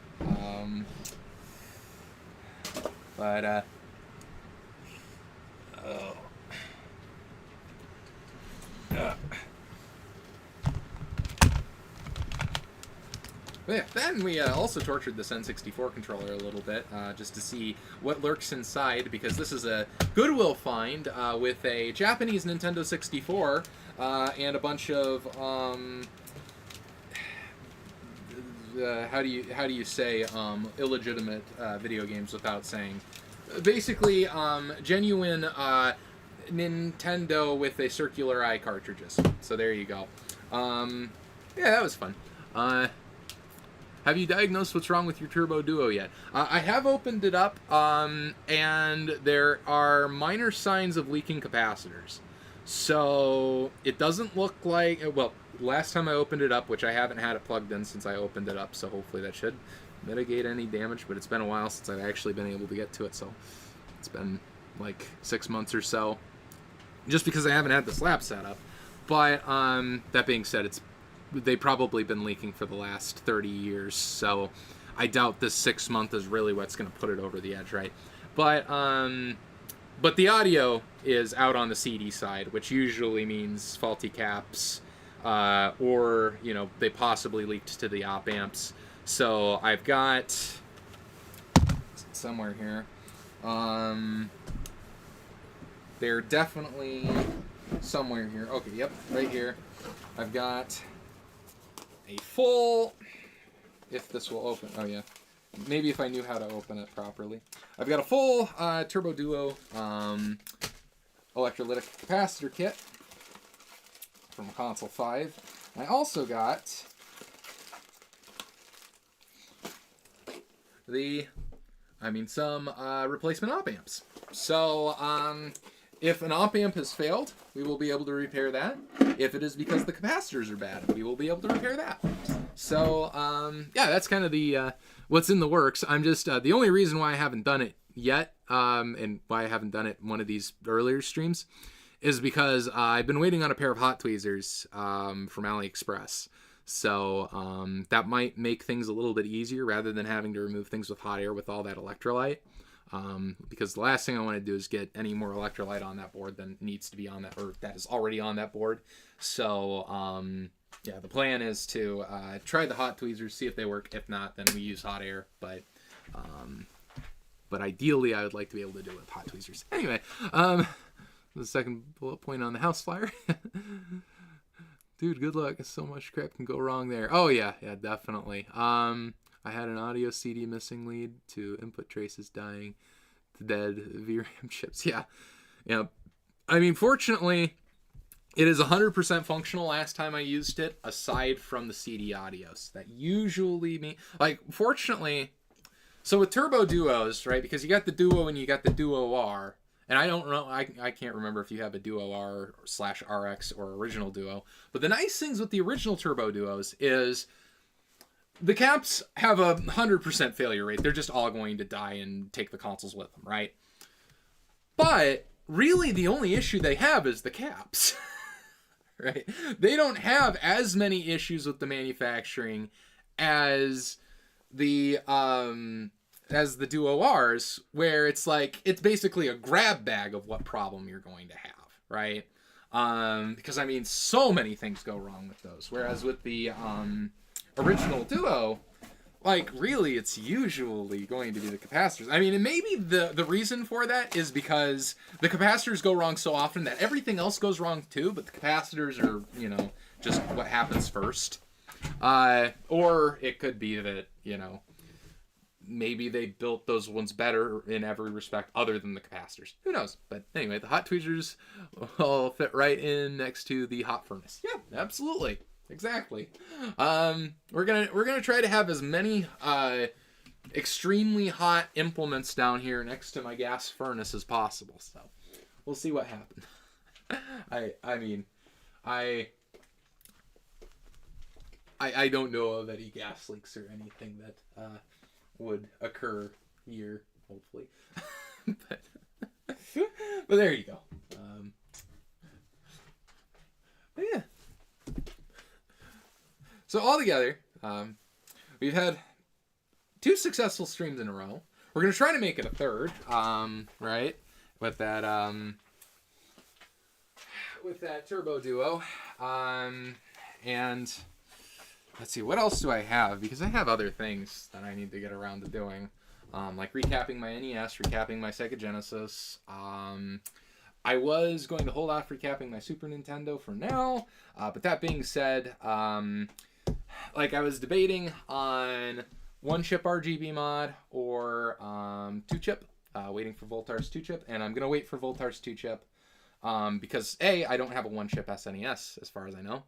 Yeah, then we also tortured this N64 controller a little bit, just to see what lurks inside, because this is a Goodwill find with a Japanese Nintendo 64 and a bunch of how do you say illegitimate video games without saying, basically genuine Nintendo with a circular eye cartridges. So there you go. Yeah, that was fun. Have you diagnosed what's wrong with your Turbo Duo yet? I have opened it up, and there are minor signs of leaking capacitors. So it doesn't look like... Well, last time I opened it up, which I haven't had it plugged in since I opened it up, so hopefully that should mitigate any damage, but it's been a while since I've actually been able to get to it, so it's been like 6 months or so, just because I haven't had the slab set up. But that being said, they've probably been leaking for the last 30 years, so I doubt this 6 month is really what's going to put it over the edge, right? But the audio is out on the CD side, which usually means faulty caps, or, you know, they possibly leaked to the op amps. So I've got somewhere here. They're definitely somewhere here. Okay, yep, right here. I've got a full, if this will open, oh yeah, maybe if I knew how to open it properly. I've got a full Turbo Duo electrolytic capacitor kit from Console 5. I also got some replacement op amps. So if an op amp has failed, we will be able to repair that. If it is because the capacitors are bad, we will be able to repair that. So, yeah, that's kind of the what's in the works. I'm just the only reason why I haven't done it yet, and why I haven't done it in one of these earlier streams, is because I've been waiting on a pair of hot tweezers from AliExpress. So that might make things a little bit easier rather than having to remove things with hot air with all that electrolyte. Because the last thing I want to do is get any more electrolyte on that board than needs to be on that, or that is already on that board. So, yeah, the plan is to try the hot tweezers, see if they work. If not, then we use hot air. But ideally, I would like to be able to do it with hot tweezers. Anyway, the second bullet point on the house flyer. Dude, good luck. So much crap can go wrong there. Oh, yeah, definitely. I had an audio CD missing lead to input traces dying to dead VRAM chips. Yeah. I mean, fortunately, it is 100% functional last time I used it, aside from the CD audios. That usually means, like, fortunately, so with Turbo Duos, right, because you got the Duo and you got the Duo R, And I don't know, I can't remember if you have a Duo R / RX or original Duo. But the nice things with the original Turbo Duos is the caps have 100% failure rate. They're just all going to die and take the consoles with them, right? But really the only issue they have is the caps. Right? They don't have as many issues with the manufacturing as the Duo R's, where it's like it's basically a grab bag of what problem you're going to have, right? Because I mean, so many things go wrong with those. Whereas with the original Duo, like really, it's usually going to be the capacitors. I mean, and maybe the reason for that is because the capacitors go wrong so often that everything else goes wrong too, but the capacitors are, you know, just what happens first. Or it could be that, you know, maybe they built those ones better in every respect other than the capacitors. Who knows? But anyway, the hot tweezers will fit right in next to the hot furnace. Yeah, absolutely. Exactly. We're gonna try to have as many extremely hot implements down here next to my gas furnace as possible. So we'll see what happens. I mean, I don't know of any gas leaks or anything that would occur here, hopefully. but there you go. But yeah. So altogether, we've had 2 successful streams in a row. We're gonna try to make it a third, right? With that Turbo Duo, and let's see, what else do I have? Because I have other things that I need to get around to doing, like recapping my NES, recapping my Sega Genesis. I was going to hold off recapping my Super Nintendo for now, but that being said, like I was debating on 1-chip RGB mod or 2-chip, waiting for Voltar's 2-chip, and I'm gonna wait for Voltar's 2-chip because I don't have a 1-chip SNES as far as I know.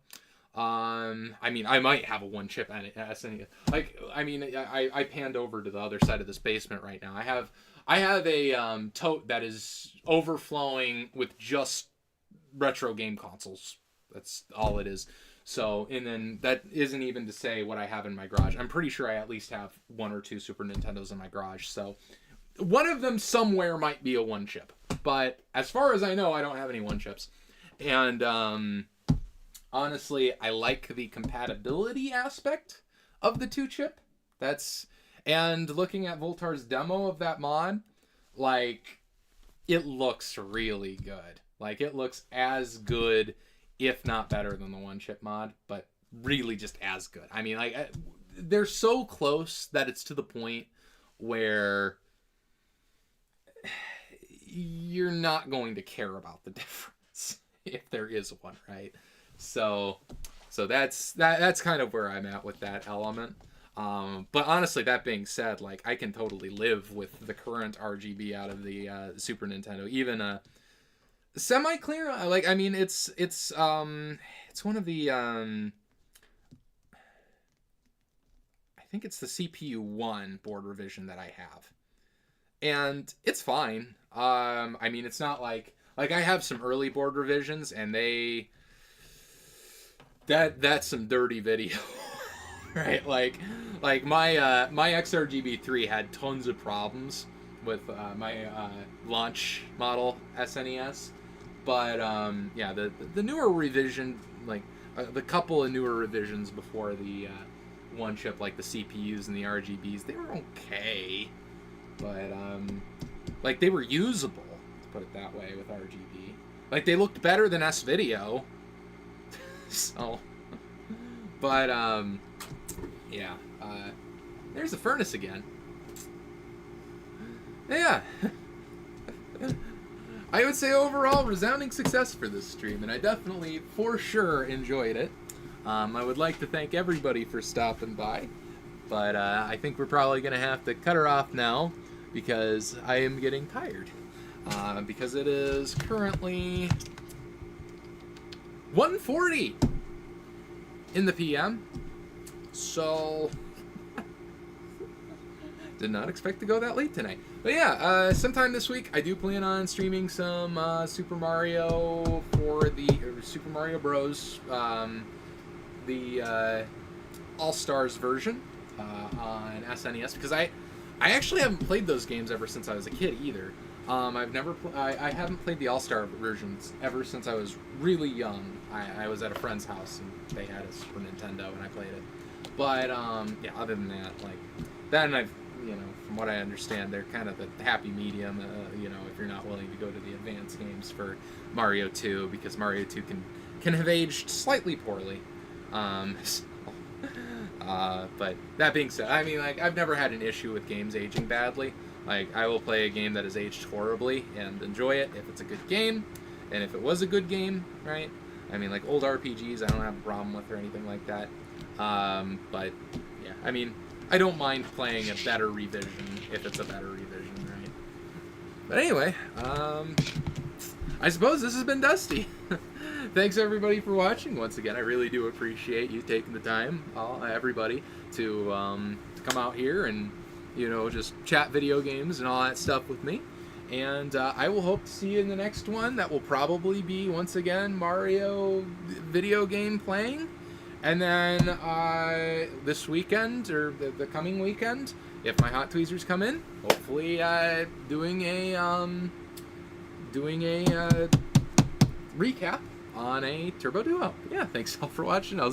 I mean, I might have a 1-chip SNES. Like, I mean, I panned over to the other side of this basement right now. I have a tote that is overflowing with just retro game consoles. That's all it is. So, and then that isn't even to say what I have in my garage. I'm pretty sure I at least have 1 or 2 Super Nintendos in my garage. So, one of them somewhere might be a 1-chip. But as far as I know, I don't have any 1-chips. And honestly, I like the compatibility aspect of the 2-chip. And looking at Voltar's demo of that mod, like, it looks really good. Like, it looks as good, if not better than the 1-chip mod, but really just as good. I mean, like, they're so close that it's to the point where you're not going to care about the difference if there is one, right? So that's kind of where I'm at with that element. But honestly, that being said, like, I can totally live with the current RGB out of the Super Nintendo, even semi-clear. Like, I mean, it's one of the I think it's the CPU1 board revision that I have, and it's fine. I mean, it's not like I have some early board revisions, and that's some dirty video. Right, like my my XRGB3 had tons of problems with my launch model SNES, but yeah, the newer revision, like the couple of newer revisions before the 1-chip, like the CPUs and the RGBs, they were okay, but like they were usable, to put it that way, with RGB. Like, they looked better than S-Video. So, but yeah, there's the furnace again. Yeah. I would say overall resounding success for this stream, and I definitely, for sure, enjoyed it. I would like to thank everybody for stopping by, but I think we're probably going to have to cut her off now because I am getting tired. Because it is currently 1:40 in the PM. So Did not expect to go that late tonight. But yeah, sometime this week I do plan on streaming some Super Mario for the Super Mario Bros. The All-Stars version on SNES, because I actually haven't played those games ever since I was a kid either. I haven't played the All-Star versions ever since I was really young. I was at a friend's house and they had a Super Nintendo and I played it. But yeah, other than that, like that, and I've, you know, from what I understand, they're kind of the happy medium. You know, if you're not willing to go to the advanced games for Mario 2, because Mario 2 can have aged slightly poorly. But that being said, I mean, like, I've never had an issue with games aging badly. Like, I will play a game that has aged horribly and enjoy it if it's a good game, and if it was a good game, right? I mean, like, old RPGs I don't have a problem with or anything like that. But yeah, I mean, I don't mind playing a better revision if it's a better revision, right? But anyway, I suppose this has been Dusty. Thanks everybody for watching once again. I really do appreciate you taking the time, everybody, to come out here and, you know, just chat video games and all that stuff with me. And I will hope to see you in the next one. That will probably be, once again, Mario video game playing. And then this weekend, or the coming weekend, if my hot tweezers come in, hopefully doing a recap on a Turbo Duo. Yeah, thanks all for watching.